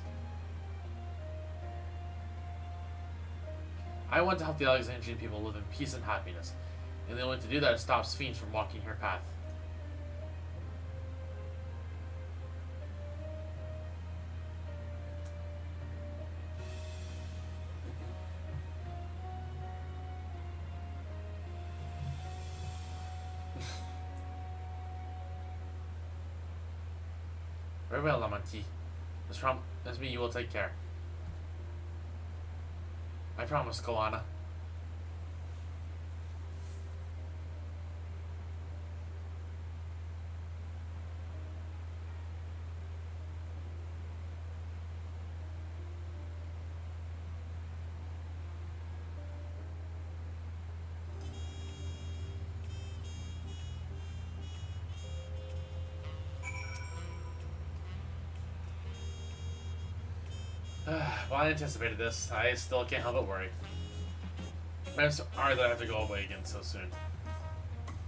I want to help the Alexandrian people live in peace and happiness, and the only way to do that is stop Sphene from walking her path. Very well, Lamanti. This means you will take care. I promise, Koana. Well, I anticipated this. I still can't help but worry. I'm sorry that I have to go away again so soon.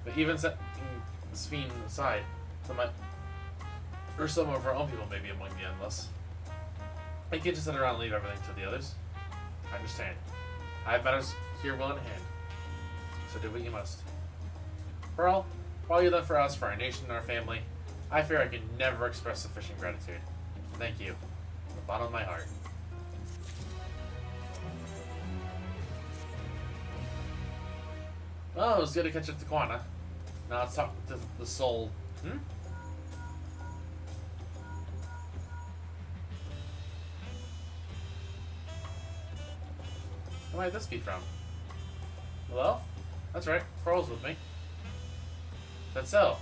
But even setting Sphene aside, some of our own people may be among the Endless. I can't just sit around and leave everything to the others. I understand. I have matters here well in hand. So do what you must. For all you've done for us, for our nation and our family, I fear I can never express sufficient gratitude. Thank you. From the bottom of my heart. Well, it was good to catch up to Koana. Now let's talk to the soul. Who might this be from? Hello? That's right, Pearl's with me. That's so.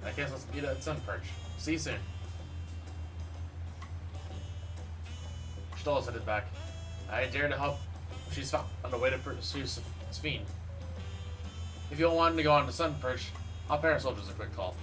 I guess let's meet at Sunperch. See you soon. Stolla's headed back. I dare to help. She's found a way to pursue Sphene. If you want to go on to Sunperch, I'll pay our soldiers a quick call.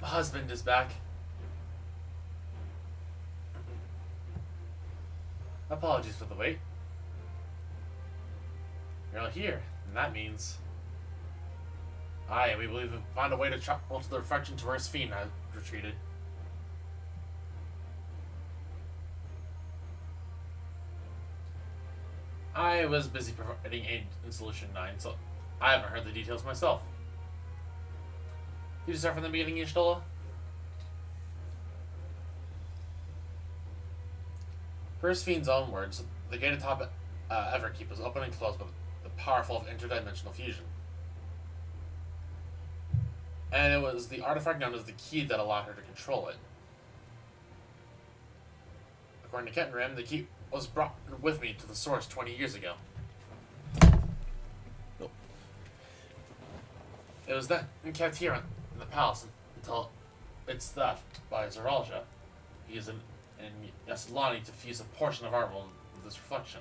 My husband is back. Apologies for the wait. You're all here, and that means... Aye, we believe we found a way to travel to the reflection to where Sphene had retreated. I was busy providing aid in Solution 9, so I haven't heard the details myself. Did you start from the beginning, Y'shtola? Per Sphene's own words, the gate atop Everkeep was open and closed by the powerful of interdimensional fusion. And it was the artifact known as the key that allowed her to control it. According to Kenrim, the key was brought with me to the source 20 years ago. Nope. It was then kept here in the palace until its theft by Zaralja. He is in Yaslani to fuse a portion of our world with this reflection.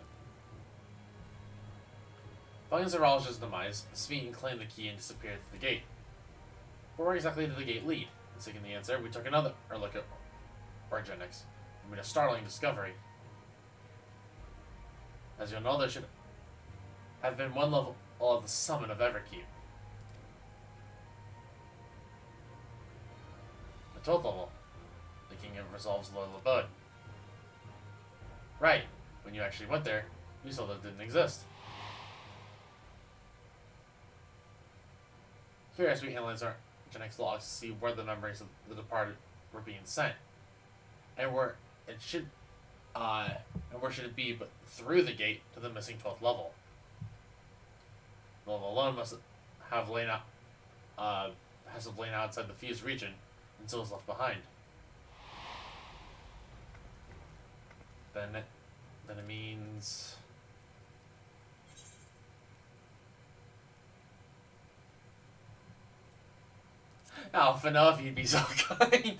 Following Zaralja's demise, Sphene claimed the key and disappeared through the gate. But where exactly did the gate lead? And seeking the answer, we took another look at Organics and made a startling discovery. As you'll know, there should have been one level of the summit of Everkeep. The 12th level, the King of Resolve's loyal abode. Right, when you actually went there, you saw that it didn't exist. Curious, we analyzed our Genix logs to see where the memories of the departed were being sent, and where it should be but through the gate to the missing 12th level. The level alone must have lain outside the fused region until it was left behind. Then it means Alpha, if you'd be so kind.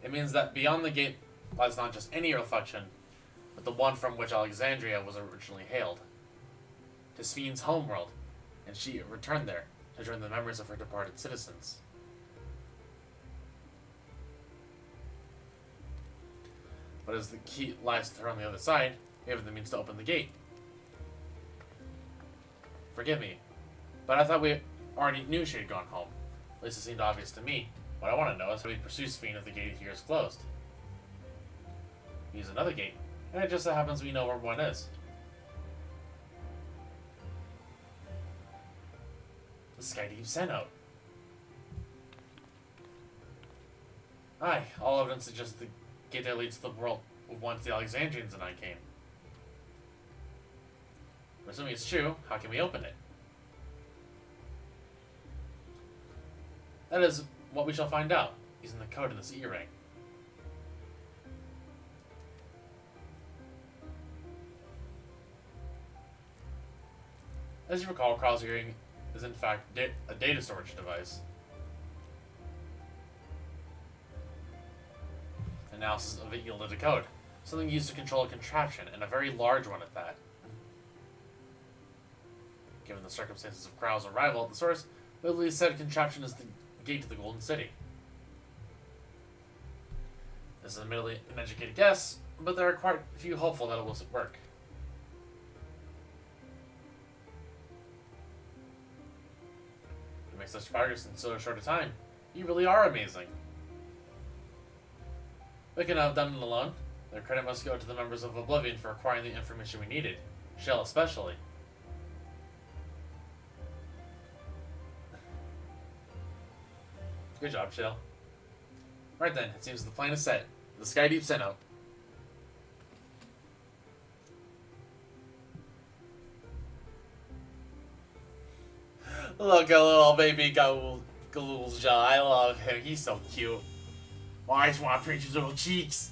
It means that beyond the gate lies not just any reflection, but the one from which Alexandria was originally hailed. To Sphene's homeworld, and she returned there to join the memories of her departed citizens. But as the key lies with her on the other side, we have the means to open the gate. Forgive me, but I thought we already knew she had gone home. At least it seemed obvious to me. What I want to know is how we pursue Sphene if the gate here is closed. Use another gate, and it just so happens we know where one is. The Skydeep sent out. Aye, all evidence suggests the gate that leads to the world once the Alexandrians and I came. Assuming it's true, how can we open it? That is what we shall find out, using the code in this E-ring. As you recall, Carl's E-ring is in fact a data storage device. Analysis of it yielded a code, something used to control a contraption, and a very large one at that. Given the circumstances of Krau's arrival at the source, we believe said contraption is the gate to the Golden City. This is admittedly an educated guess, but there are quite a few hopeful that it will work. To make such progress in so short a time, you really are amazing. We couldn't have done it alone. Their credit must go to the members of Oblivion for acquiring the information we needed. Shell especially. Good job, Shell. Right then, it seems the plan is set. The Skydeep sent out. Look at little baby Galulja. I love him. He's so cute. Oh, I just want to pinch his little cheeks.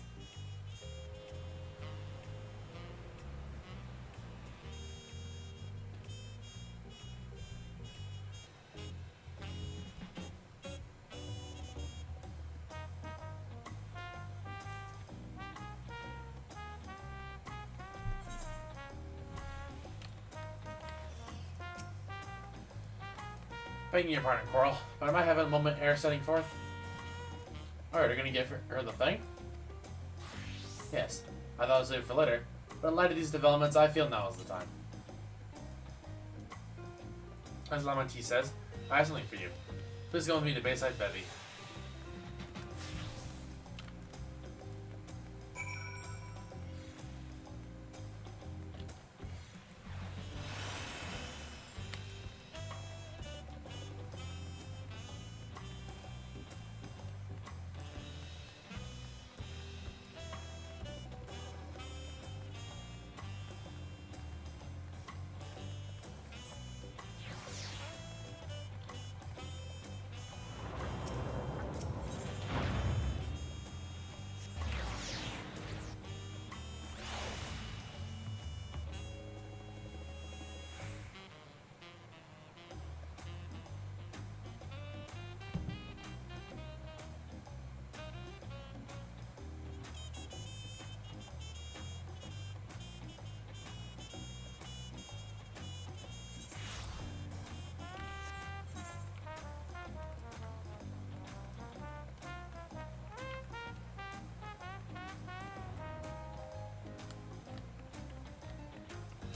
Begging your pardon, Coral, but I might have a moment air setting forth. Alright, are you gonna give her the thing? Yes. I thought I was saving for later, but in light of these developments, I feel now is the time. As Lamanti says, I have something for you. Please go with me to Bayside Bevy.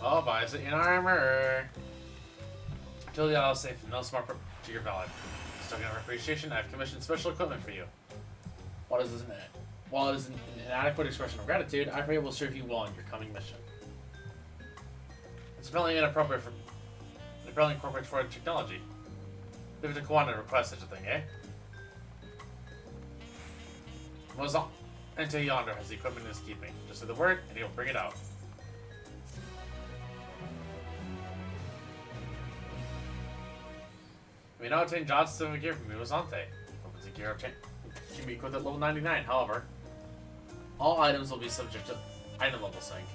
Oh, buys it in armor. Until y'all safe, no smart to your valid. Stuck in our appreciation, I've commissioned special equipment for you. While it is an inadequate expression of gratitude, I pray it will serve you well in your coming mission. It's apparently inappropriate for technology. Leave it to Kawanda to request such a thing, eh? Mozan, until yonder has the equipment in his keeping. Just say the word, and he'll bring it out. We now obtain John's certificate from Mimosante. Weapons and gear can be equipped at level 99, however. All items will be subject to item level sync.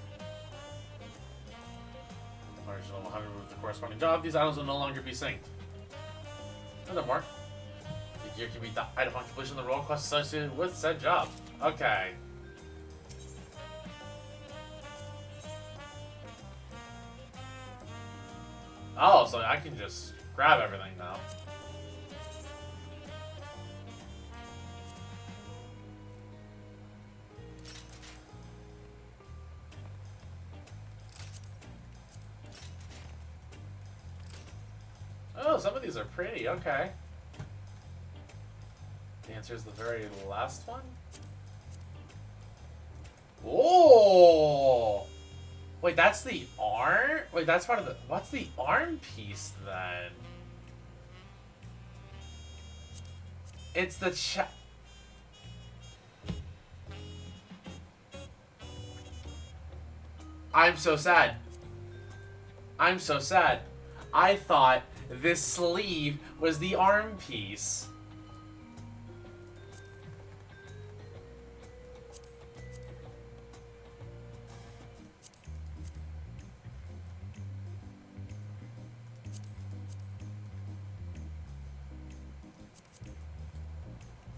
Original 100 with the corresponding job, these items will no longer be synced. Furthermore, the gear can be the item on completion of the role quest associated with said job. Okay. Oh, so I can just grab everything now. Oh, some of these are pretty, okay. The answer is the very last one? Oh! Wait, that's the arm? Wait, that's part of the... What's the arm piece, then? It's the I'm so sad. I'm so sad. I thought this sleeve was the arm piece.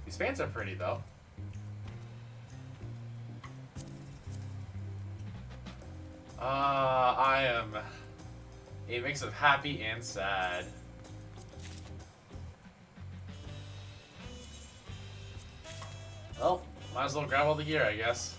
These fans are pretty, though. I am a mix of happy and sad. Well, might as well grab all the gear, I guess.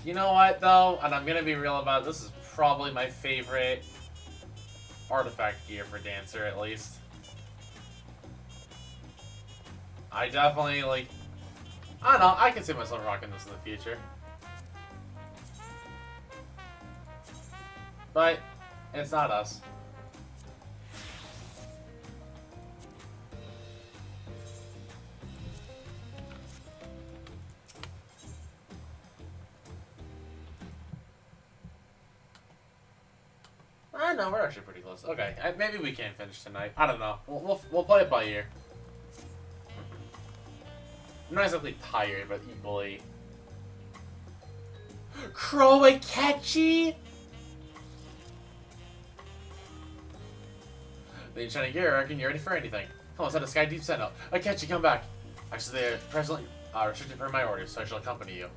You know what, though? And I'm gonna be real about it. This is probably my favorite artifact gear for Dancer, at least. I definitely, like... I don't know. I can see myself rocking this in the future. But, it's not us. No, we're actually pretty close. Okay, maybe we can finish tonight. I don't know. We'll play it by ear. I'm not exactly tired, but equally Croakechi? Then you're trying to gear, I reckon you're ready for anything. Come on, set a Sky Deep send up. Akechi, come back. Actually, they're presently restricted per my orders, so I shall accompany you.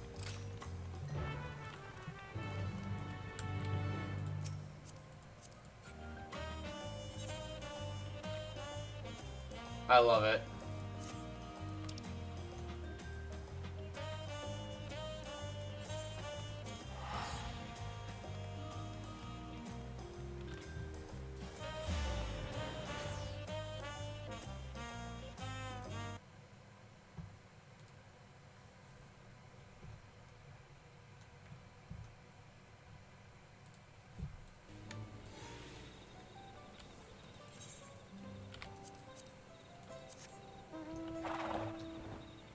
I love it.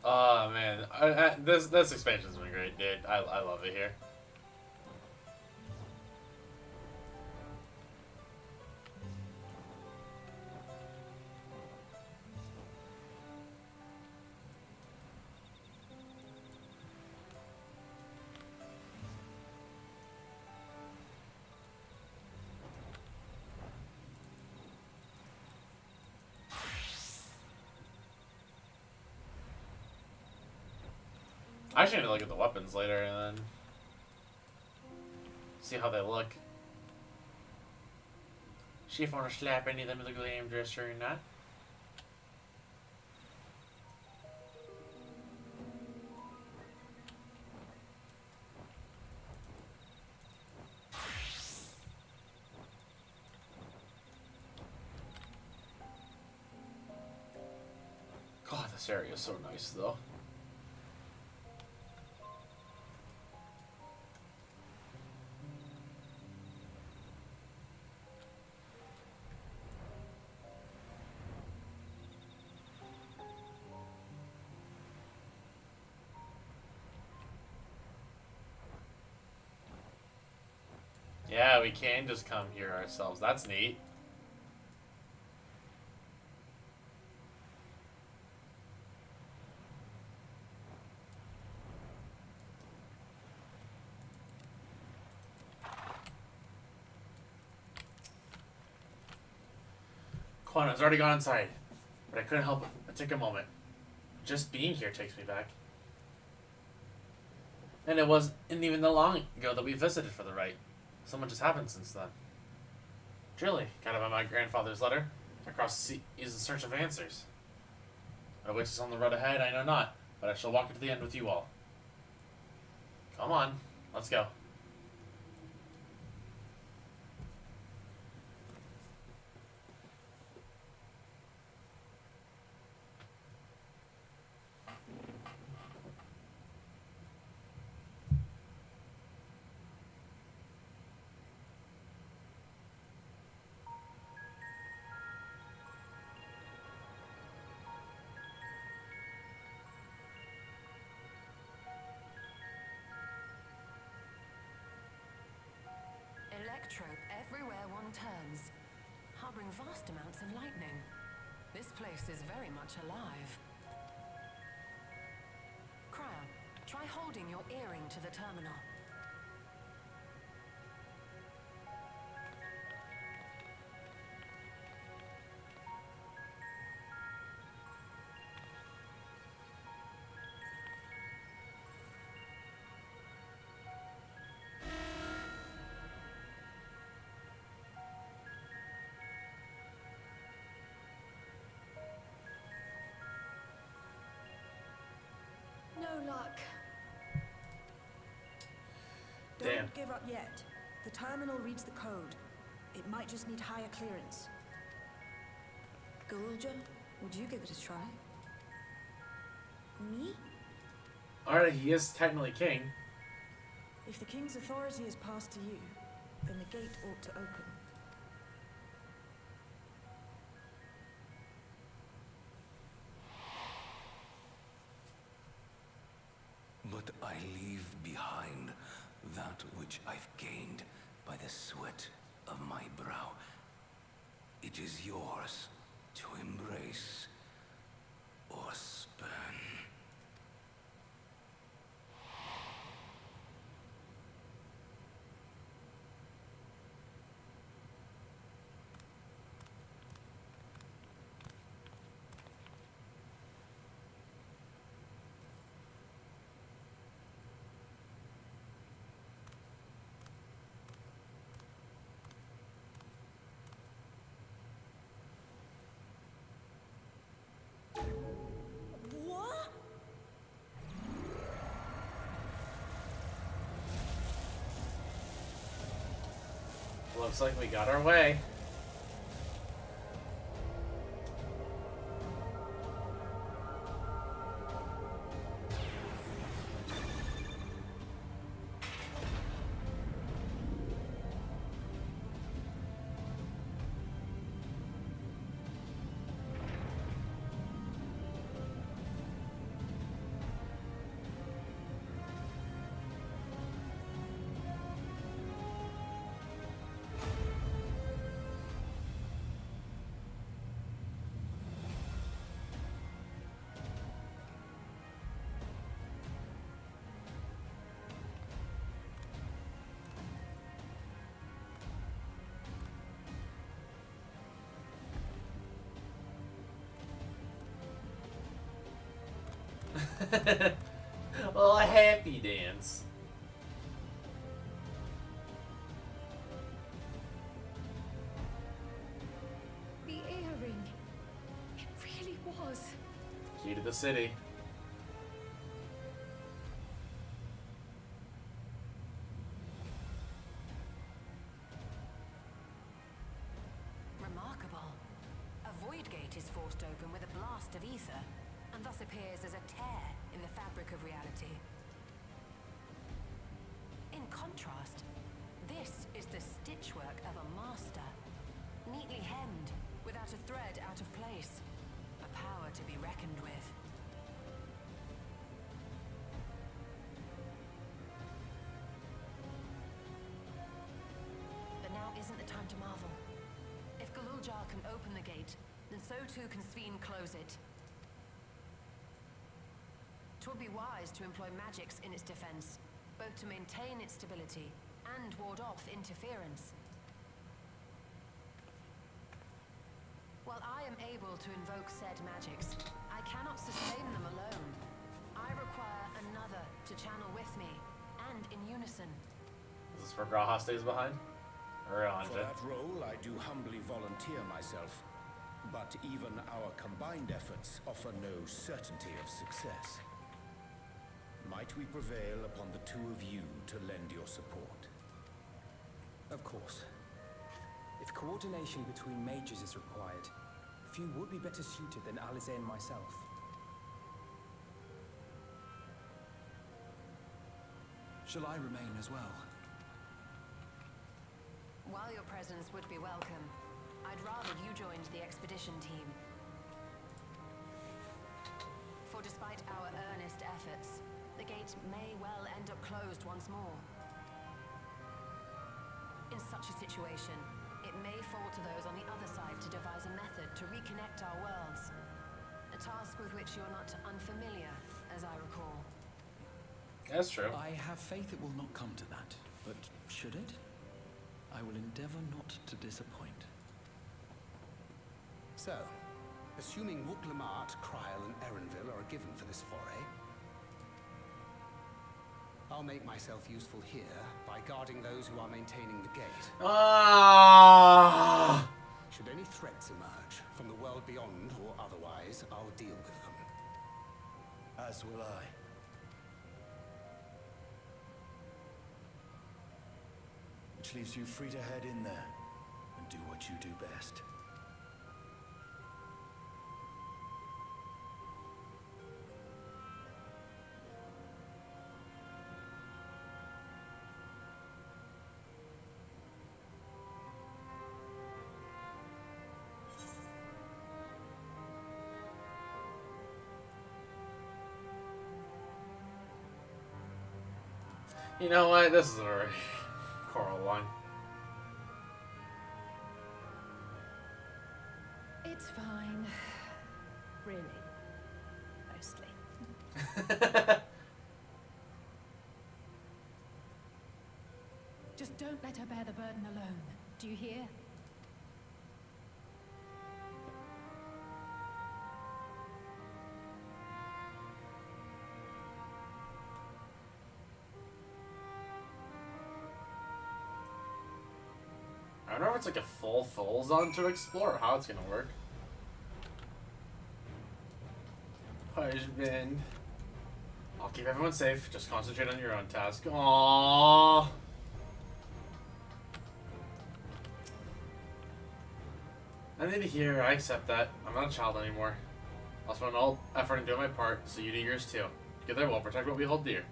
Oh man, this expansion's been great, dude. I love it here. I actually need to look at the weapons later and then see how they look. See if I want to slap any of them in the glam dresser or not. God, this area is so nice though. Yeah, we can just come here ourselves. That's neat. Quantum's already gone inside, but I couldn't help it take a moment. Just being here takes me back. And it wasn't even that long ago that we visited for the rite. So much has happened since then. Truly, kind of by my grandfather's letter, across the sea is in search of answers. But which is on the road ahead, I know not, but I shall walk it to the end with you all. Come on, let's go. Electrope everywhere one turns, harboring vast amounts of lightning. This place is very much alive. Cryo, try holding your earring to the terminal. No luck. Damn. Don't give up yet. The terminal reads the code. It might just need higher clearance. Gulja, would you give it a try? Me? Alright, he is technically king. If the king's authority is passed to you, then the gate ought to open. But I leave behind that which I've gained by the sweat of my brow. It is yours to embrace or spurn. Looks like we got our way. Well, a happy dance. The earring. It really was. Key to the city. Remarkable. A void gate is forced open with a blast of ether, and thus appears as a tear in the fabric of reality. In contrast, this is the stitchwork of a master, neatly hemmed, without a thread out of place. A power to be reckoned with. But now isn't the time to marvel. If Galuljar can open the gate, then so too can Sveen close it. 'Twould be wise to employ magics in its defense, both to maintain its stability and ward off interference. While I am able to invoke said magics, I cannot sustain them alone. I require another to channel with me, and in unison. Is this where Graha stays behind? Or on For that role, I do humbly volunteer myself. But even our combined efforts offer no certainty of success. Might we prevail upon the two of you to lend your support? Of course. If coordination between mages is required, few would be better suited than Alize and myself. Shall I remain as well? While your presence would be welcome, I'd rather you joined the expedition team. For despite our earnest efforts, the gate may well end up closed once more. In such a situation, it may fall to those on the other side to devise a method to reconnect our worlds. A task with which you're not unfamiliar, as I recall. That's true. I have faith it will not come to that, but should it? I will endeavor not to disappoint. So, assuming Wuk-Lamat, Kryl, and Erenville are given for this foray, I'll make myself useful here by guarding those who are maintaining the gate. Ah! Should any threats emerge, from the world beyond or otherwise, I'll deal with them. As will I. Which leaves you free to head in there and do what you do best. You know what? This is a very Coral one. It's fine. Really. Mostly. Just don't let her bear the burden alone. Do you hear? I don't know if it's like a full zone to explore or how it's gonna work. Husband. I'll keep everyone safe. Just concentrate on your own task. Aww. Nothing to hear. I accept that. I'm not a child anymore. I'll spend all effort in doing my part, so you do yours too. Together we'll protect what we hold dear.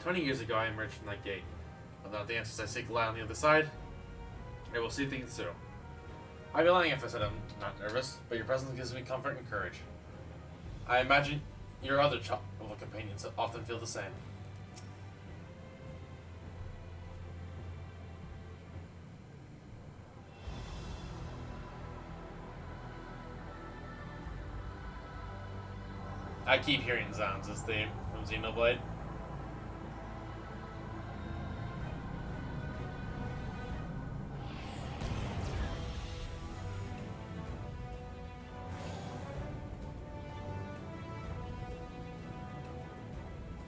20 years ago, I emerged from that gate. Without the answers I seek lie on the other side, I will see things through. I'd be lying if I said I'm not nervous, but your presence gives me comfort and courage. I imagine your other travel companions often feel the same. I keep hearing Zaun's theme from Xenoblade.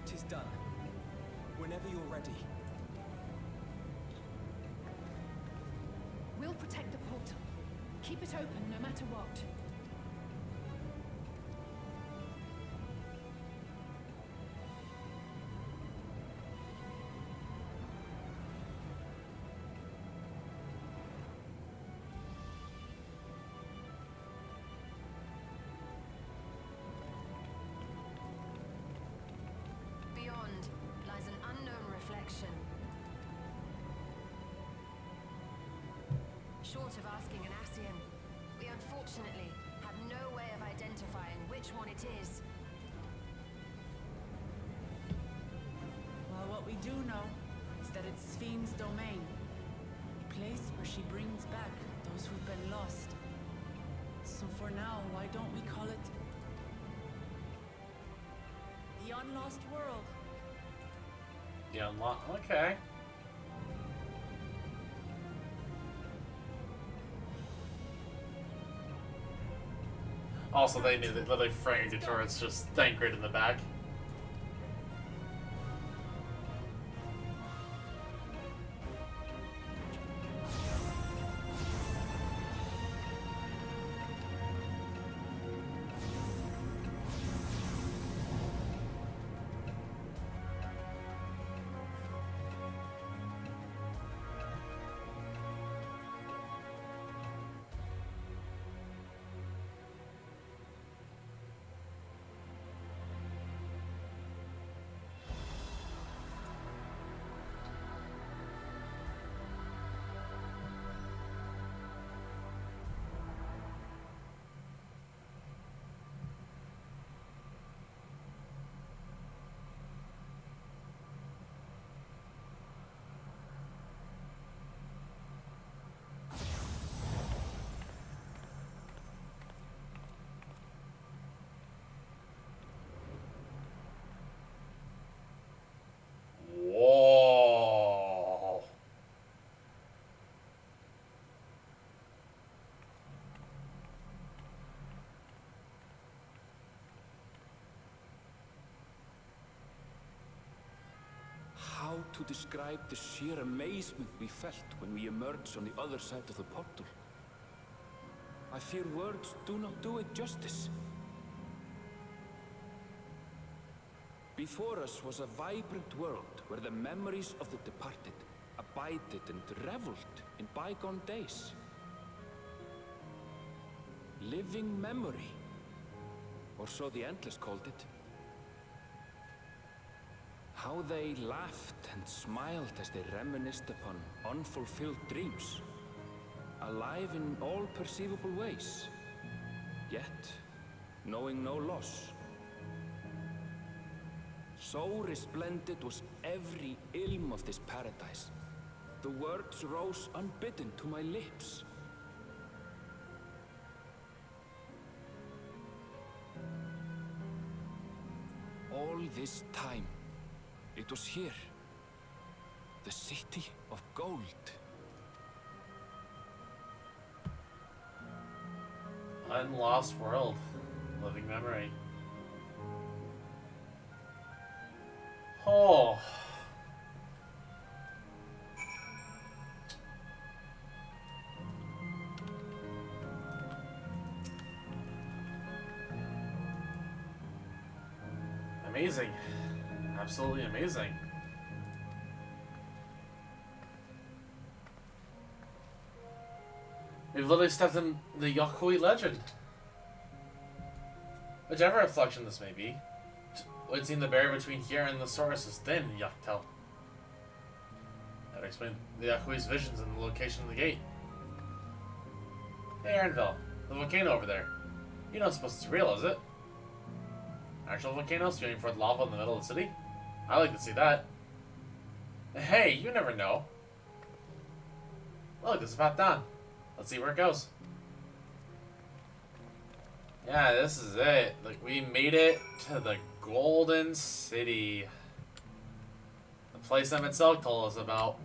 Tis done. Whenever you're ready. We'll protect the portal. Keep it open no matter what. Beyond lies an unknown reflection. Short of asking an Ascian, we unfortunately have no way of identifying which one it is. Well, what we do know is that it's Sven's domain. A place where she brings back those who've been lost. So for now, why don't we call it the Unlost World? The unlock. Okay. Also, they knew that literally framed the turrets just anchored in the back. Whoa. How to describe the sheer amazement we felt when we emerged on the other side of the portal? I fear words do not do it justice. Before us was a vibrant world where the memories of the departed abided and reveled in bygone days. Living memory, or so the Endless called it. How they laughed and smiled as they reminisced upon unfulfilled dreams, alive in all perceivable ways, yet knowing no loss. So resplendent was every ilm of this paradise. The words rose unbidden to my lips. All this time, it was here, the city of gold. Unlost world. Living memory. Oh. Amazing. Absolutely amazing. We've literally stepped in the Yokoi legend. Whichever reflection this may be, it would seem the barrier between here and the source is thin, Yaktel. That would explain the Yakui's visions and the location of the gate. Hey, Aaronville, the volcano over there. You don't suppose it's real, is it? Actual volcano spewing forth lava in the middle of the city? I like to see that. Hey, you never know. Look, this is about done. Let's see where it goes. Yeah, this is it. Like, we made it to the Golden City. The place that Mitzel told us about.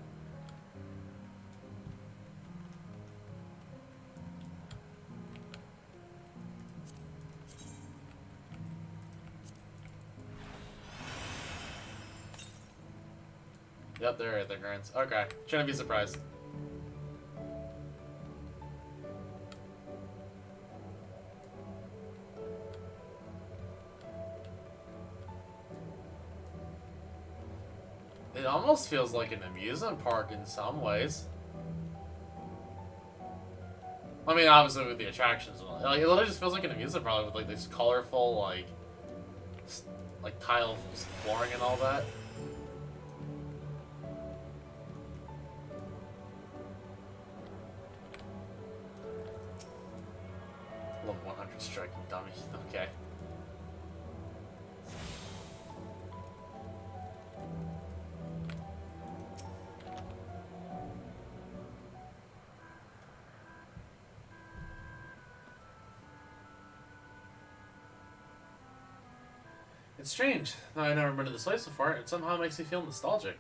Yep, there are the grants. Okay, shouldn't be surprised. It almost feels like an amusement park in some ways. I mean, obviously with the attractions and all. Like, it literally just feels like an amusement park with like this colorful, like tile flooring and all that. Level 100 striking dummy. Okay. It's strange. Now, I've never been to this place before. It somehow makes me feel nostalgic.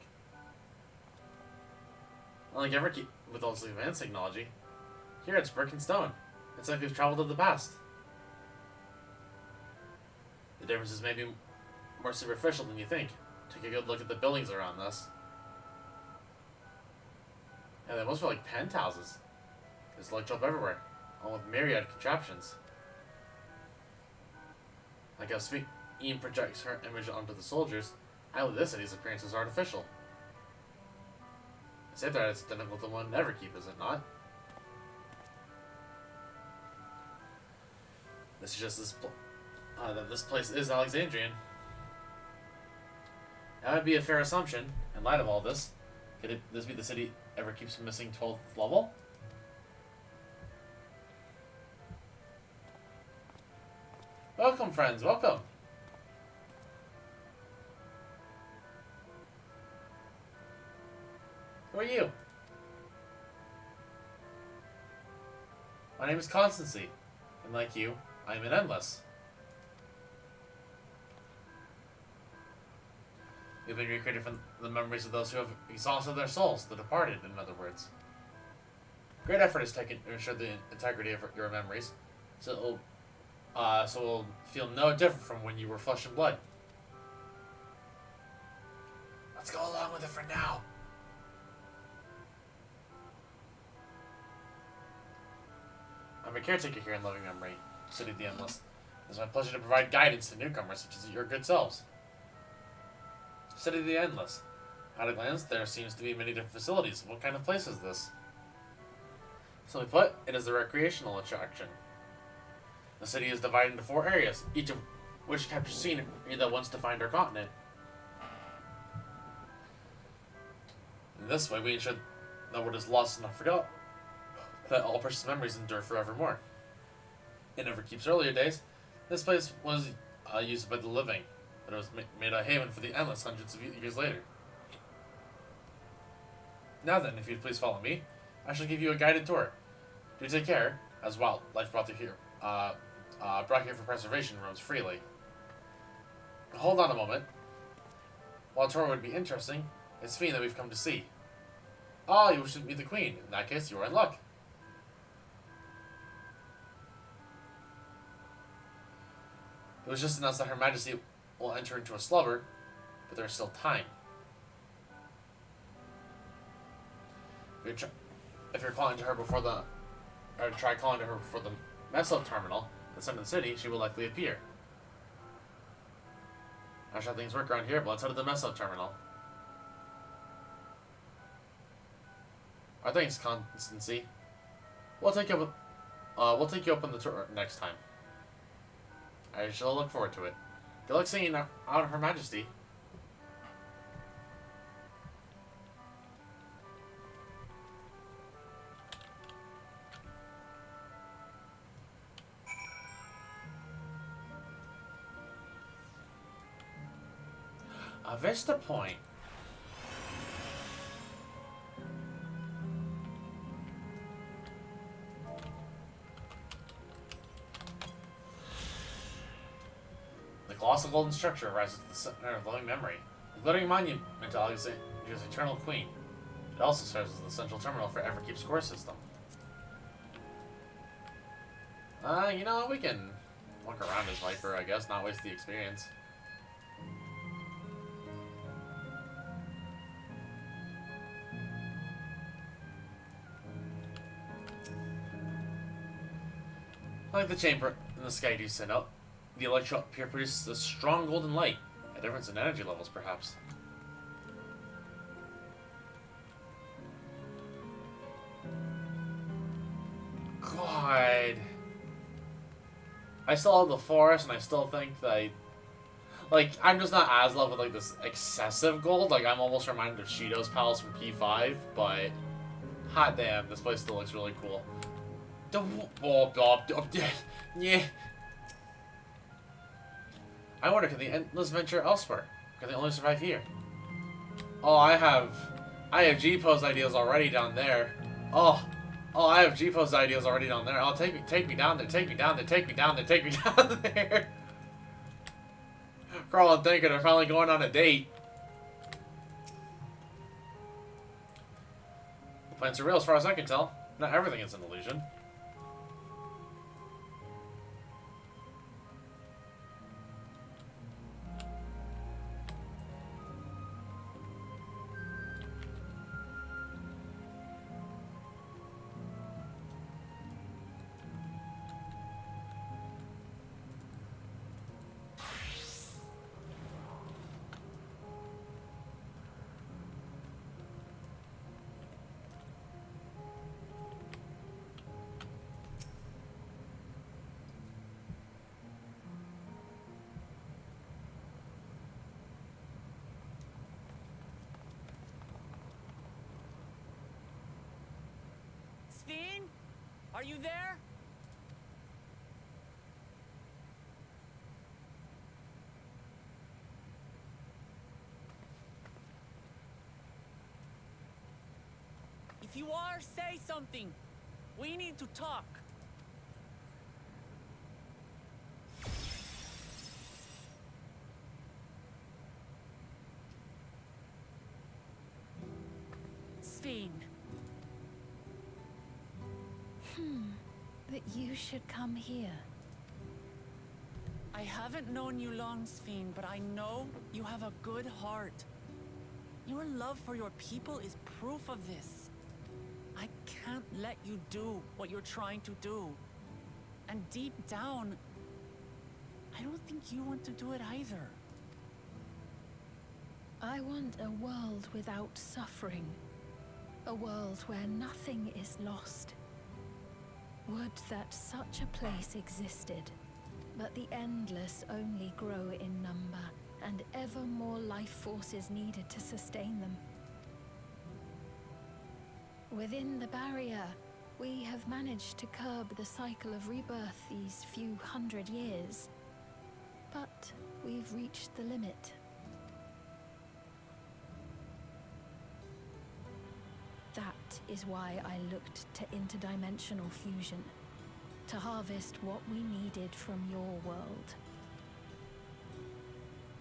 Unlike ever with all this advanced technology, here it's brick and stone. It's like we've traveled to the past. The difference is maybe more superficial than you think. Take a good look at the buildings around us. Yeah, they must be like penthouses. There's light up everywhere, all with myriad contraptions. Like how sweet Ian projects her image onto the soldiers, Iblis's appearance is artificial. I say that it's identical to one Neverkeep, is it not? This is just that this place is Alexandrian. That would be a fair assumption, in light of all this. Could this be the city Everkeep's missing 12th level? Welcome, friends, welcome! Who are you? My name is Constancy, and like you, I am an Endless. We've been recreated from the memories of those who have exhausted their souls, the departed, in other words. Great effort is taken to ensure the integrity of your memories, so it will feel no different from when you were flesh and blood. Let's go along with it for now. I'm a caretaker here in loving memory, City of the Endless. It is my pleasure to provide guidance to newcomers such as your good selves. City of the Endless. At a glance, there seems to be many different facilities. What kind of place is this? Simply put, it is a recreational attraction. The city is divided into 4 areas, each of which captures scenery that once defined our continent. In this way, we ensure that what is lost is not forgotten, that all precious memories endure forevermore. In Everkeep's earlier days, this place was used by the living, but it was made a haven for the Endless hundreds of years later. Now then, if you'd please follow me, I shall give you a guided tour. Do take care, as wildlife brought you here, brought here for preservation roams freely. Hold on a moment. While a tour would be interesting, it's Fiend that we've come to see. Ah, you wish to meet the Queen. In that case, you are in luck. It was just announced that Her Majesty will enter into a slumber, but there is still time. If you're calling to her before the, or try calling to her before the Meso terminal, the center of the city, she will likely appear. Not sure how things work around here, but let's head to the Meso terminal. Our thanks, Constancy. We'll take you up on the tour next time. I shall look forward to it. Good luck singing out Her Majesty. Vista Point. The colossal golden structure rises at the center of living memory. The glittering monument to Alexander's eternal queen. It also serves as the central terminal for Everkeep's score system. You know, we can walk around as Viper, I guess, not waste the experience. Like the chamber in the sky you send up, the electron here produces a strong golden light, a difference in energy levels, perhaps. God. I still have the forest, and I still think that I'm just not as in love with, like, this excessive gold. Like, I'm almost reminded of Shido's Palace from P5, but hot damn, this place still looks really cool. Yeah. I wonder, can the endless venture elsewhere? Can they only survive here? Oh, I have G-pose ideas already down there. Oh, I have G-pose ideas already down there. Oh, take me down there, take me down there, take me down there, take me down there. Carl and thinking they're finally going on a date. The plans are real as far as I can tell. Not everything is an illusion. Steen? Are you there? If you are, say something. We need to talk. Steen. But you should come here. I haven't known you long, Steen, but I know you have a good heart. Your love for your people is proof of this. I can't let you do what you're trying to do. And deep down, I don't think you want to do it either. I want a world without suffering. A world where nothing is lost. Would that such a place existed, but the endless only grow in number, and ever more life forces needed to sustain them. Within the barrier, we have managed to curb the cycle of rebirth these few hundred years, but we've reached the limit. That is why I looked to interdimensional fusion, to harvest what we needed from your world,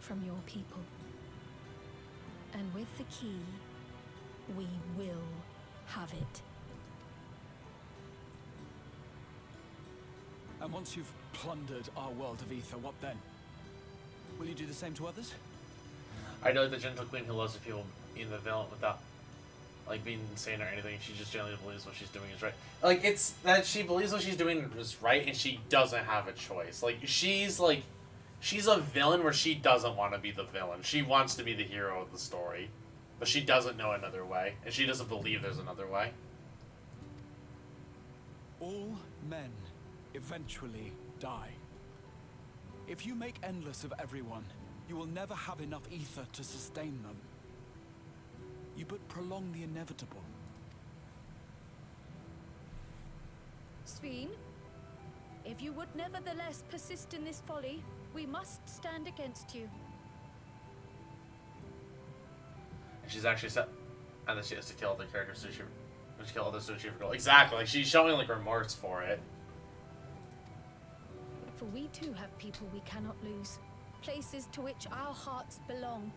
from your people. And with the key, we will have it. And once you've plundered our world of ether, what then? Will you do the same to others? I know the gentle queen who loves the people in the villain without being insane or anything. She just generally believes what she's doing is right. It's that she believes what she's doing is right, and she doesn't have a choice. She's a villain where she doesn't want to be the villain. She wants to be the hero of the story, but she doesn't know another way, and she doesn't believe there's another way. All men eventually die. If you make endless of everyone, you will never have enough ether to sustain them. You but prolong the inevitable. Sveen, if you would nevertheless persist in this folly, we must stand against you. And she's actually set, and then she has to kill the character, so she kill others so she forgot. Exactly, like she's showing like remorse for it. For we too have people we cannot lose, places to which our hearts belong.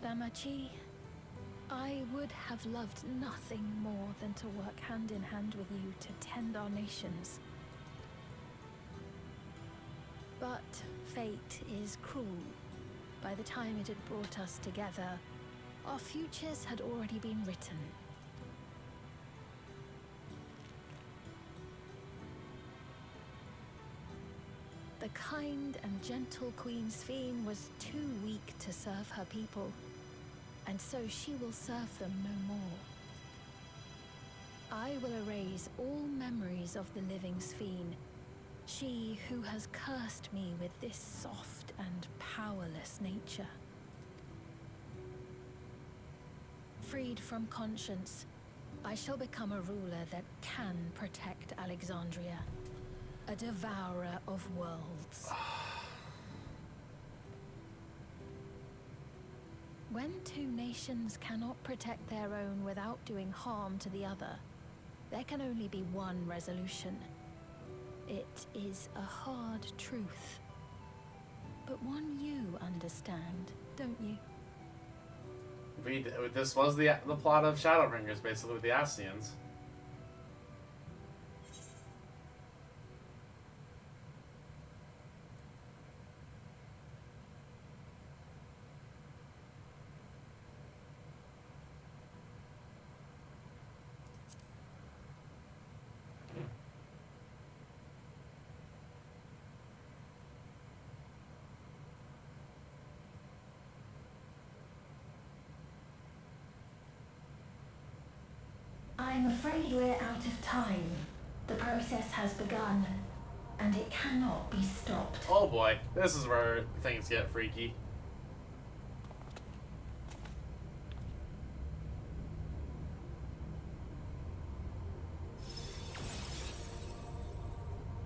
Damachi, I would have loved nothing more than to work hand in hand with you to tend our nations. But fate is cruel. By the time it had brought us together, our futures had already been written. The kind and gentle Queen Sveen was too weak to serve her people, and so she will serve them no more. I will erase all memories of the living Sveen, she who has cursed me with this soft and powerless nature. Freed from conscience, I shall become a ruler that can protect Alexandria. A devourer of worlds. When two nations cannot protect their own without doing harm to the other, there can only be one resolution. It is a hard truth, but one you understand, don't you? This was the plot of Shadowbringers, basically, with the Ascians. I'm afraid we're out of time. The process has begun, and it cannot be stopped. Oh boy, this is where things get freaky.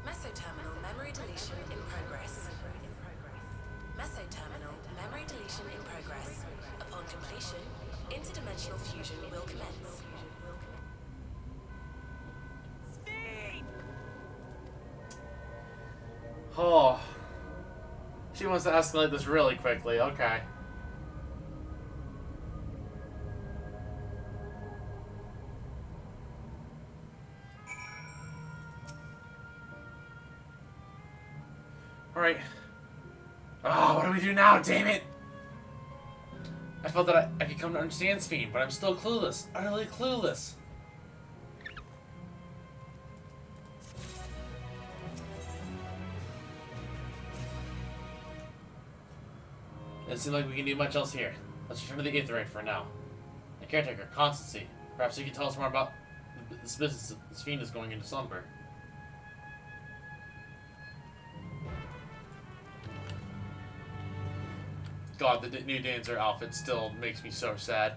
Mesoterminal memory deletion in progress. Mesoterminal memory deletion in progress. Upon completion, interdimensional fusion will commence. Oh. She wants to escalate this really quickly, okay. Alright. Oh, what do we do now, damn it! I felt that I could come to understand Sveen, but I'm still clueless. Utterly clueless. Doesn't seem like we can do much else here. Let's return to the Aetherite for now. The caretaker, Constancy. Perhaps you can tell us more about this business this fiend is going into slumber. God, the new dancer outfit still makes me so sad.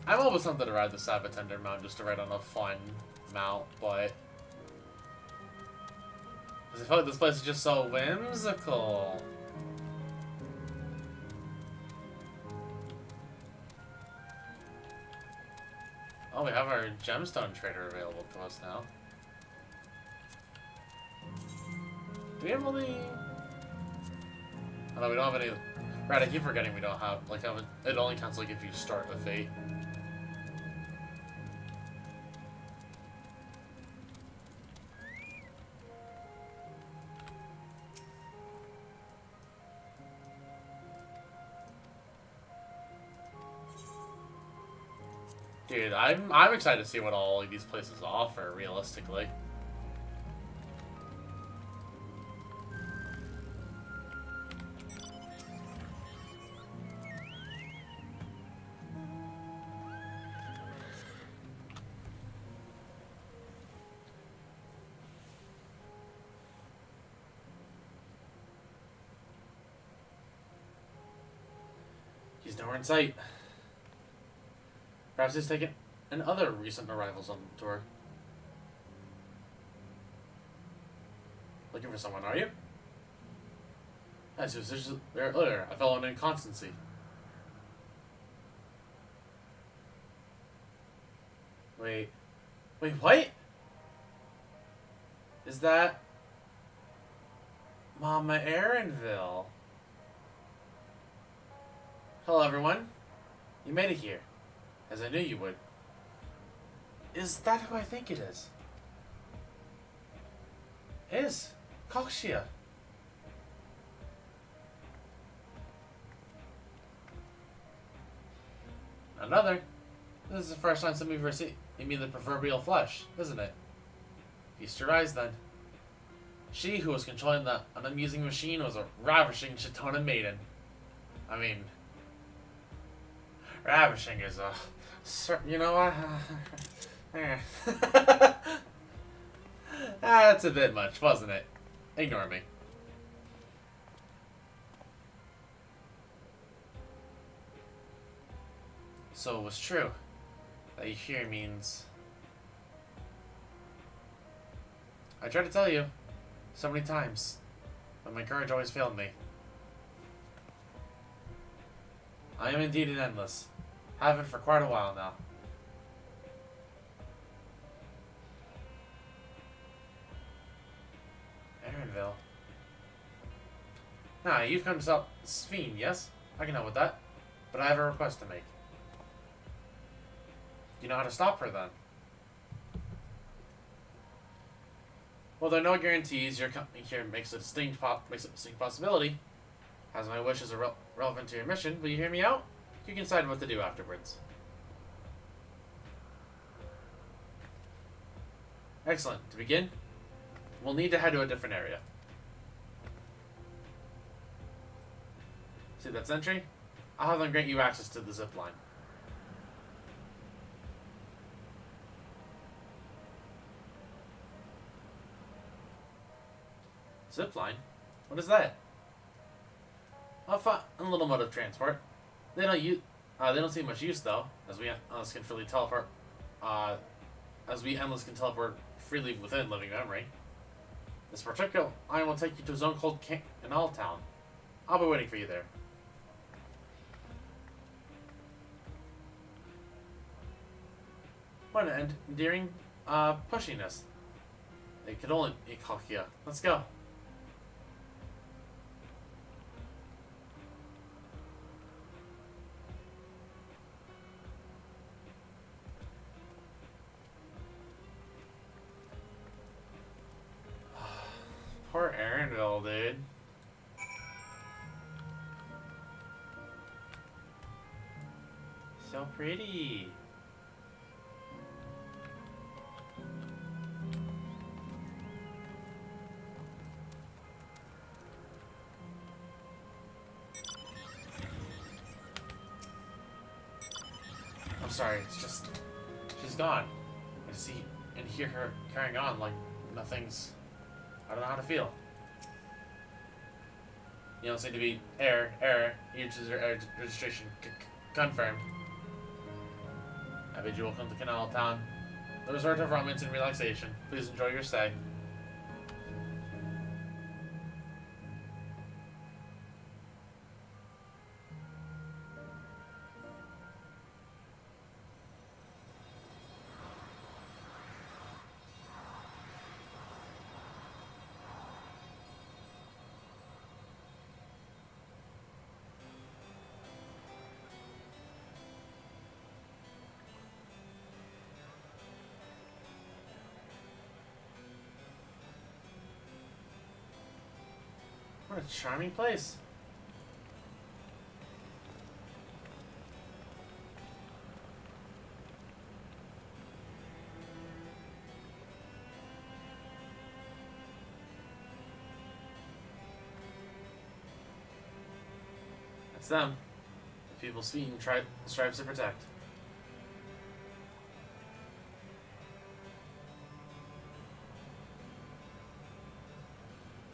I'm always tempted to ride the Sabatender mount just to ride on a fun mount, but I feel like this place is just so whimsical. Oh, we have our gemstone trader available to us now. Do we have only... Oh no, we don't have any... Right, I keep forgetting we don't have... Like, it only counts like if you start with Fate. Dude, I'm excited to see what all like, these places offer, realistically. He's nowhere in sight. Perhaps he's taken other recent arrivals on the tour. Looking for someone, are you? As you was there earlier, I fell on inconstancy. Wait, what? Is that Mama Erinville? Hello, everyone. You made it here, as I knew you would. Is that who I think it is? It is Coxia. Another. This is the first time some of you ever see. You mean the proverbial flesh, isn't it? Feast your eyes, then. She who was controlling that unamusing machine was a ravishing Chitona maiden. I mean, ravishing is a... You know what? That's a bit much, wasn't it? Ignore me. So it was true. That you hear means... I tried to tell you so many times, but my courage always failed me. I am indeed an endless. Have been for quite a while now. Erinville. Now, you've come to stop Sphene, yes? I can help with that. But I have a request to make. You know how to stop her, then? Well, there are no guarantees. Your company here makes a distinct possibility. As my wishes are relevant to your mission, will you hear me out? You can decide what to do afterwards. Excellent. To begin, we'll need to head to a different area. See that sentry? I'll have them grant you access to the zip line. Zip line? What is that? A little mode of transport. They don't see much use though, as we endless can freely teleport. As we endless can teleport freely within living memory. This particular line will take you to a zone called Canal Town. I'll be waiting for you there. What an endearing pushiness. It could only be Kakia. Let's go. Poor Erinville, dude. So pretty. I'm sorry, it's just... she's gone. I see and hear her carrying on like nothing's... I don't know how to feel. You don't seem to be error. User registration confirmed. I bid you welcome to Canal Town, the resort of romance and relaxation. Please enjoy your stay. What a charming place. It's them. The people Sven strives to protect.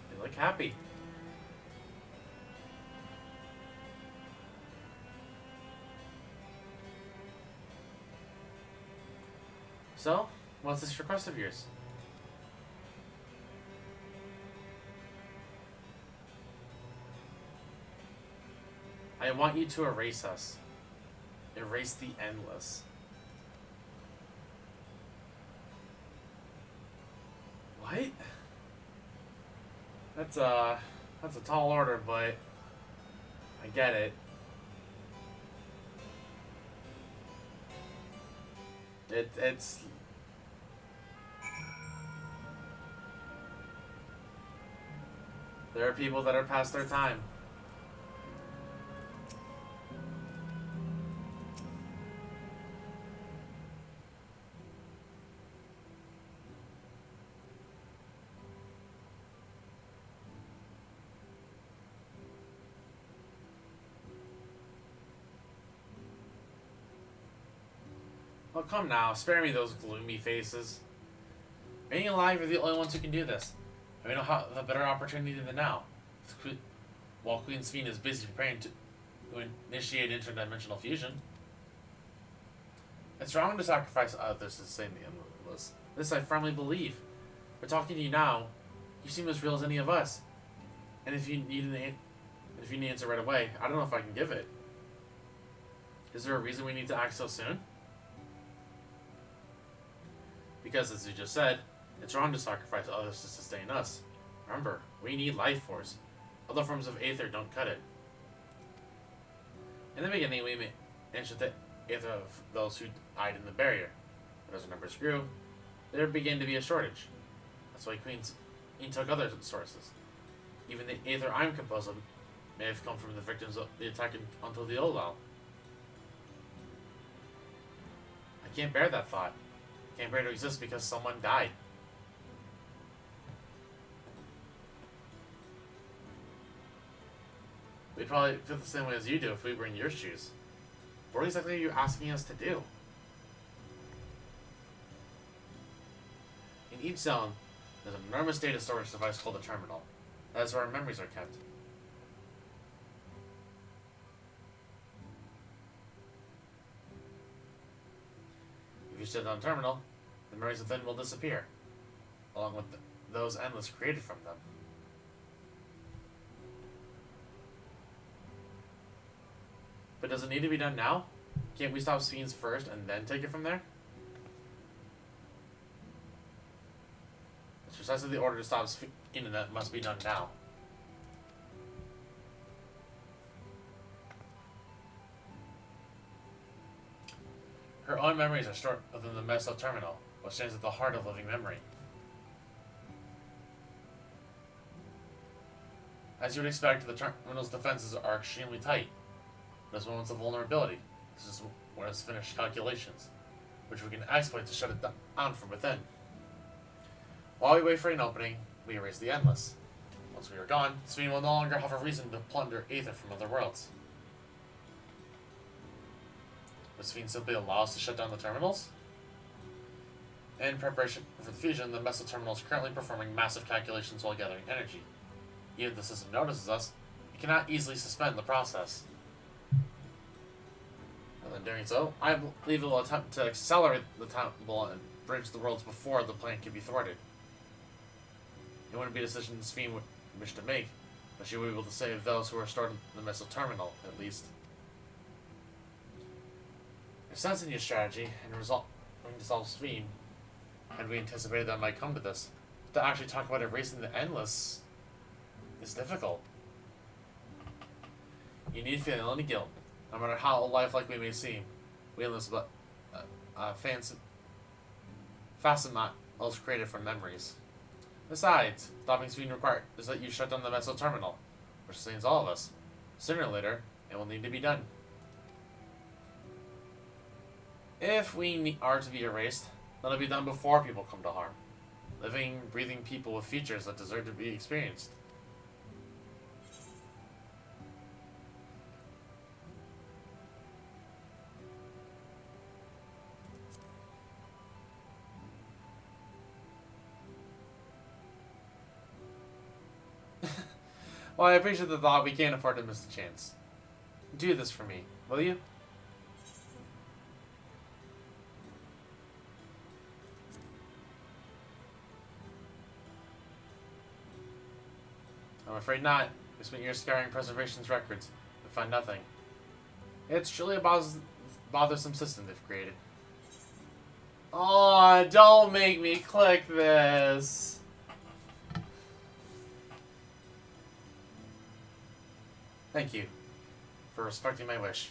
They look happy. So, what's this request of yours? I want you to erase us. Erase the endless. What? That's a tall order, but I get it. It's there are people that are past their time. Oh, come now. Spare me those gloomy faces. Being alive are the only ones who can do this. And we don't have a better opportunity than now. While Queen Sven is busy preparing to initiate interdimensional fusion. It's wrong to sacrifice others to sustain the endless. This I firmly believe. But talking to you now, you seem as real as any of us. And if you need an answer right away, I don't know if I can give it. Is there a reason we need to act so soon? Because, as you just said, it's wrong to sacrifice others to sustain us. Remember, we need life force. Other forms of aether don't cut it. In the beginning, we mentioned the aether of those who died in the barrier. But as the numbers grew, there began to be a shortage. That's why Queen took other sources. Even the aether I'm composed of may have come from the victims of the attack onto the Olal. I can't bear that thought. I can't bear to exist because someone died. We'd probably feel the same way as you do if we were in your shoes. What exactly are you asking us to do? In each zone, there's an enormous data storage device called a terminal. That is where our memories are kept. If you shut down the terminal, the memories within will disappear, along with those endless created from them. But does it need to be done now? Can't we stop Sven's first and then take it from there? It's precisely the order to stop Sven and that must be done now. Her own memories are stored within the Meso terminal, which stands at the heart of living memory. As you would expect, the terminal's defenses are extremely tight. There's moments of vulnerability. This is when it's finished calculations, which we can exploit to shut it down from within. While we wait for an opening, we erase the endless. Once we are gone, Sven will no longer have a reason to plunder aether from other worlds. Would Sven simply allow us to shut down the terminals? In preparation for the fusion, the Meso terminal is currently performing massive calculations while gathering energy. Even if the system notices us, it cannot easily suspend the process. And in doing so, I believe it will attempt to accelerate the temple and bridge the worlds before the plan can be thwarted. It wouldn't be a decision Sven would wish to make, but she would be able to save those who are stored in the Meso terminal, at least. There's sense in your strategy and resolving to solve Sven, and we anticipated that might come to this. But to actually talk about erasing the endless is difficult. You need feeling any guilt, no matter how lifelike we may seem. We endless but fasten metals created from memories. Besides, stopping Sven required is that you shut down the Meso terminal, which sustains all of us. Sooner or later, it will need to be done. If we are to be erased, then it'll be done before people come to harm. Living, breathing people with futures that deserve to be experienced. Well, I appreciate the thought. We can't afford to miss the chance. Do this for me, will you? I'm afraid not. We spent years scouring preservation's records, but find nothing. It's truly a bothersome system they've created. Oh, don't make me click this. Thank you for respecting my wish.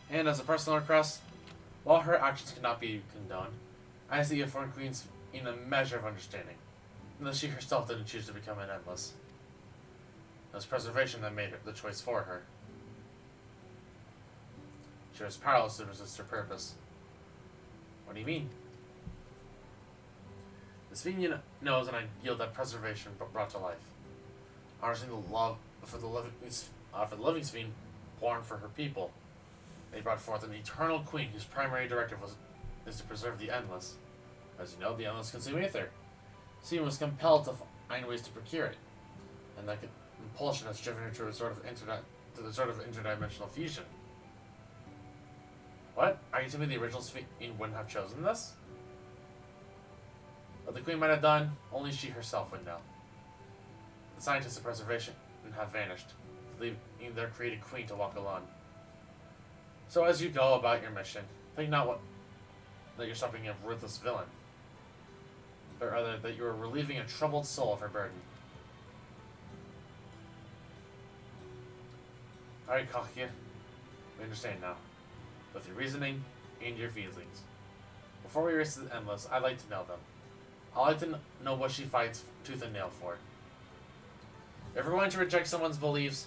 And as a personal request, while her actions cannot be condoned, I see a foreign queen's in a measure of understanding, unless she herself didn't choose to become an endless. It was preservation that made the choice for her. She was powerless to resist her purpose. What do you mean? The Sphenian knows an ideal that preservation brought to life. Understanding the love for the living Sphene born for her people, they brought forth an eternal queen whose primary directive is to preserve the endless. As you know, the endless consume ether. Sphene was compelled to find ways to procure it, and that compulsion has driven her to a sort of interdimensional fusion. What? Are you telling me the original Sphene wouldn't have chosen this? What the queen might have done, only she herself would know. The scientists of preservation have vanished, leaving their created queen to walk alone. So as you go about your mission, think not that you're stopping a ruthless villain, but rather that you are relieving a troubled soul of her burden. Alright, Kakia, we understand now, both your reasoning and your feelings. Before we race to the endless, I'd like to know them. I'd like to know what she fights tooth and nail for. If we're going to reject someone's beliefs,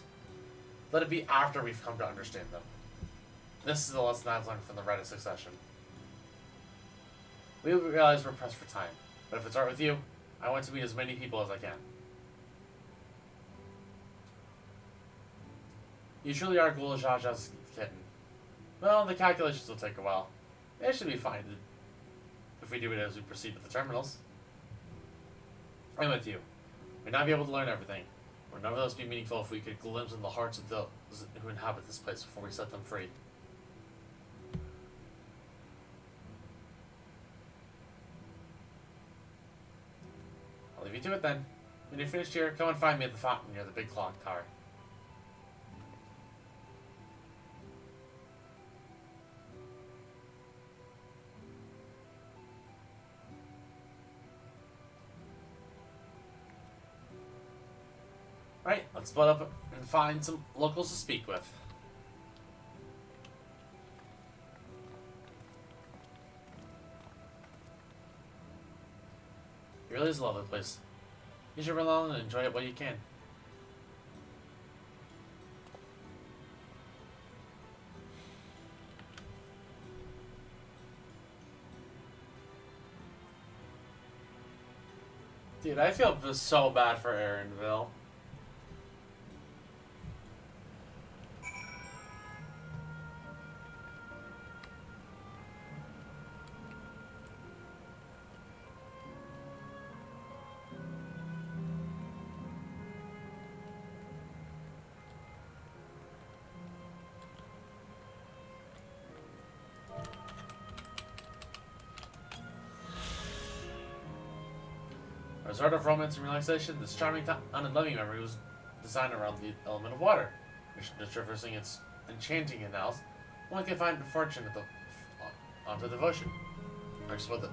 let it be after we've come to understand them. This is the lesson I've learned from the Rite of Succession. We realize we're pressed for time, but if it's alright with you, I want to meet as many people as I can. You truly are Ghoul Jaja's kitten. Well, the calculations will take a while. It should be fine if we do it as we proceed with the terminals. I'm with you. We'd not be able to learn everything. Would none of those be meaningful if we could glimpse in the hearts of those who inhabit this place before we set them free? I'll leave you to it then. When you're finished here, come and find me at the fountain near the big clock tower. Right, let's split up and find some locals to speak with. It really is a lovely place. You should run along and enjoy it while you can. Dude, I feel so bad for Aaronville. As art of romance and relaxation, this charming town and loving memory was designed around the element of water, which, traversing its enchanting canals, one can find fortune onto devotion, or explore the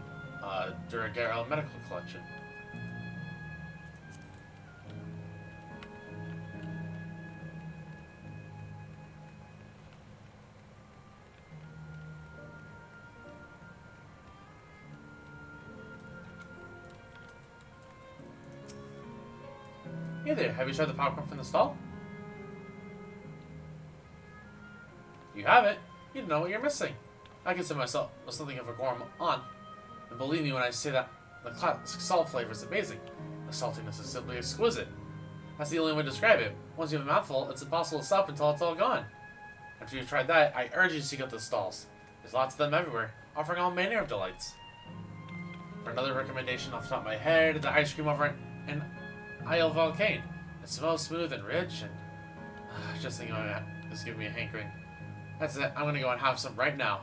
Duragaro medical collection. Hey there, have you tried the popcorn from the stall? You haven't? You don't know what you're missing. I consider myself something of a gourmand, and believe me when I say that the classic salt flavor is amazing. The saltiness is simply exquisite. That's the only way to describe it. Once you have a mouthful, it's impossible to stop until it's all gone. After you've tried that, I urge you to seek out the stalls. There's lots of them everywhere, offering all manner of delights. For another recommendation off the top of my head, the ice cream over in Isle Volcane. It smells smooth and rich, and just thinking about it is giving me a hankering. That's it. I'm gonna go and have some right now.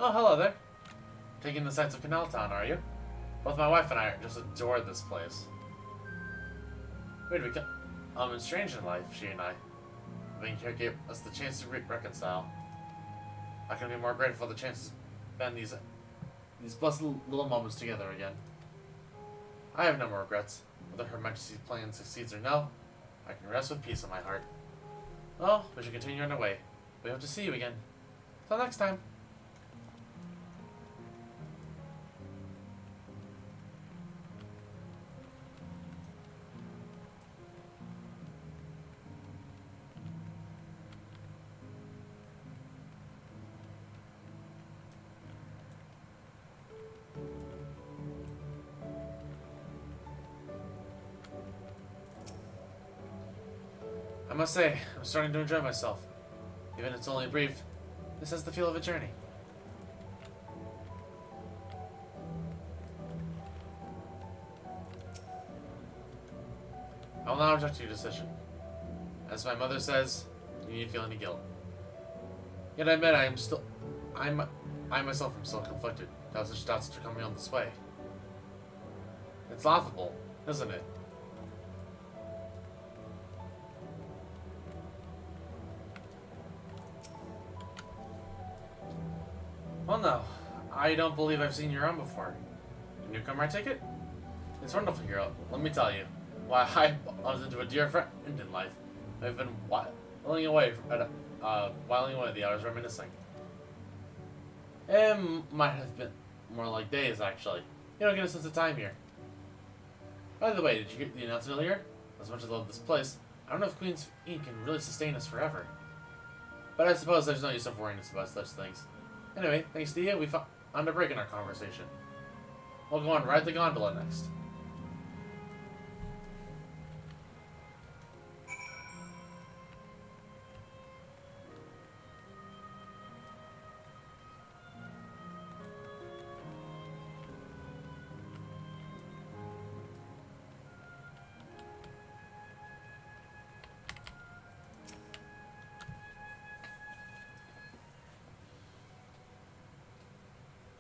Oh, hello there. Taking the sights of Canal Town, are you? Both my wife and I just adore this place. We'd become strange in life, she and I. Being here gave us the chance to reconcile. I can be more grateful for the chance to spend these blessed little moments together again. I have no more regrets. Whether Her Majesty's plan succeeds or no, I can rest with peace in my heart. Well, we should continue on our way. We hope to see you again. Till next time. I must say, I'm starting to enjoy myself. Even if it's only brief, this has the feel of a journey. I will not object to your decision. As my mother says, you need to feel any guilt. Yet I admit I myself am still conflicted to have such doubts to coming on this way. It's laughable, isn't it? Well, no. I don't believe I've seen you around before. A newcomer ticket? It's wonderful here. Let me tell you. Why, I bumped into a dear friend in life. I've been whiling away the hours reminiscing. It might have been more like days, actually. You don't get a sense of time here. By the way, did you get the announcement earlier? As much as I love this place, I don't know if Queen's Inn can really sustain us forever. But I suppose there's no use of worrying about such things. Anyway, thanks to you, we found a break in our conversation. We'll go on ride the gondola next.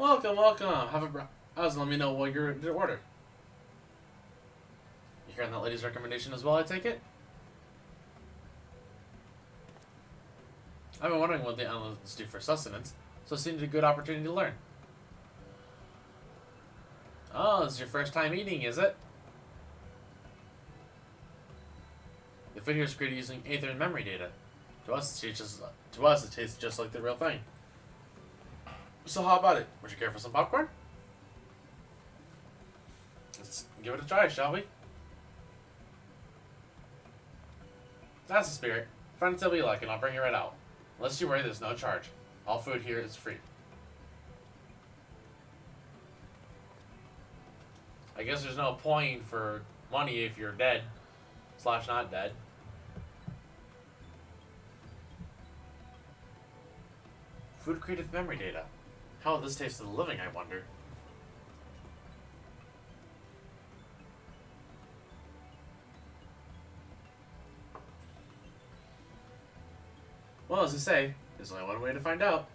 Welcome, welcome. Have a browse and let me know what you're to order. You hearing that lady's recommendation as well, I take it? I've been wondering what the islands do for sustenance, so it seemed a good opportunity to learn. Oh, this is your first time eating, is it? The food here is created using aether and memory data. To us, it tastes just like the real thing. So how about it? Would you care for some popcorn? Let's give it a try, shall we? That's the spirit. Find it till we like and I'll bring it right out. Unless you worry, there's no charge. All food here is free. I guess there's no point for money if you're dead. / not dead. Food created memory data. How will this taste to the living, I wonder? Well, as I say, there's only one way to find out.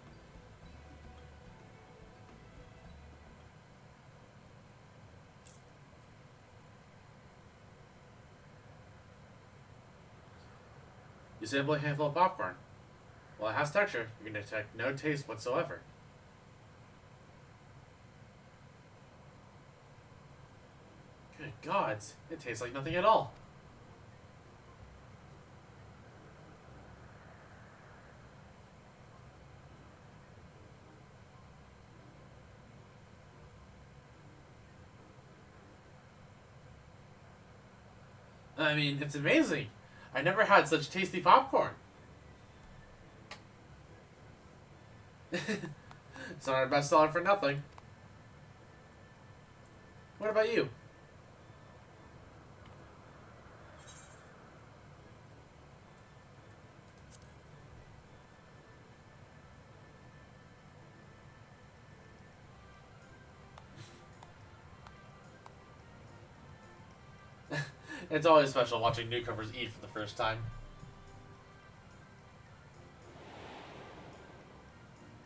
You sample a handful of popcorn. While it has texture, you can detect no taste whatsoever. Good gods, it tastes like nothing at all. I mean, it's amazing. I never had such tasty popcorn. It's not our best seller for nothing. What about you? It's always special watching newcomers eat for the first time.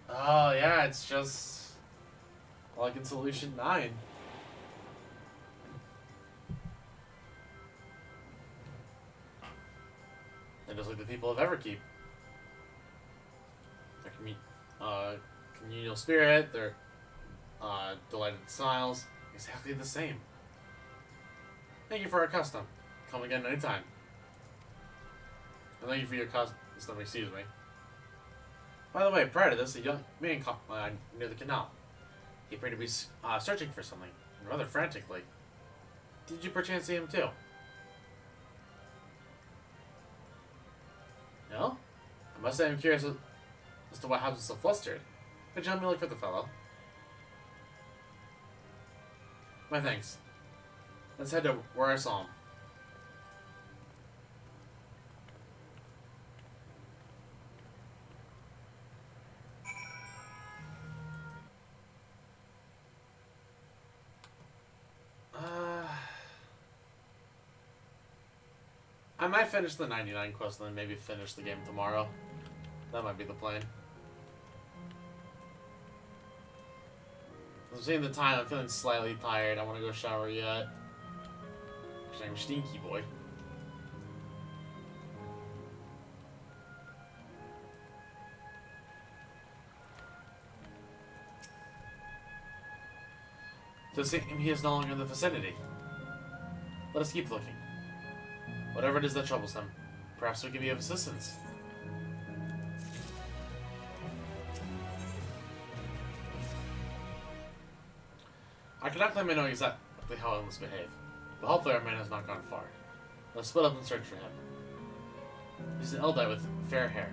Oh yeah, it's just like in Solution 9. They're just like the people of Everkeep. Their communal spirit, their delighted smiles, exactly the same. Thank you for our custom. Come again anytime. And thank you for your custom, excuse me. By the way, prior to this, a young man caught near the canal. He appeared to be searching for something, rather frantically. Did you perchance see him too? No? I must say I'm curious as to what happens so flustered. Could you help me look for the fellow? My thanks. Let's head to where I saw him. I might finish the 99 quest and then maybe finish the game tomorrow. That might be the plan. I'm seeing the time, I'm feeling slightly tired. I want to go shower yet. Because I'm a stinky boy. So it seems he is no longer in the vicinity. Let us keep looking. Whatever it is that troubles him, perhaps we can be of assistance. I cannot claim I know exactly how he must behave, but hopefully our man has not gone far. Let's split up and search for him. He's an Eldite with fair hair.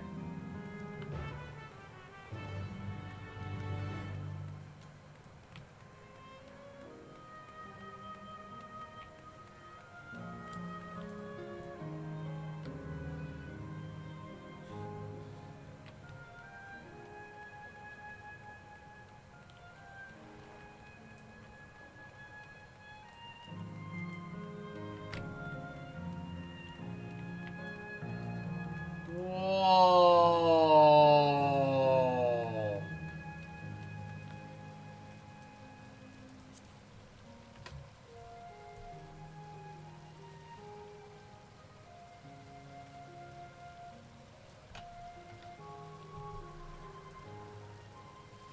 Whoa!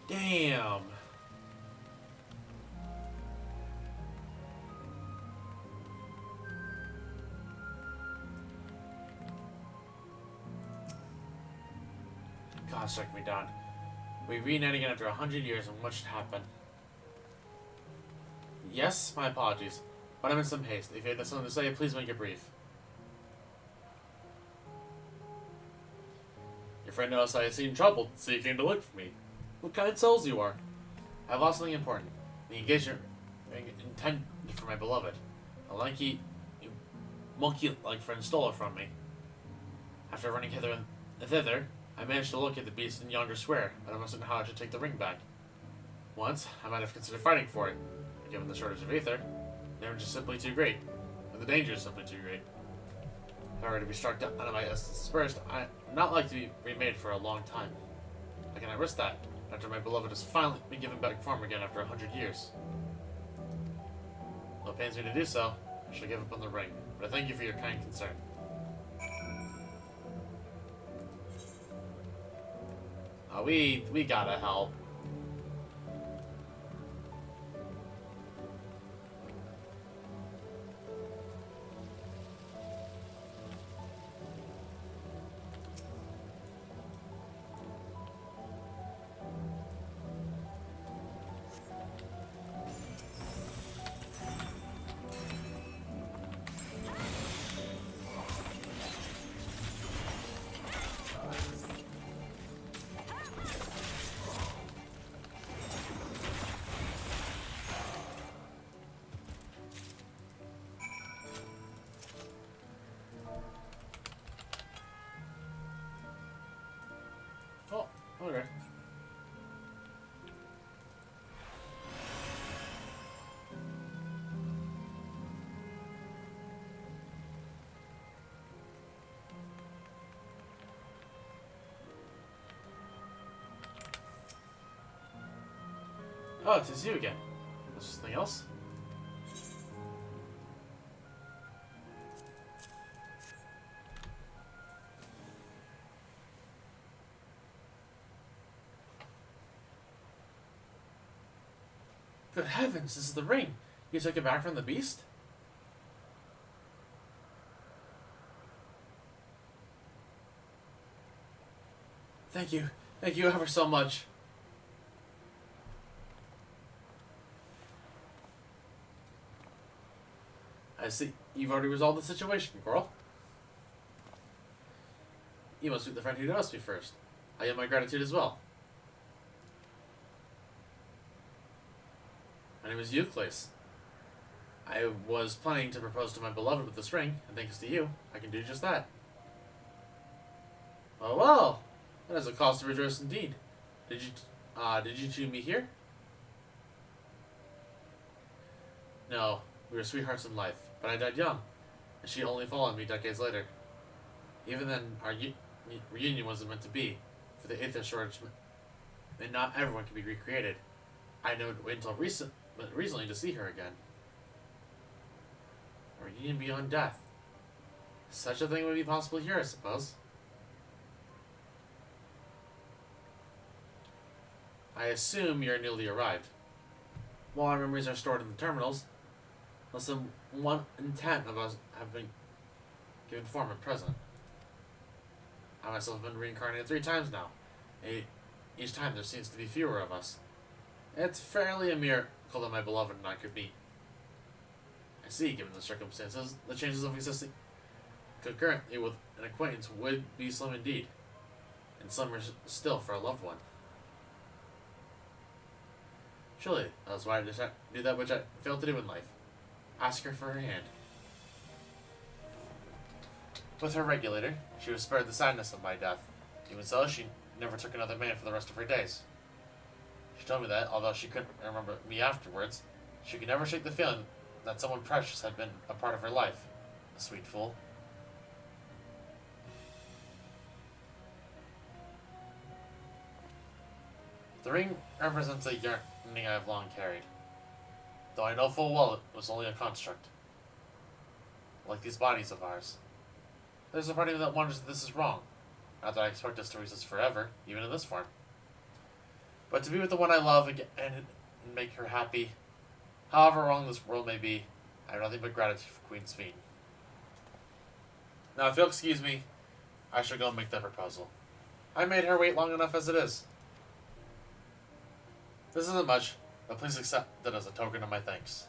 Damn. God struck me down. We reunite again after 100 years and much happened. Yes, my apologies, but I'm in some haste. If you have something to say, please make it brief. Your friend noticed I seemed troubled, so you came to look for me. What kind of souls you are. I've lost something important. The engagement intended for my beloved. A lanky, monkey-like friend stole it from me. After running hither and thither, I managed to locate the beast in yonder square, but I must know how I should take the ring back. Once, I might have considered fighting for it, but given the shortage of ether, the damage is simply too great, and the danger is simply too great. If I were to be struck down out of my essence dispersed, I'm not like to be remade for a long time. How can I risk that, after my beloved has finally been given back form again after 100 years? Though it pains me to do so, I shall give up on the ring, but I thank you for your kind concern. We gotta help. Oh, it is you again. Was there something else? Good heavens, this is the ring. You took it back from the beast? Thank you. Thank you ever so much. I see. You've already resolved the situation, girl. You must be the friend who noticed me first. I owe my gratitude as well. My name is Euclid. I was planning to propose to my beloved with this ring, and thanks to you, I can do just that. Oh well, that is a cause to rejoice indeed. Did you two meet here? No, we were sweethearts in life, but I died young, and she only followed me decades later. Even then, our reunion wasn't meant to be, for the Aether shortage, and not everyone can be recreated. I know wait until recently to see her again. A reunion beyond death. Such a thing would be possible here, I suppose. I assume you're newly arrived. While our memories are stored in the terminals, less than 1 in 10 of us have been given form at present. I myself have been reincarnated 3 times now. Each time there seems to be fewer of us. It's fairly a miracle that my beloved and I could meet. I see, given the circumstances, the chances of existing concurrently with an acquaintance would be slim indeed, and slimmer still for a loved one. Surely, that's why I decided to do that which I failed to do in life. Ask her for her hand. With her regulator, she was spared the sadness of my death. Even so, she never took another man for the rest of her days. She told me that, although she couldn't remember me afterwards, she could never shake the feeling that someone precious had been a part of her life. The sweet fool. The ring represents a yearning I have long carried, though I know full well it was only a construct. Like these bodies of ours. There's a part of me that wonders if this is wrong. Not that I expect us to exist forever, even in this form. But to be with the one I love again and make her happy, however wrong this world may be, I have nothing but gratitude for Queen Sphene. Now, if you'll excuse me, I shall go and make that proposal. I made her wait long enough as it is. This isn't much, but please accept it as a token of my thanks.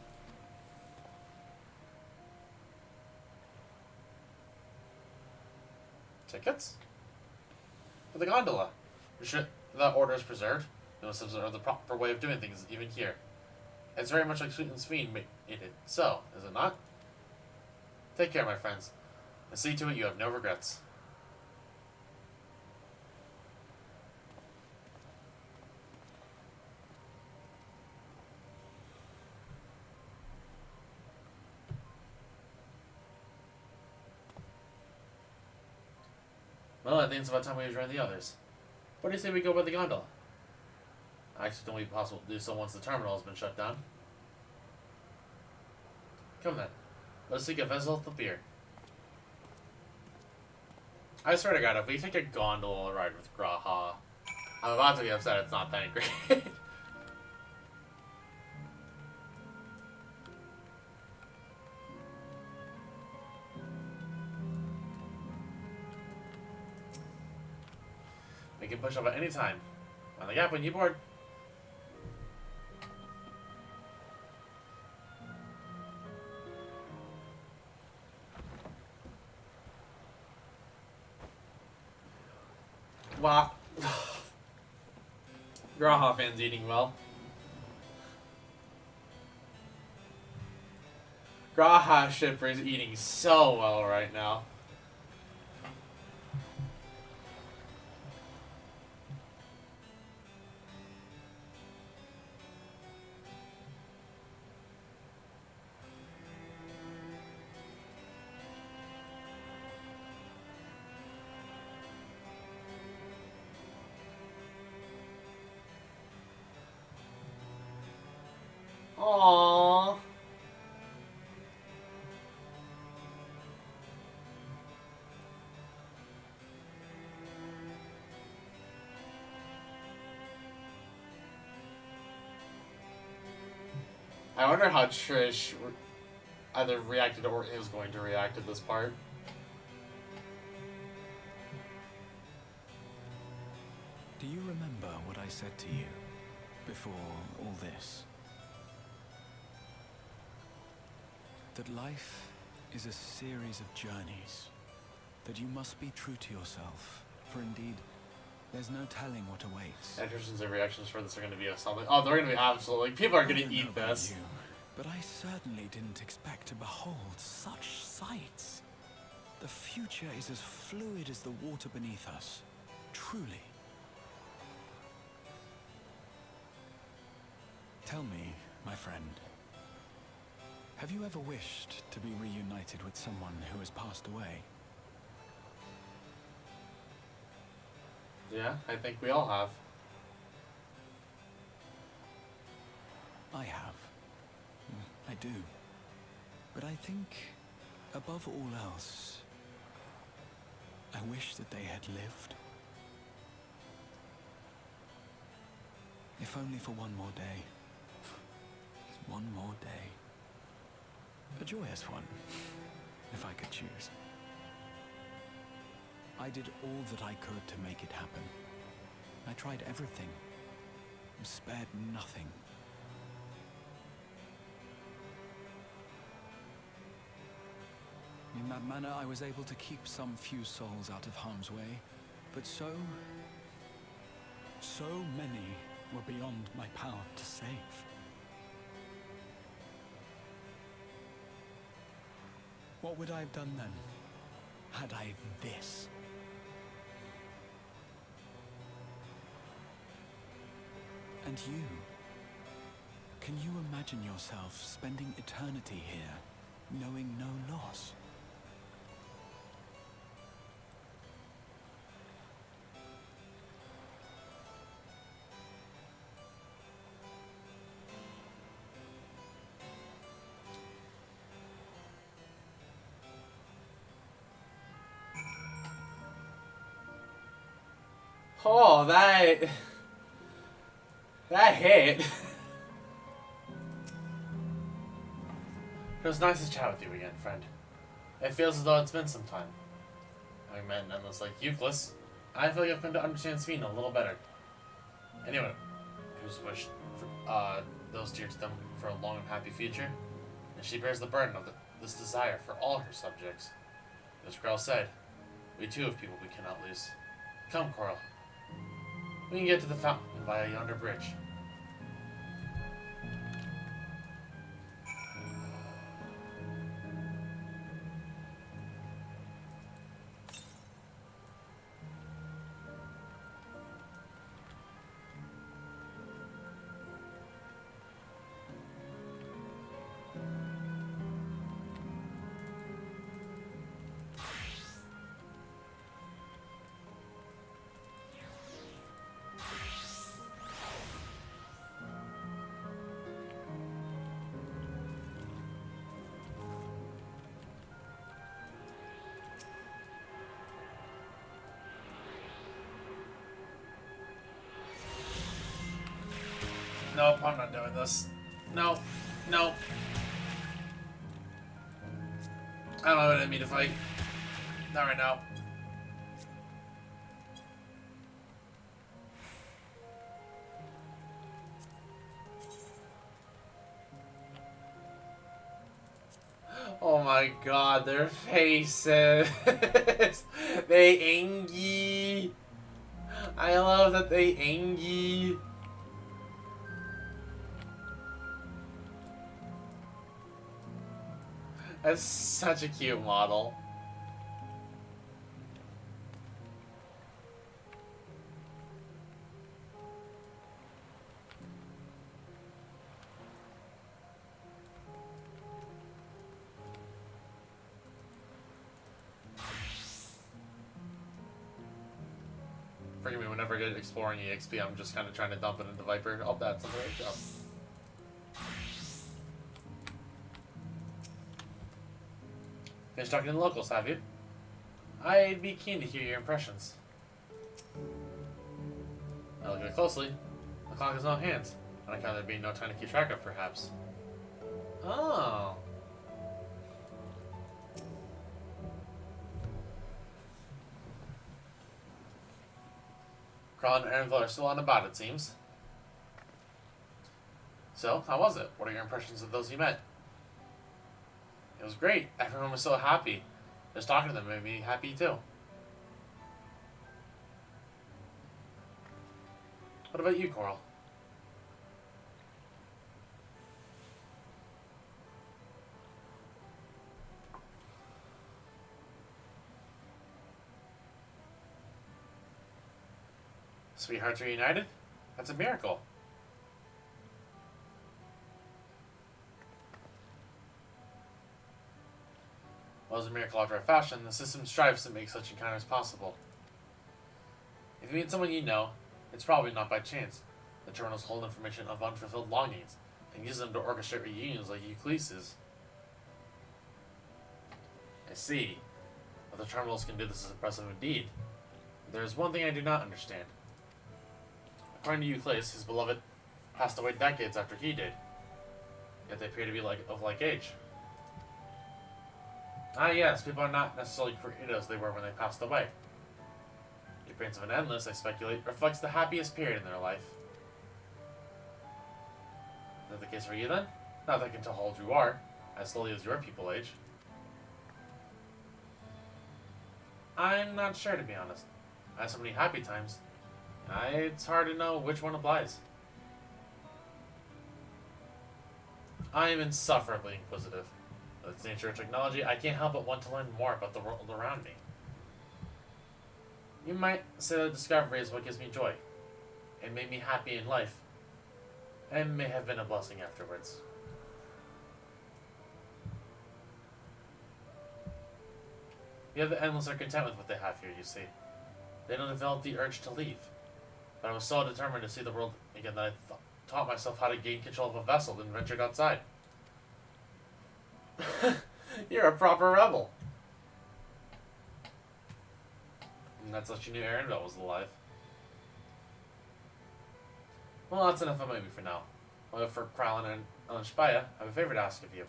Tickets? For the gondola. We should that order is preserved. We must observe the proper way of doing things even here. It's very much like Sweet and Sphene made it so, is it not? Take care, my friends, and see to it you have no regrets. Well, I think it's about time we join the others. What do you say we go by the gondola? I actually don't think it's possible to do so once the terminal has been shut down. Come then. Let's take a vessel of beer. I swear to God, if we take a gondola ride with Graha, I'm about to be upset it's not that great. We can push up at any time. On the gap when you board. Wow. Graha fans eating well. Graha shipper is eating so well right now. Aww. I wonder how Trish either reacted or is going to react to this part. Do you remember what I said to you before all this? That life is a series of journeys. That you must be true to yourself, for indeed, there's no telling what awaits. Anderson's reactions for this are going to be something. Oh, they're going to be absolutely. People are going to eat this. You, but I certainly didn't expect to behold such sights. The future is as fluid as the water beneath us. Truly. Tell me, my friend, have you ever wished to be reunited with someone who has passed away? Yeah, I think we all have. I have. I do. But I think, above all else, I wish that they had lived. If only for one more day. One more day. A joyous one, if I could choose. I did all that I could to make it happen. I tried everything, and spared nothing. In that manner, I was able to keep some few souls out of harm's way, but so many were beyond my power to save. What would I have done then, had I this? And you? Can you imagine yourself spending eternity here, knowing no loss? Oh, that hit. It was nice to chat with you again, friend. It feels as though it's been some time. Having met endless like Euclid, I feel like I've come to understand Sphena a little better. Anyone who's wished for, those dear to them for a long and happy future, and she bears the burden of this desire for all her subjects. As Grell said, we too have people we cannot lose. Come, Coral. We can get to the fountain via yonder bridge. Nope, I'm not doing this. Nope. Nope. I don't know what I mean to fight. Not right now. Oh my god, their faces. They angry. I love that they angry. That's such a cute model. Forgive me, whenever I get exploring EXP, I'm just kind of trying to dump it into Viper. Oh, that's a great job. Finished talking to the locals, have you? I'd be keen to hear your impressions. I look at it closely. The clock has no hands, on account of there being no time to keep track of, perhaps. Oh. Carl and Aaronville are still on about, it seems. So, how was it? What are your impressions of those you met? It was great. Everyone was so happy. Just talking to them made me happy too. What about you, Coral? Sweethearts reunited? That's a miracle. Well, as a miracle after a fashion, the system strives to make such encounters possible. If you meet someone you know, it's probably not by chance. The terminals hold information of unfulfilled longings and use them to orchestrate reunions like Euclide's. I see. If the terminals can do this is impressive indeed. There is one thing I do not understand. According to Euclid, his beloved passed away decades after he did. Yet they appear to be of like age. Ah yes, people are not necessarily created as they were when they passed away. The appearance of an endless, I speculate, reflects the happiest period in their life. Is that the case for you then? Not that I can tell how old you are, as slowly as your people age. I'm not sure, to be honest. I have so many happy times. It's hard to know which one applies. I am insufferably inquisitive. With its nature of technology, I can't help but want to learn more about the world around me. You might say that discovery is what gives me joy. It made me happy in life, and may have been a blessing afterwards. The other Endless are content with what they have here, you see. They don't develop the urge to leave. But I was so determined to see the world again that I taught myself how to gain control of a vessel and ventured outside. You're a proper rebel. And that's what you knew Aaronville was alive. Well, that's enough about me for now. Well, for Kralin and Elenspaya, I have a favor to ask of you.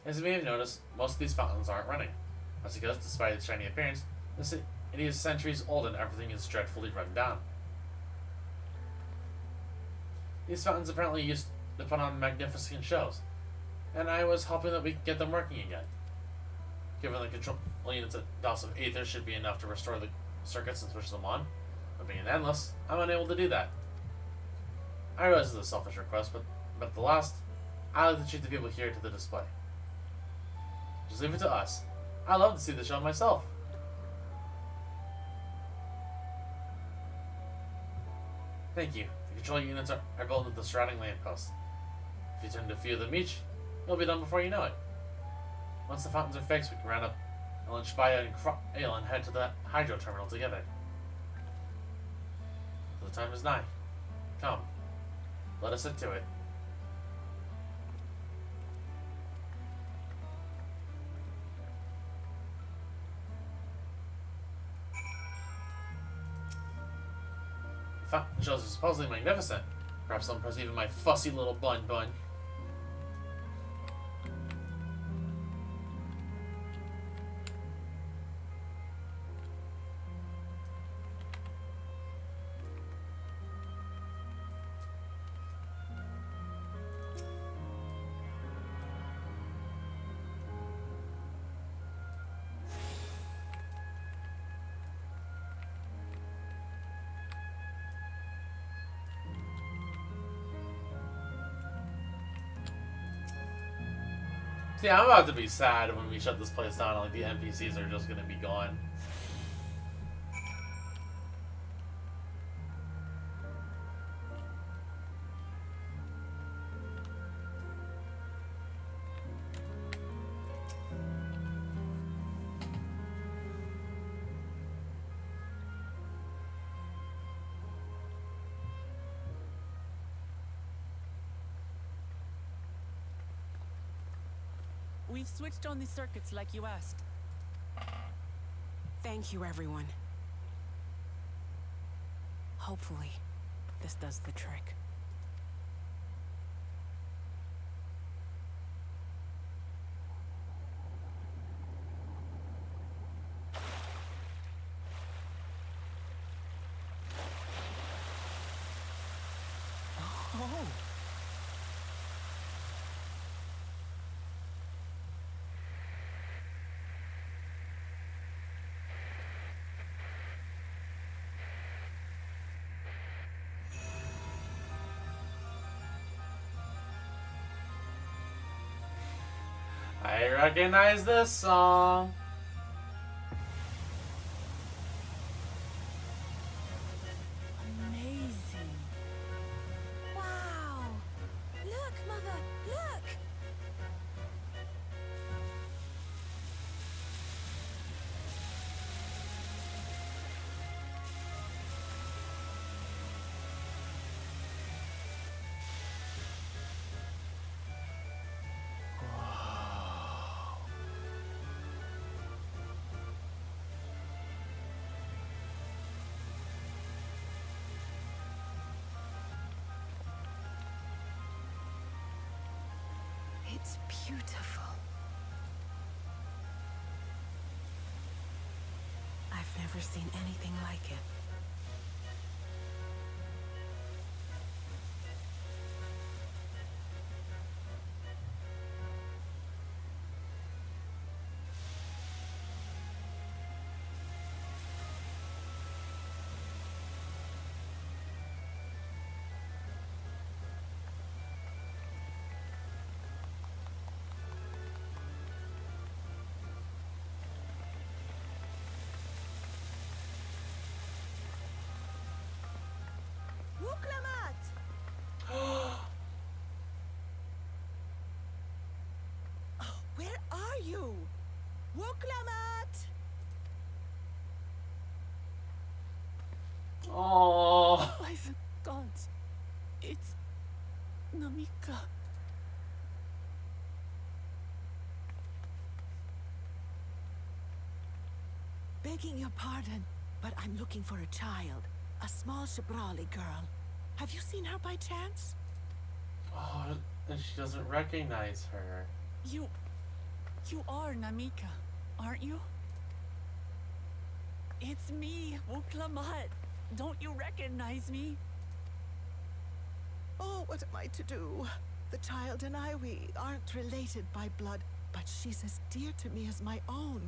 As you may have noticed, most of these fountains aren't running. That's because, despite its shiny appearance, the city is centuries old and everything is dreadfully run down. These fountains apparently used to put on magnificent shows, and I was hoping that we could get them working again. Given the control units at dose of Aether should be enough to restore the circuits and switch them on, but being endless, I'm unable to do that. I realize it's a selfish request, but at the last, I like to treat the people here to the display. Just leave it to us. I love to see the show myself. Thank you. The control units are built at the surrounding lampposts. If you turn to a few of them each, it'll be done before you know it. Once the fountains are fixed, we can round up Elenspaya and Ale and head to the hydro terminal together. The time is nigh. Come, let us set to it. The fountain shows are supposedly magnificent. Perhaps they'll impress even my fussy little bun. See, I'm about to be sad when we shut this place down and like the NPCs are just gonna be gone. We've switched on the circuits like you asked. Thank you, everyone. Hopefully, this does the trick. Oh. I recognize this song. Amazing. Wow! Look, Mother, look! It's beautiful. I've never seen anything like it. Where are you? Wuklamat! Oh. By the gods, it's Namika. Begging your pardon, but I'm looking for a child. A small Shibrali girl. Have you seen her by chance? Oh, and she doesn't recognize her. You are Namika, aren't you? It's me, Wuklamat. Don't you recognize me? Oh, what am I to do? The child and I, we aren't related by blood, but she's as dear to me as my own.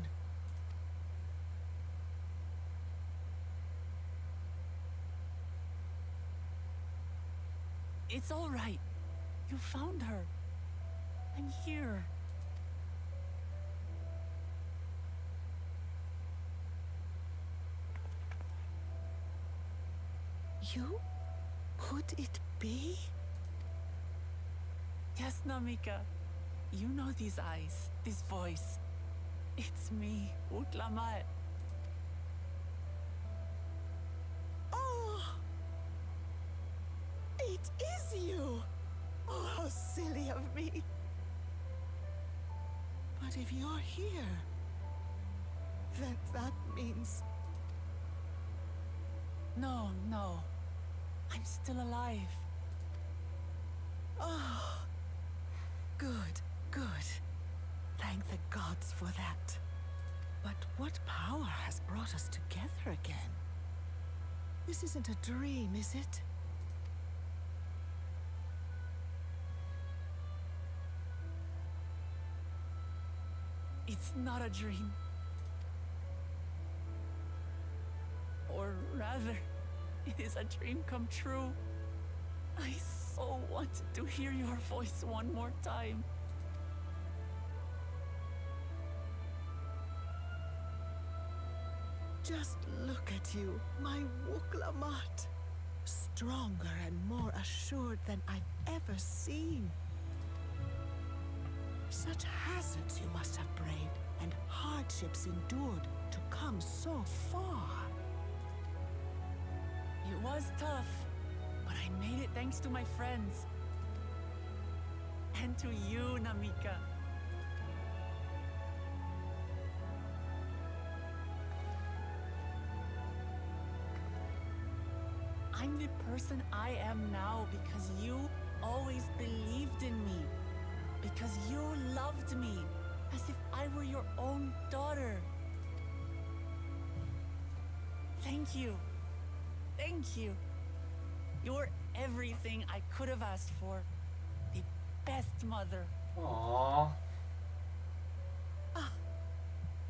It's all right. You found her. I'm here. You? Could it be? Yes, Namika. You know these eyes, this voice. It's me, Wuklamat. Oh! It is you! Oh, how silly of me. But if you're here, then that means... No. I'm still alive. Oh, good. Thank the gods for that. But what power has brought us together again? This isn't a dream, is it? It's not a dream. Or rather, it is a dream come true. I so wanted to hear your voice one more time. Just look at you, my Wuklamat. Stronger and more assured than I've ever seen. Such hazards you must have braved, and hardships endured to come so far. It was tough, but I made it thanks to my friends. And to you, Namika. only person I am now because you always believed in me. Because you loved me as if I were your own daughter. Thank you. Thank you. You're everything I could have asked for. The best mother. Aww.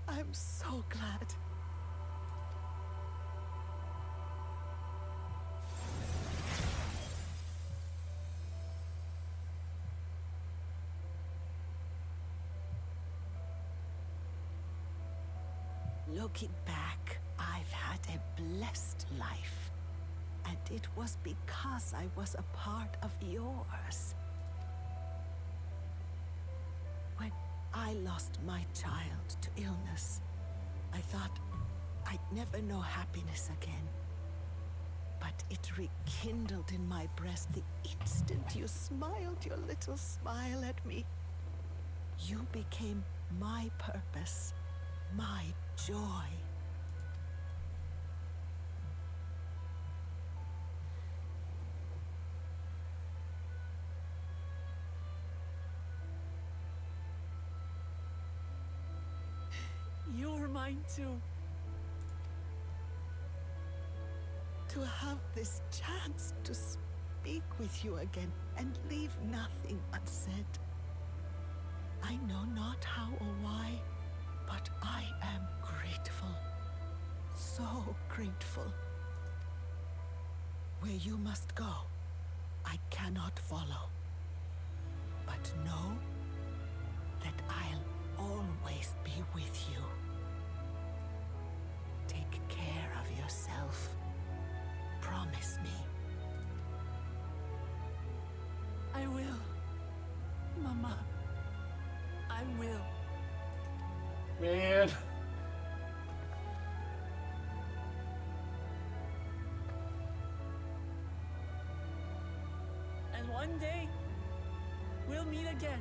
I'm so glad. Looking back, I've had a blessed life. And it was because I was a part of yours. When I lost my child to illness, I thought I'd never know happiness again. But it rekindled in my breast the instant you smiled your little smile at me. You became my purpose, my joy. You're mine too. To have this chance to speak with you again and leave nothing unsaid. I know not how or why, but I am grateful. So grateful. Where you must go, I cannot follow. But know that I'll always be with you. Take care of yourself. Promise me. I will. Mama. I will. Man. And one day, we'll meet again.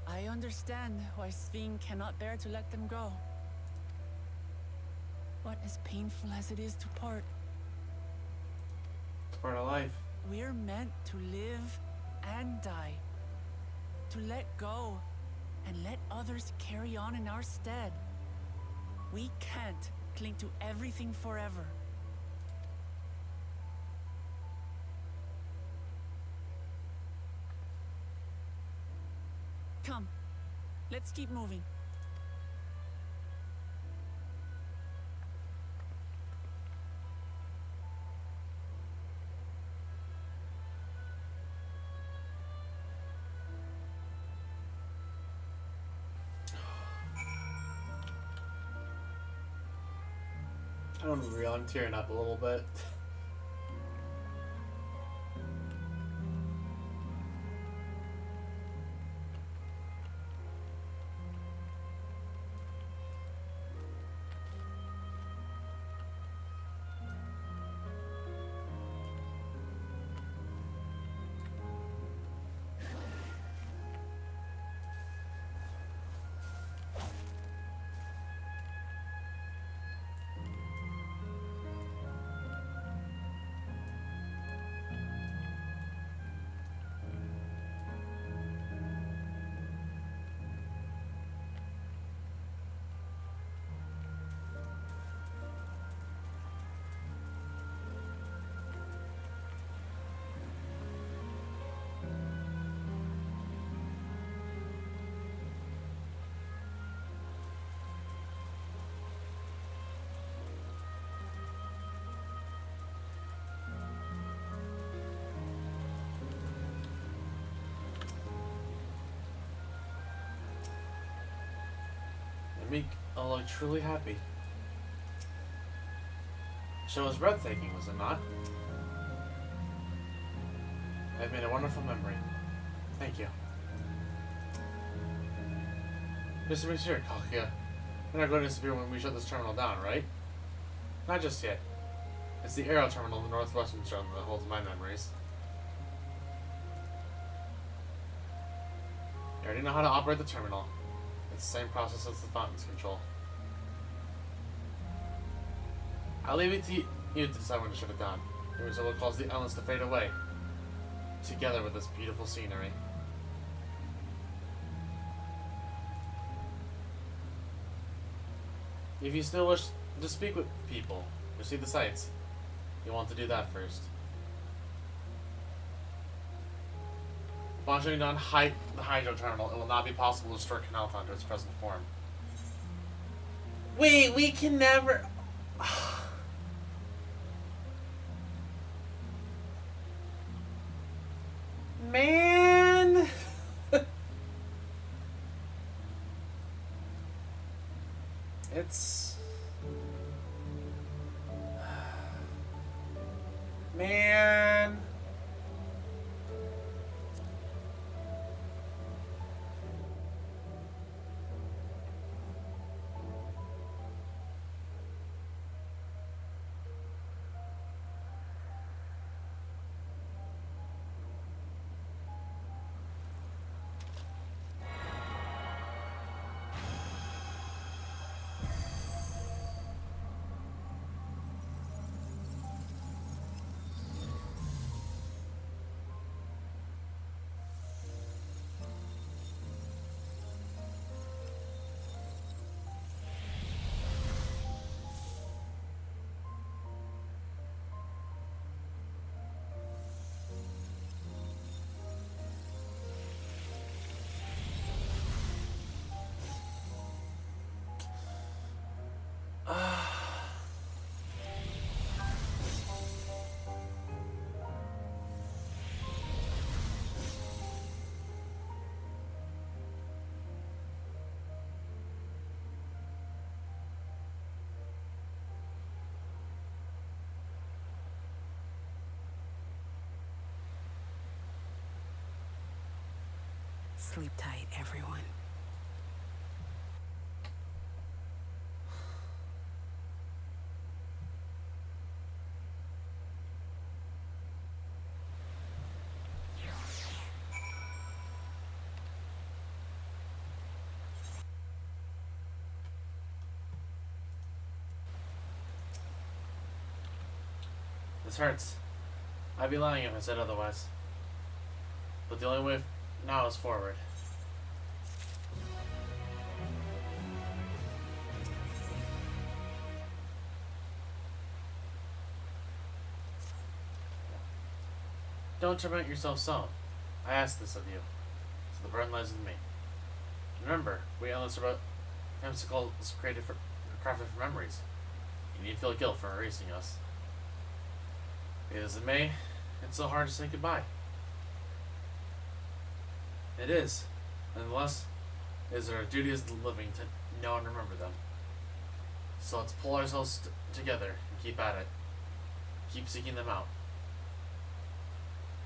I understand why Sveen cannot bear to let them go. But as painful as it is to part, It's part of life. we're meant to live and die. To let go and let others carry on in our stead. We can't cling to everything forever. Come, let's keep moving. I don't agree. I'm tearing up a little bit. Meek looked truly happy. The show was breathtaking, was it not? I've made a wonderful memory. Thank you. Just to be sure, Kakia, you're not going to disappear when we shut this terminal down, right? Not just yet. It's the Aero terminal in the northwestern zone that holds my memories. You already know how to operate the terminal. It's the same process as the fountain's control. I'll leave it to you to decide when to shut it down. Maybe so will cause the islands to fade away, together with this beautiful scenery. If you still wish to speak with people or see the sights, you'll want to do that first. Upon shutting down the hydro terminal, it will not be possible to restore Canalton to its present form. Wait, we can never... Man! It's... Man! Sleep tight, everyone. This hurts. I'd be lying if I said otherwise. But the only way now is forward. Don't torment yourself so. I ask this of you, so the burden lies with me. Remember, we endless about whimsical is created for crafted for memories. You need feel guilt for erasing us. Be it as it may, it's so hard to say goodbye. It is. Nonetheless, it is our duty as the living to know and remember them. So let's pull ourselves together and keep at it. Keep seeking them out.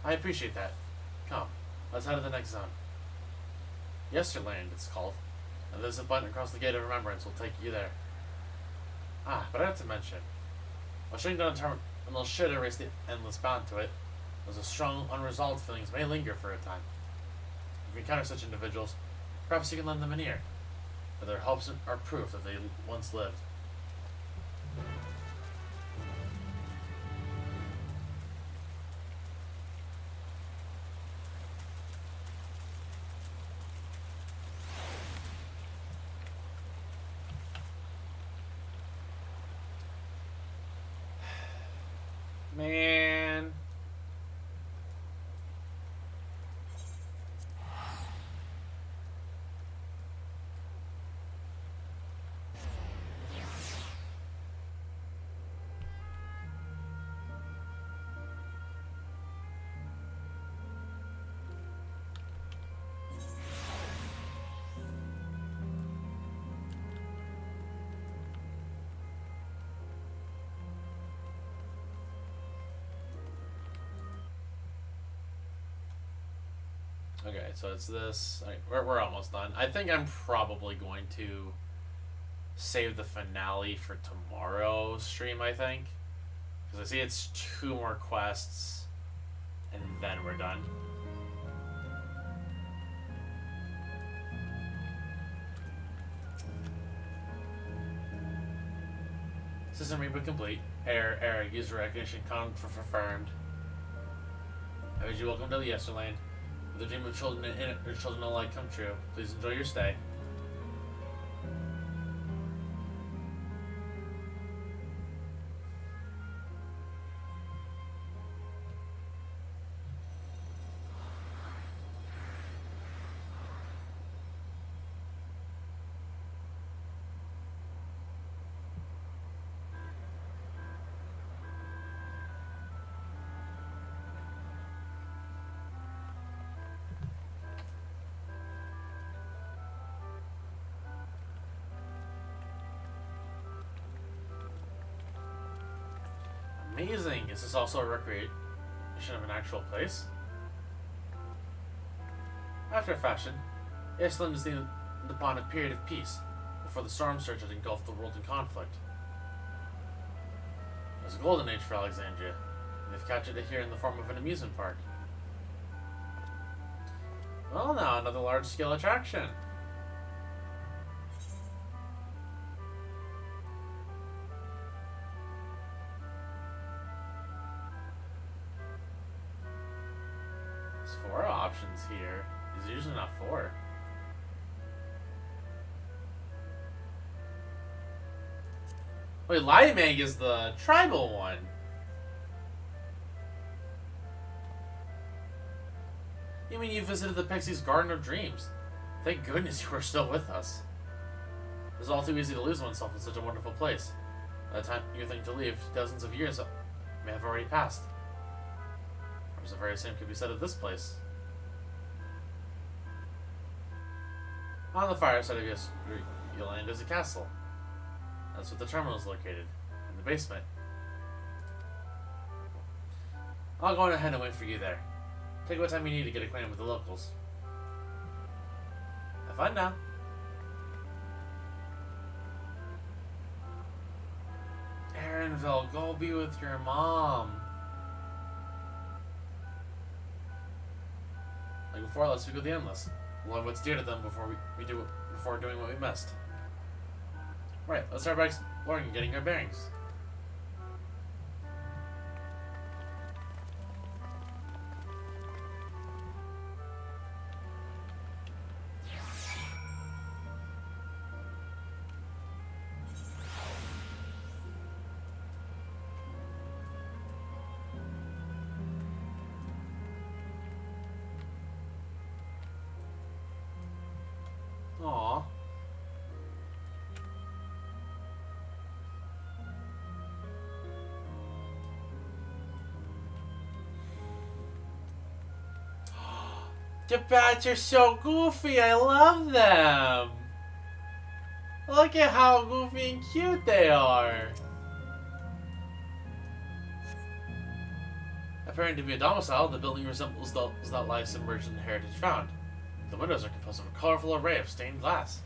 I appreciate that. Come, let's head to the next zone. Yesterland, it's called. And there's a button across the gate of remembrance will take you there. Ah, but I have to mention, while shutting down a terminal should erase the endless bound to it, those strong, unresolved feelings may linger for a time. If you encounter such individuals, perhaps you can lend them an ear, for their helps are proof that they once lived. Man. Okay, so it's this. We're almost done. I think I'm probably going to save the finale for tomorrow's stream, I think. Because I see it's 2 more quests, and then we're done. System reboot complete. Error. User recognition confirmed. I wish you welcome to the Yesterland. The dream of children in it, your children alike come true. Please enjoy your stay. Amazing! Is this also a recreation of an actual place? After a fashion, Iceland is leaned upon a period of peace before the storm surge had engulfed the world in conflict. It was a golden age for Alexandria, and they've captured it here in the form of an amusement park. Well now, another large-scale attraction. There's 4 options here. There's usually not 4. Wait, Liamag is the tribal one. You mean you visited the Pixie's Garden of Dreams? Thank goodness you are still with us. It's all too easy to lose oneself in such a wonderful place. By the time you think to leave, dozens of years may have already passed. Perhaps the very same could be said of this place. On the far side of your land is a castle. That's where the terminal is located, in the basement. I'll go on ahead and wait for you there. Take what time you need to get acquainted with the locals. Have fun now. Aaronville, go be with your mom. Like before, let's speak with the Endless. Learn what's dear to them before doing what we must. Right, let's start by exploring and getting our bearings. Aww. The bats are so goofy, I love them! Look at how goofy and cute they are! Appearing to be a domicile, the building resembles that life submerged in the heritage found. The windows are composed of a colorful array of stained glass.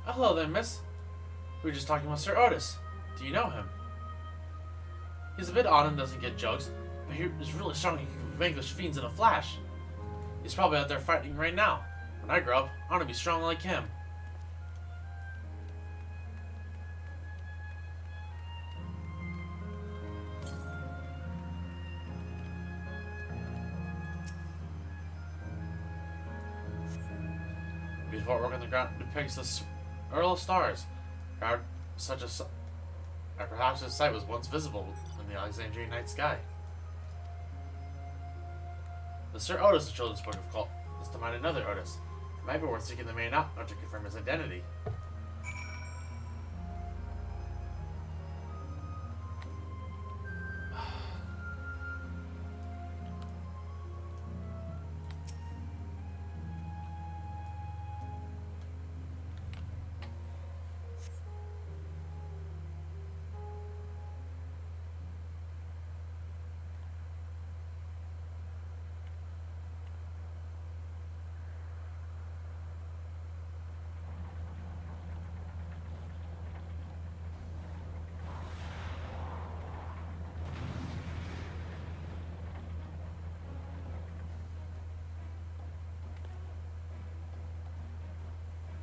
Oh, hello there, miss. We were just talking with Sir Otis. Do you know him? He's a bit odd and doesn't get jokes, but he's really strong and can vanquish fiends in a flash. He's probably out there fighting right now. When I grow up, I want to be strong like him. Beautiful work on the ground depicts the Earl of Stars. Perhaps this sight was once visible in the Alexandrian night sky. The Sir Otis the children's book of cult is to find another Otis. It might be worth seeking the main out to confirm his identity.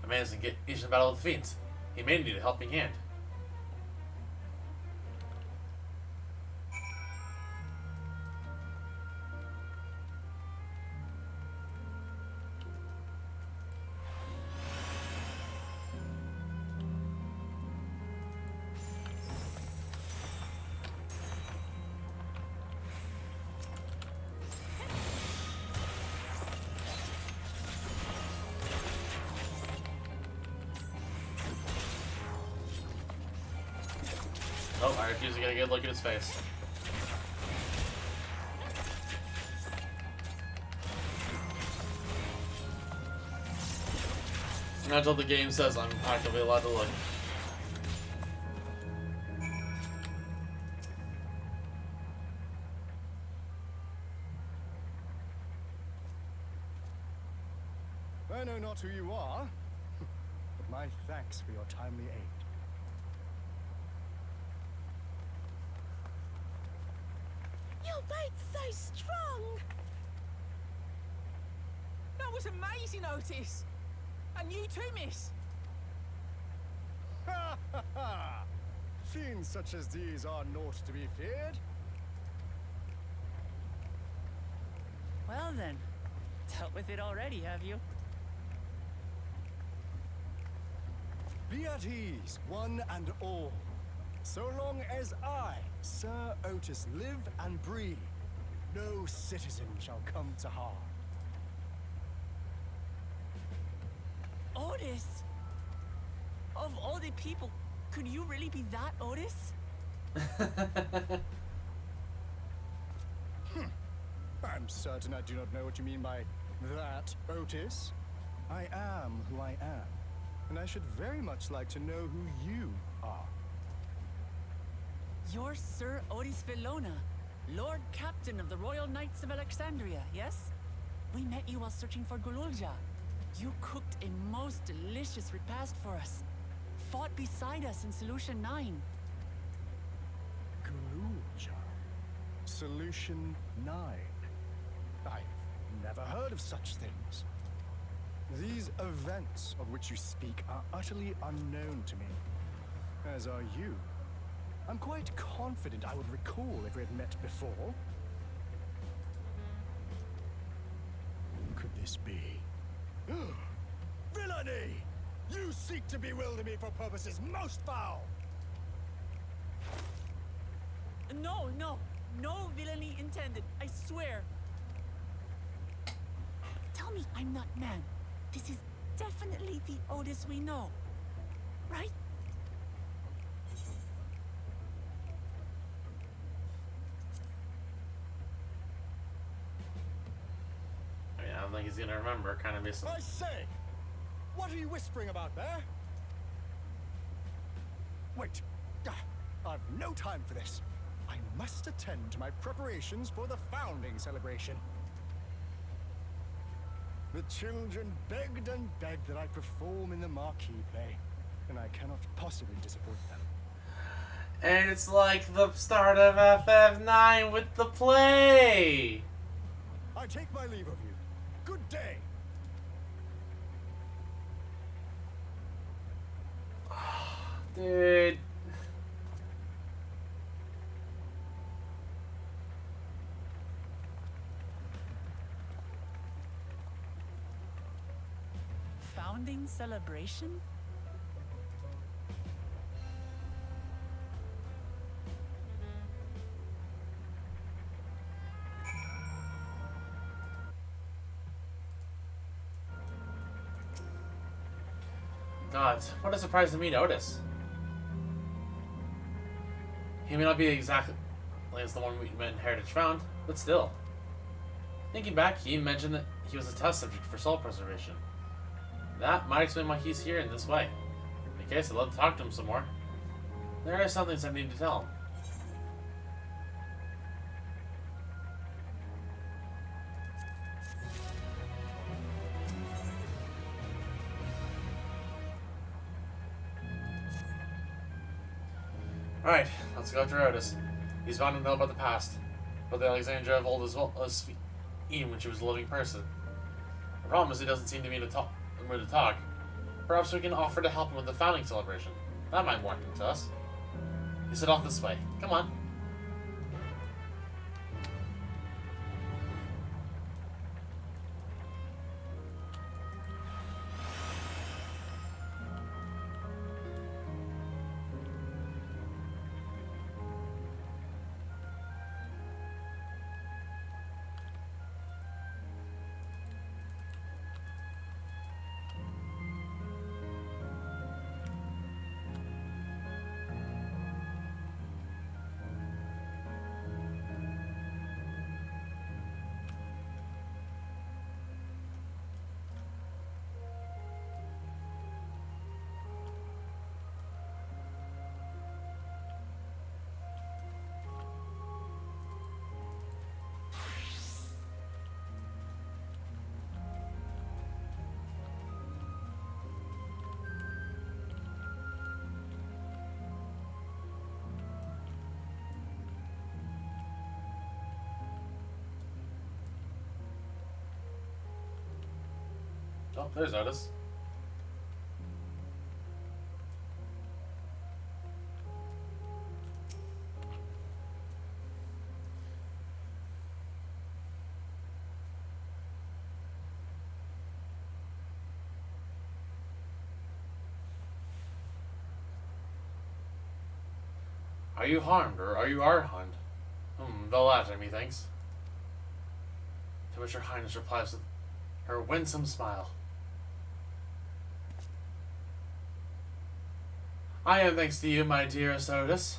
A man is engaged in battle with fiends. He may need a helping hand. Oh, I refuse to get a good look at his face. Not until the game says I'm actively allowed to look. I know not who you are, but my thanks for your timely aid. Your bait's so strong! That was amazing, Otis! And you too, miss! Ha ha ha! Fiends such as these are naught to be feared. Well then, dealt with it already, have you? Be at ease, one and all. So long as I, Sir Otis, live and breathe, no citizen shall come to harm. Otis! Of all the people, could you really be that Otis? I'm certain I do not know what you mean by that, Otis. I am who I am, and I should very much like to know who you are. You're Sir Otis Villona, Lord Captain of the Royal Knights of Alexandria, yes? We met you while searching for Gululja. You cooked a most delicious repast for us. Fought beside us in Solution 9. Gululja. Solution 9. I've never heard of such things. These events of which you speak are utterly unknown to me, as are you. I'm quite confident I would recall if we had met before. Could this be? Villainy! You seek to bewilder me for purposes most foul! No, no, no villainy intended, I swear. Tell me I'm not mad. This is definitely the Otis we know, right? I mean, I don't think he's gonna remember. Kind of missing. I say! What are you whispering about there? Wait. I've no time for this. I must attend to my preparations for the founding celebration. The children begged and begged that I perform in the marquee play, and I cannot possibly disappoint them. And it's like the start of FF9 with the play! I take my leave of you. Good day! Dude. Founding celebration? God, what a surprise to meet Otis. He may not be exactly as the one we met in Heritage Found, but still. Thinking back, he mentioned that he was a test subject for soul preservation. That might explain why he's here in this way. In case, I'd love to talk to him some more. There are some things I need to tell him. Alright, let's go after Otis. He's bound to know about the past, but the Alexandria of old as well as even when she was a living person. The problem is he doesn't seem to be in a mood to talk. Perhaps we can offer to help him with the founding celebration. That might work to us. He said off this way. Come on. Oh, there's Otis. Are you harmed, or are you harmed? The latter, methinks. To which her highness replies with her winsome smile. I am thanks to you, my dearest Otis.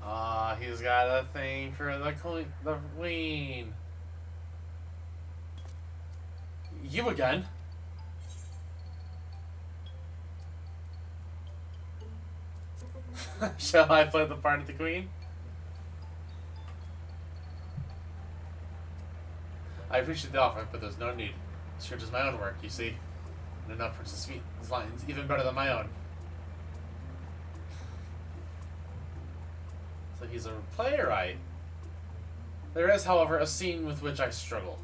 Ah, he's got a thing for the queen. You again? Shall I play the part of the queen? I appreciate the offer, but there's no need. The script is my own work, you see. And enough Princess Phoenix's lines, even better than my own. So he's a playwright. There is, however, a scene with which I struggle.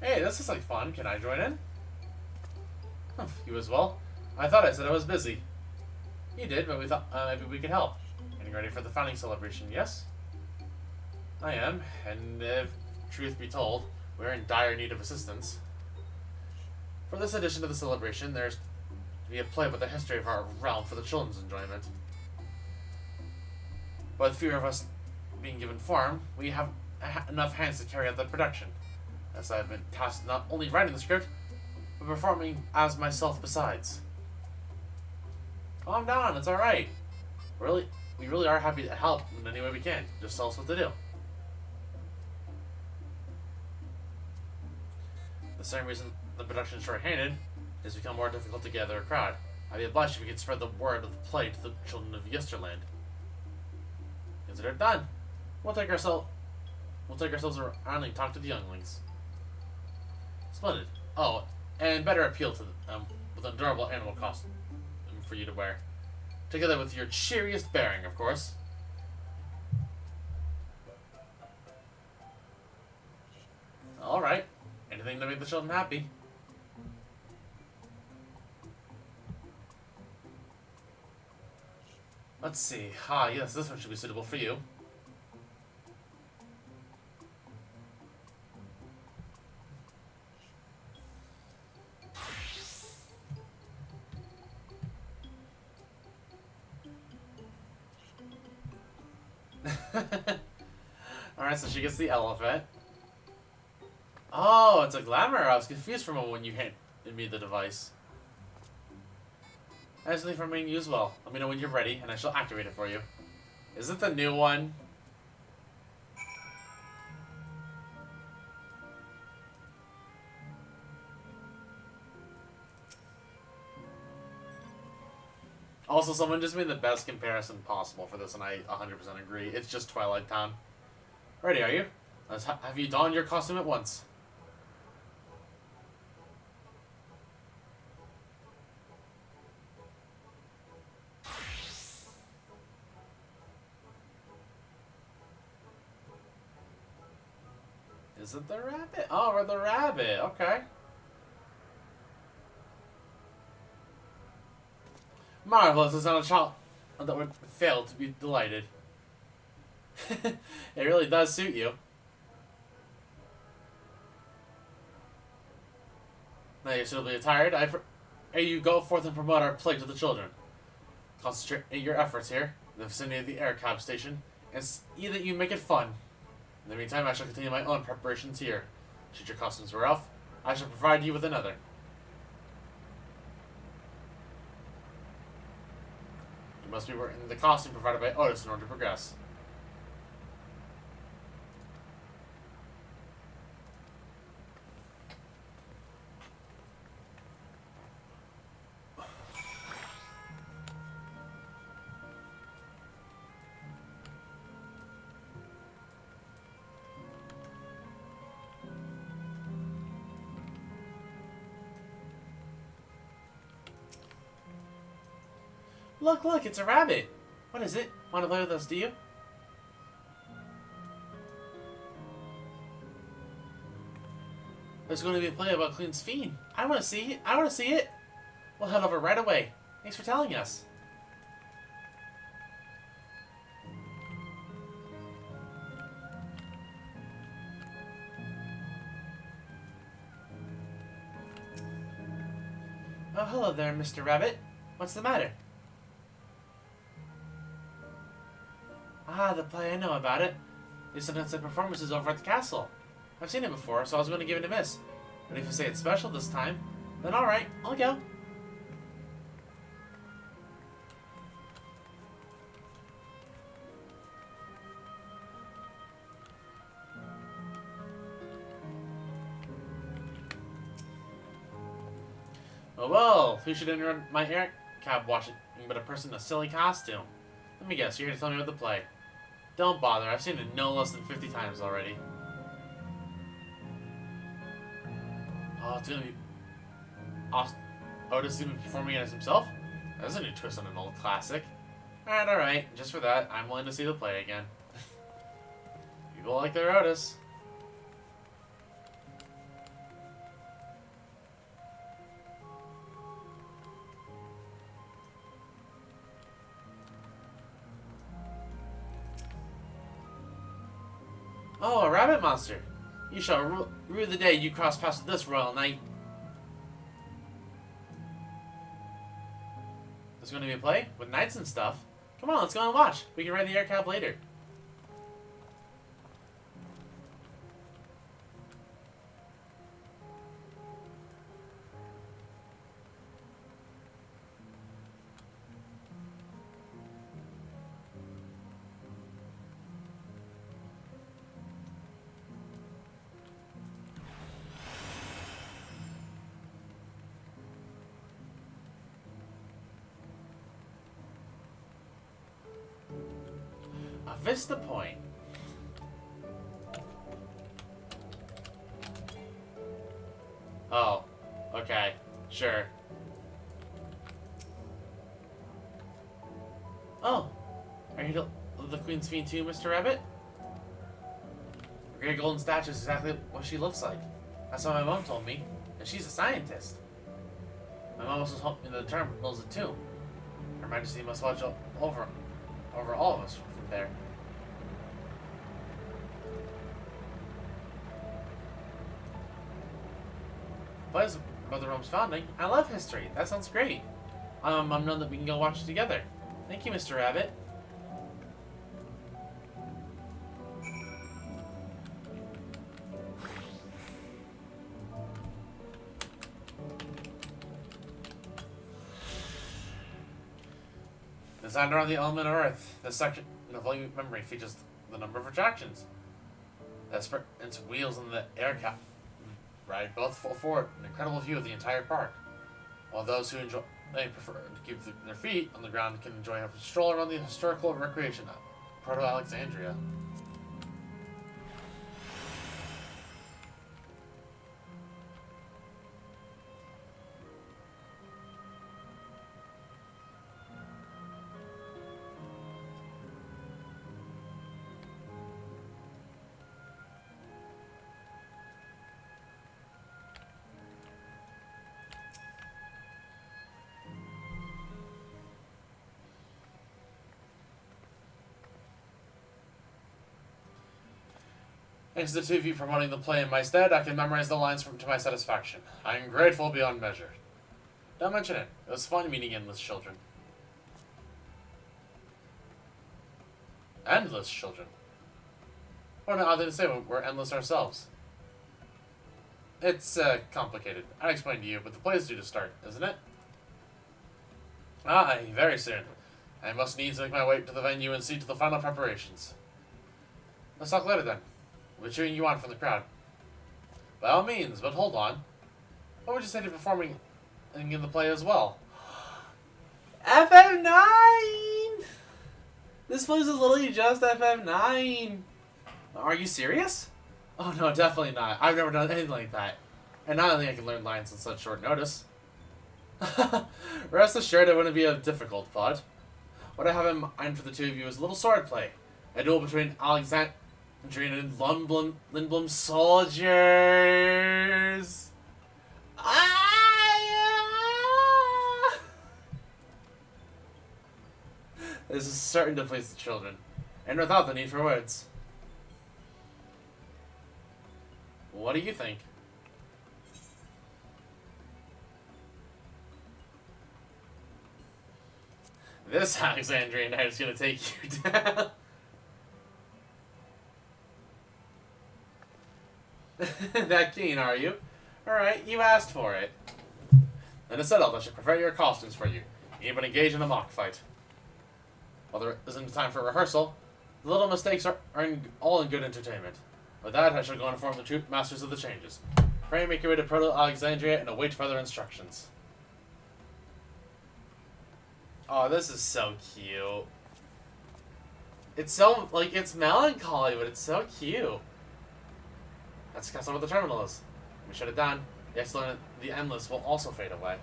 Hey, this is like fun. Can I join in? You as well? I thought I said I was busy. You did, but we thought maybe we could help. Getting ready for the founding celebration, yes? I am, and if truth be told, we're in dire need of assistance. For this edition of the celebration, there's to be a play about the history of our realm for the children's enjoyment. But with fewer of us being given form, we have enough hands to carry out the production. As I've been tasked not only writing the script, but performing as myself besides. Calm down, it's alright. We really are happy to help in any way we can. Just tell us what to do. The same reason the production is short-handed is become more difficult to gather a crowd. I'd be obliged if we could spread the word of the play to the children of Yesterland. Consider it done. We'll take ourselves around and talk to the younglings. Splendid. Oh, and better appeal to them with an adorable animal costume for you to wear. Together with your cheeriest bearing, of course. Alright. Anything to make the children happy. Let's see. Ah, yes, this one should be suitable for you. Alright, so she gets the elephant. Oh, it's a glamour. I was confused for a moment when you handed me the device. I have something for me to use well. Let me know when you're ready, and I shall activate it for you. Is it the new one? Also, someone just made the best comparison possible for this, and I 100% agree. It's just Twilight Town. Ready, are you? Have you donned your costume at once? Is it the rabbit? Oh, we're the rabbit. Okay. Marvelous is not a child that would fail to be delighted. It really does suit you. Now you're suitably attired. You go forth and promote our plague to the children. Concentrate your efforts here, in the vicinity of the air cab station, and see that you make it fun. In the meantime, I shall continue my own preparations here. Should your costumes wear off, I shall provide you with another. You must be wearing the costume provided by Otis in order to progress. Look, it's a rabbit. What is it? Want to play with us, do you? There's going to be a play about Queen's Fiend. I want to see it. I want to see it. We'll head over right away. Thanks for telling us. Oh, hello there, Mr. Rabbit. What's the matter? Ah, the play, I know about it. They sometimes have performances over at the castle. I've seen it before, so I was going to give it a miss. But if you say it's special this time, then alright, I'll go. Oh well, who should enter my air cab washing but a person in a silly costume? Let me guess, you're here to tell me about the play. Don't bother, I've seen it no less than 50 times already. Oh, it's gonna be... Otis is gonna be performing it as himself? That's a new twist on an old classic. Alright, just for that, I'm willing to see the play again. People like their Otis. Oh, a rabbit monster. You shall rue the day you cross paths with this royal knight. There's going to be a play? With knights and stuff? Come on, let's go and watch. We can ride the air cab later. Vista Point. Oh, okay, sure. Oh, are you the Queen's Fiend too, Mr. Rabbit? Her great golden statue is exactly what she looks like. That's what my mom told me, and she's a scientist. My mom also told me the term knows it too. Her Majesty must watch over all of us from there. Plays about the Rome's founding. I love history. That sounds great. I'm known that we can go watch it together. Thank you, Mr. Rabbit. Designed around the element of Earth, this section of volume memory features the number of attractions. That's for its wheels in the air cap. Right, both afford an incredible view of the entire park, while those who prefer to keep their feet on the ground can enjoy a stroll around the historical recreation of Proto-Alexandria. Thanks to the two of you promoting the play in my stead, I can memorize the lines to my satisfaction. I am grateful beyond measure. Don't mention it. It was fun meeting endless children. Endless children? What an odd thing to say when we're endless ourselves. It's, complicated. I'll explain to you, but the play is due to start, isn't it? Aye, very soon. I must needs make my way to the venue and see to the final preparations. Let's talk later then. We'll be cheering you on from the crowd. By all means, but hold on. What would you say to performing in the play as well? FF9! This place is literally just FF9. Are you serious? Oh no, definitely not. I've never done anything like that. And I don't think I can learn lines on such short notice. Rest assured it wouldn't be a difficult plot. What I have in mind for the two of you is a little sword play. A duel between Alexandrian and Lindblom soldiers. This is certain to please the children, and without the need for words. What do you think? This Alexandrian knight is going to take you down. That keen, are you? Alright, you asked for it. Then it's settled. I should prepare your costumes for you. You but engage in a mock fight. While there isn't time for rehearsal, the little mistakes are all in good entertainment. With that, I shall go and inform the troop masters of the changes. Pray make your way to Proto-Alexandria and await further instructions. Oh, this is so cute. It's so, like, it's melancholy, but it's so cute. Let's discuss what the terminal is. When we shut it down, the excellent, the endless will also fade away.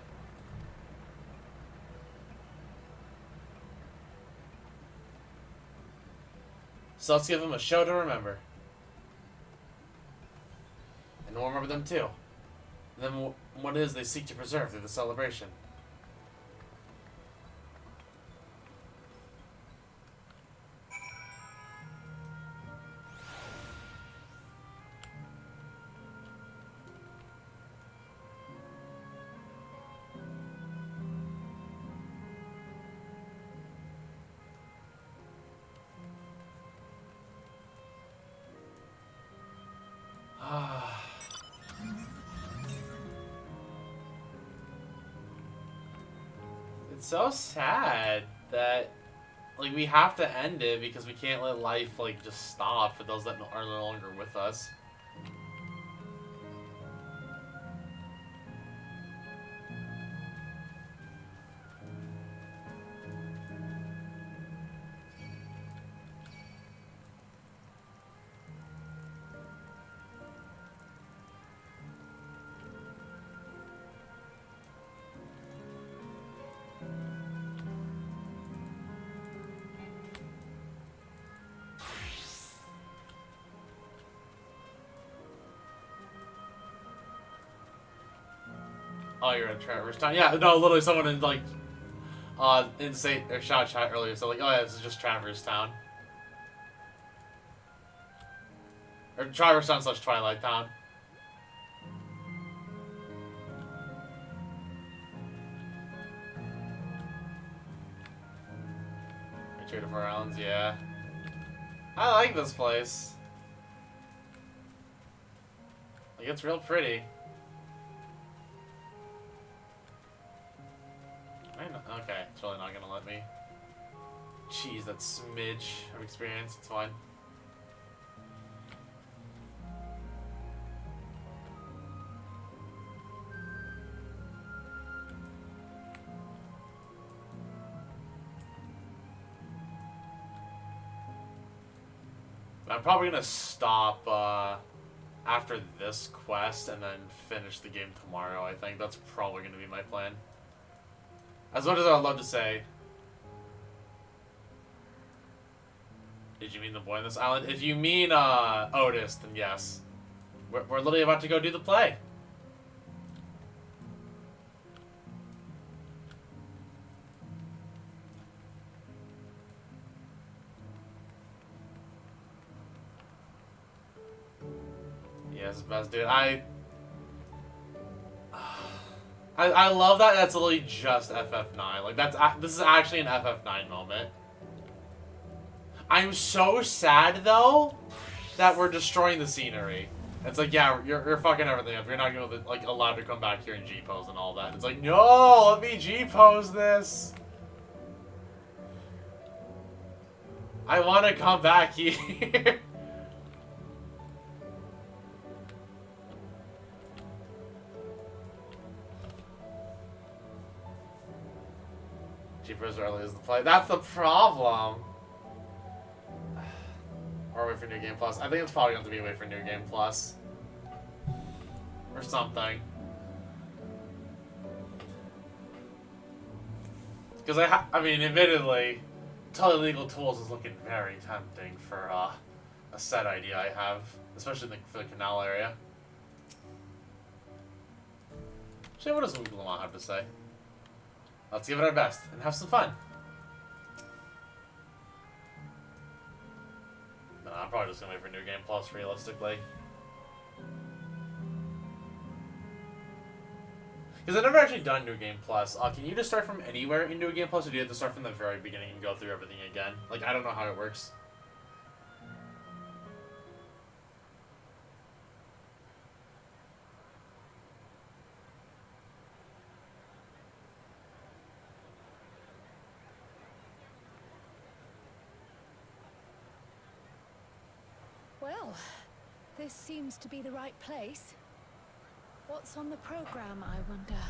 So let's give them a show to remember. And we'll remember them too. And then what it is they seek to preserve through the celebration. It's so sad that, like, we have to end it because we can't let life, like, just stop for those that are no longer with us. Oh, you're in Traverse Town. Yeah, no, literally someone in, like, insane or shot chat earlier, so like, oh yeah, this is just Traverse Town. Or Traverse Town / Twilight Town. Trade of Islands, yeah. I like this place. Like, it's real pretty. Okay, it's really not gonna let me. Jeez, that smidge of experience, it's fine. I'm probably gonna stop after this quest and then finish the game tomorrow. I think that's probably gonna be my plan. As much as I'd love to say, did you mean the boy on this island? If you mean Otis, then yes. We're literally about to go do the play. is the best, dude. I love that that's literally just FF9. Like, this is actually an FF9 moment. I'm so sad, though, that we're destroying the scenery. It's like, yeah, you're fucking everything up. You're not gonna, like, allowed to come back here and G-pose and all that. It's like, no, let me G-pose this. I want to come back here. G-pose early is the play. That's the problem. Or wait for New Game Plus. I think it's probably going to be wait for New Game Plus. Or something. Because I mean, admittedly, Totally Legal Tools is looking very tempting for a set idea I have. Especially for the canal area. So what does Lamont have to say? Let's give it our best and have some fun. No, I'm probably just gonna wait for New Game Plus realistically. Because I've never actually done New Game Plus. Can you just start from anywhere in New Game Plus, or do you have to start from the very beginning and go through everything again? Like, I don't know how it works. Well, this seems to be the right place. What's on the program, I wonder?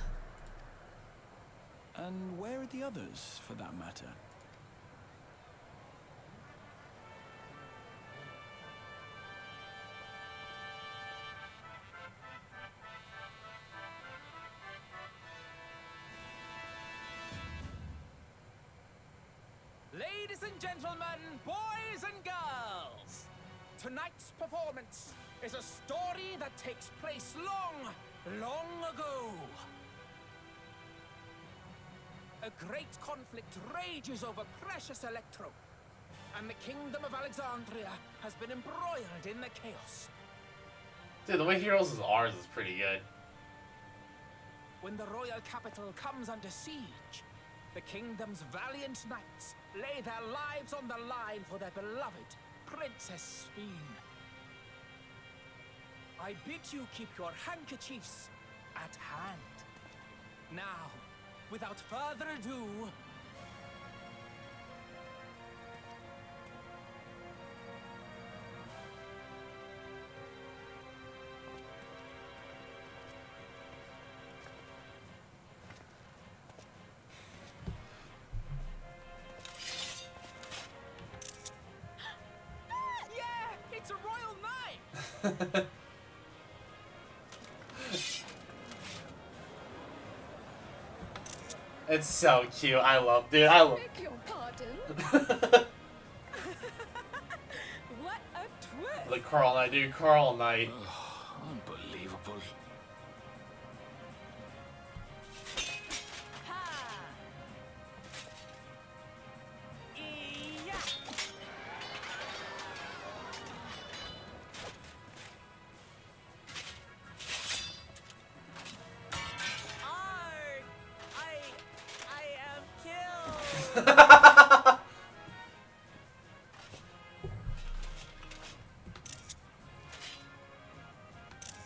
And where are the others, for that matter? Ladies and gentlemen, boys and girls, tonight's performance is a story that takes place long, long ago. A great conflict rages over precious Electro, and the kingdom of Alexandria has been embroiled in the chaos. Dude, the way Heroes is ours is pretty good. When the royal capital comes under siege, the kingdom's valiant knights lay their lives on the line for their beloved Princess Sphene. I bid you keep your handkerchiefs at hand. Now, without further ado, yeah, it's a royal knight. It's so cute. I love, dude. I love. Beg your pardon? What a twist! Like Carl Knight, dude. Carl Knight. Unbelievable.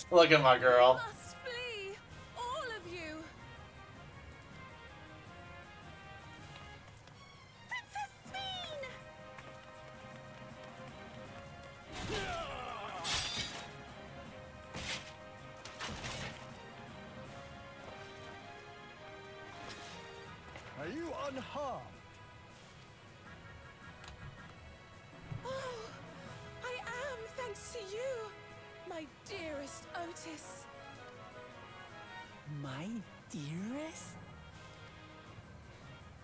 Look at my girl. Must flee, all of you. Princess Sphene! Are you unharmed? Oh, I am, thanks to you, my dearest Otis. My dearest?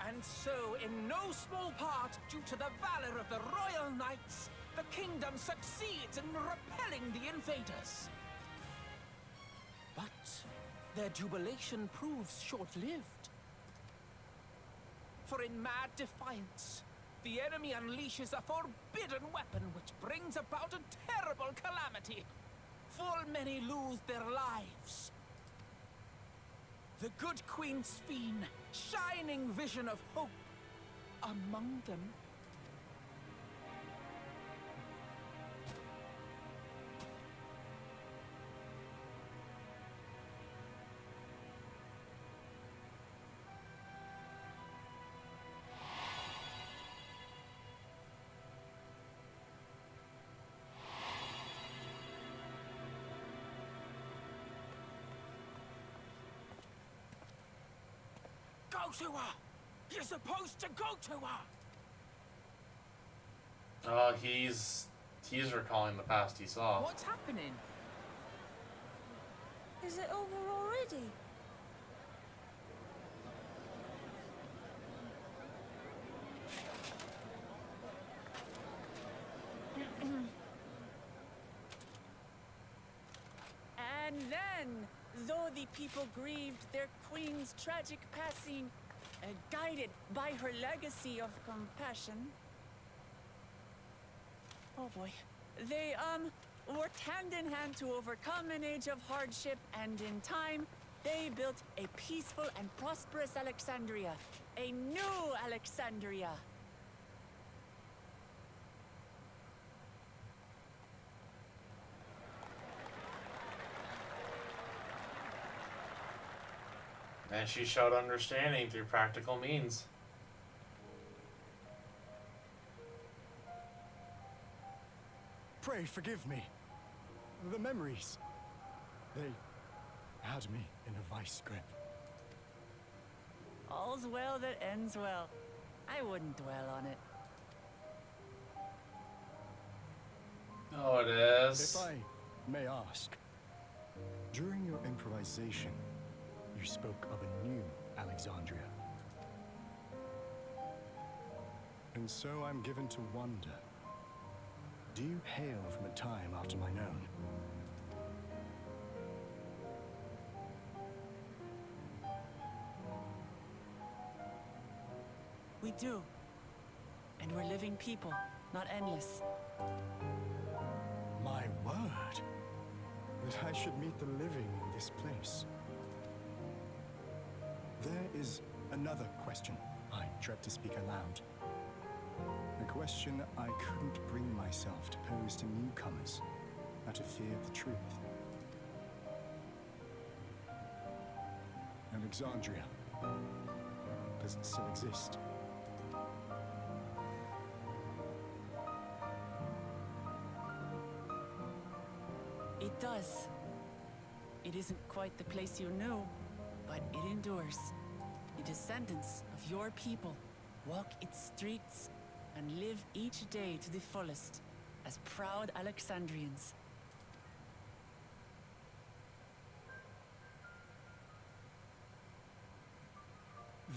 And so, in no small part, due to the valor of the royal knights, the kingdom succeeds in repelling the invaders. But their jubilation proves short-lived. For in mad defiance, the enemy unleashes a forbidden weapon which brings about a terrible calamity. full many lose their lives. The good Queen Sphene, shining vision of hope among them. Go to her! You're supposed to go to her! Oh, he's recalling the past he saw. What's happening? Is it over already? And then, though the people grieved their queen's tragic passing, guided by her legacy of compassion, oh boy, they worked hand in hand to overcome an age of hardship, and in time, they built a peaceful and prosperous Alexandria, a new Alexandria. And she showed understanding through practical means. Pray forgive me. The memories. They had me in a vice grip. All's well that ends well. I wouldn't dwell on it. Oh, it is. If I may ask, during your improvisation, you spoke of a new Alexandria. And so I'm given to wonder, do you hail from a time after mine own? We do. And we're living people, not endless. My word! That I should meet the living in this place. There is another question I dread to speak aloud. A question I couldn't bring myself to pose to newcomers out of fear of the truth. Alexandria, does it still exist? It does. It isn't quite the place you knew, but it endures. The descendants of your people walk its streets and live each day to the fullest as proud Alexandrians.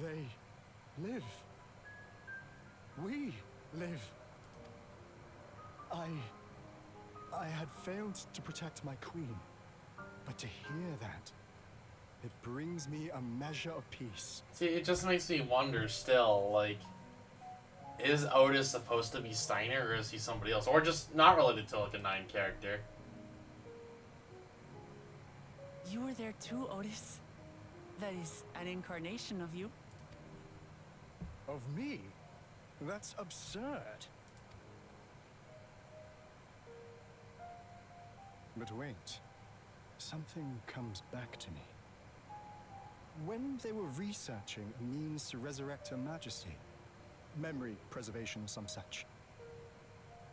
They live. We live. I had failed to protect my queen, but to hear that, it brings me a measure of peace. See, it just makes me wonder still, like, is Otis supposed to be Steiner, or is he somebody else? Or just not related to, like, a 9 character? You were there too, Otis. That is an incarnation of you. Of me? That's absurd. But wait, something comes back to me. When they were researching a means to resurrect Her Majesty, memory preservation or some such,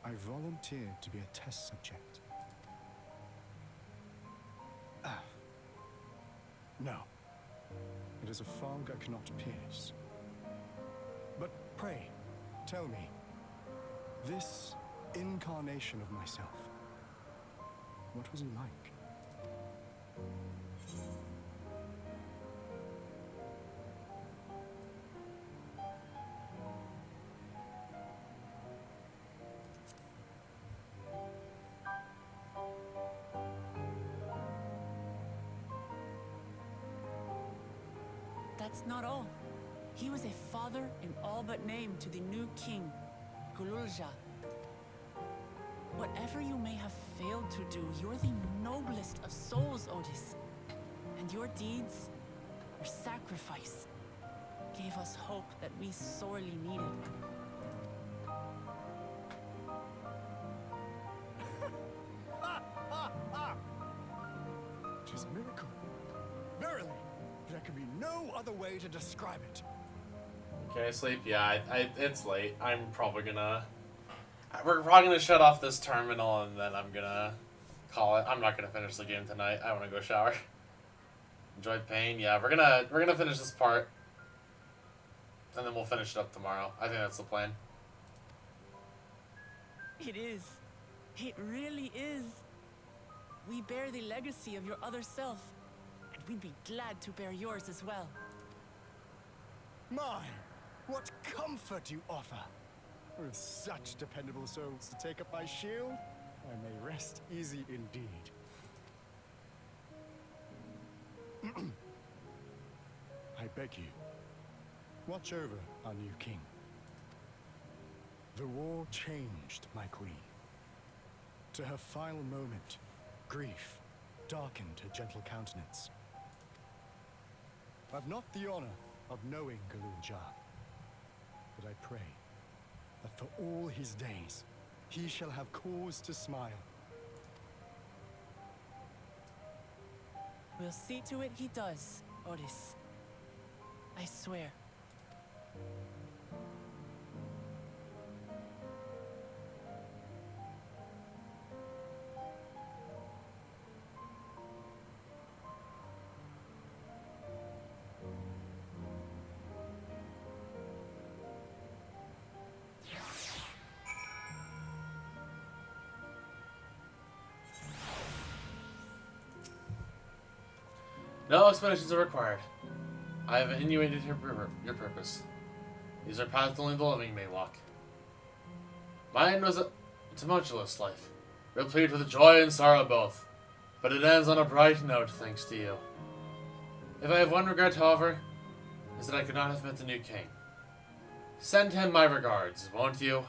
I volunteered to be a test subject. No. It is a fog I cannot pierce. But pray, tell me, this incarnation of myself, what was he like? That's not all. He was a father in all but name to the new king, Gululja. Whatever you may have failed to do, you're the noblest of souls, Otis. And your deeds, your sacrifice, gave us hope that we sorely needed. It is a miracle. Verily, there can be no other way to describe it. Okay, sleep. Yeah, it's late. I'm probably gonna. We're probably gonna shut off this terminal and then I'm gonna call it. I'm not gonna finish the game tonight. I want to go shower. Enjoyed pain. Yeah, we're gonna finish this part, and then we'll finish it up tomorrow. I think that's the plan. It is. It really is. We bear the legacy of your other self, and we'd be glad to bear yours as well. My, what comfort you offer! With such dependable souls to take up my shield, I may rest easy indeed. I beg you, watch over our new king. The war changed my queen. To her final moment, grief darkened her gentle countenance. I've not the honor of knowing Galunja, but I pray that for all his days, he shall have cause to smile. We'll see to it he does, Otis. I swear. No explanations are required. I have insinuated your purpose. These are paths only the living may walk. Mine was a tumultuous life, replete with joy and sorrow both, but it ends on a bright note thanks to you. If I have one regret, however, is that I could not have met the new king. Send him my regards, won't you?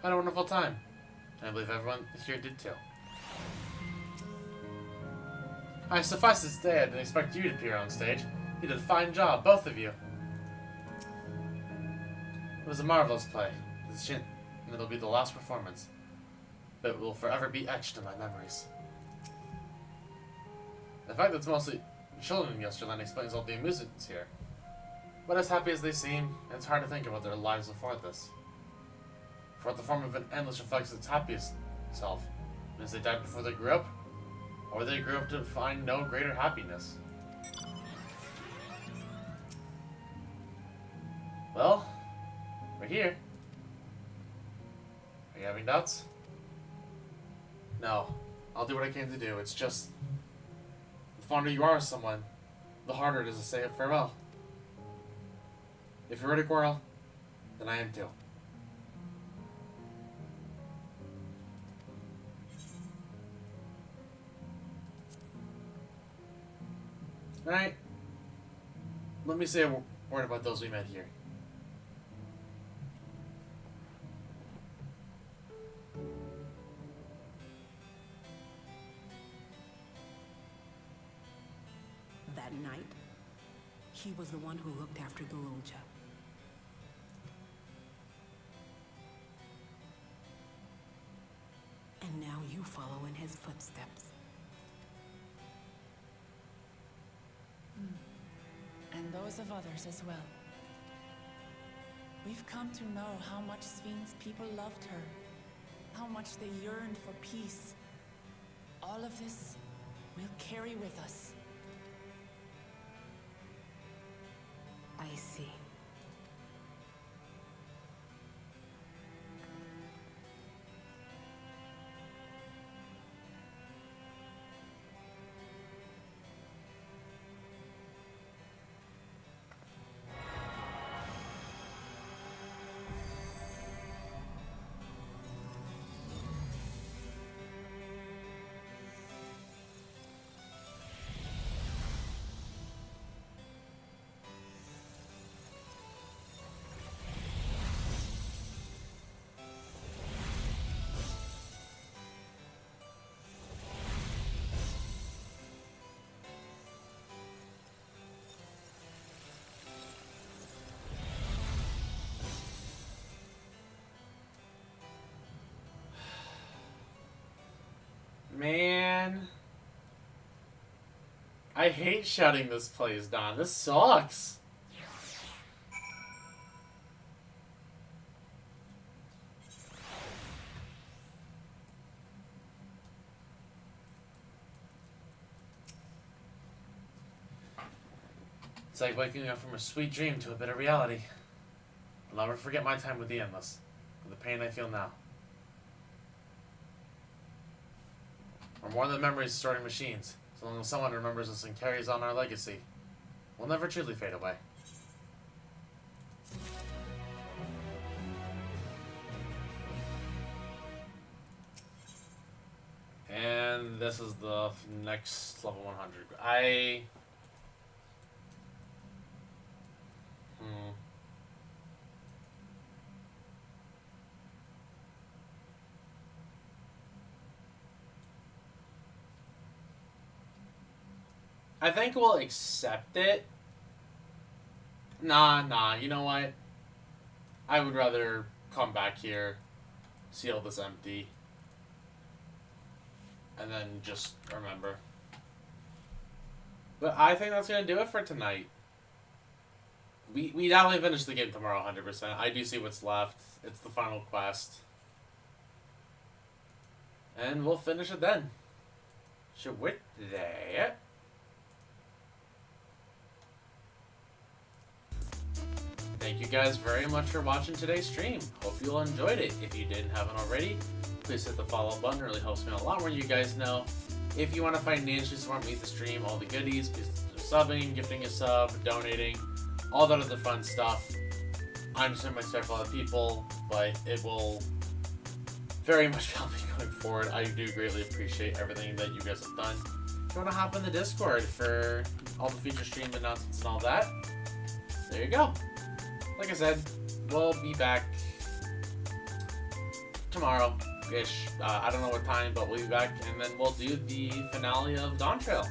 I had a wonderful time. I believe everyone here did too. I suffice to say I didn't expect you to appear on stage. You did a fine job, both of you. It was a marvelous play. It's a shame that it'll be the last performance, but it will forever be etched in my memories. The fact that it's mostly children in Yesterland explains all the amusements here. But as happy as they seem, it's hard to think about their lives before this. For the form of an endless reflects its happiest self, and as they died before they grew up, or they grew up to find no greater happiness. Well, we're here. Are you having doubts? No, I'll do what I came to do. It's just, the fonder you are of someone, the harder it is to say a farewell. If you're ready to quarrel, then I am too. Alright, let me say a word about those we met here. That night, he was the one who looked after Galunja. And now you follow in his footsteps. And those of others as well. We've come to know how much Sven's people loved her, how much they yearned for peace. All of this we'll carry with us. I see. Man. I hate shutting this place down. This sucks. It's like waking up from a sweet dream to a bitter reality. I'll never forget my time with the Endless, and the pain I feel now. We're more than memories stored in machines. So long as someone remembers us and carries on our legacy, we'll never truly fade away. And this is the next level 100. I think we'll accept it. Nah, you know what? I would rather come back here, see all this empty, and then just remember. But I think that's going to do it for tonight. We definitely finish the game tomorrow 100%. I do see what's left. It's the final quest. And we'll finish it then. So with that... Thank you guys very much for watching today's stream. Hope you all enjoyed it. If you didn't haven't already, please hit the follow button. It really helps me out a lot more. You guys know. If you want to financially support me the stream, all the goodies, please consider subbing, gifting a sub, donating, all that other fun stuff. I'm just myself a lot of people, but it will very much help me going forward. I do greatly appreciate everything that you guys have done. If you want to hop in the Discord for all the future stream announcements and all that, there you go. Like I said, we'll be back tomorrow-ish. I don't know what time, but we'll be back, and then we'll do the finale of Dawntrail.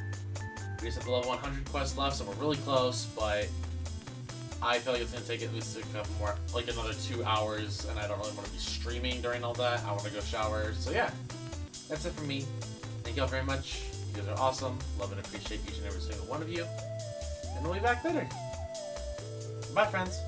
We just have the level 100 quest left, so we're really close, but I feel like it's going to take at least a couple more, like another 2 hours, and I don't really want to be streaming during all that. I want to go shower. So yeah, that's it from me. Thank you all very much. You guys are awesome. Love and appreciate each and every single one of you. And we'll be back later. Bye, friends.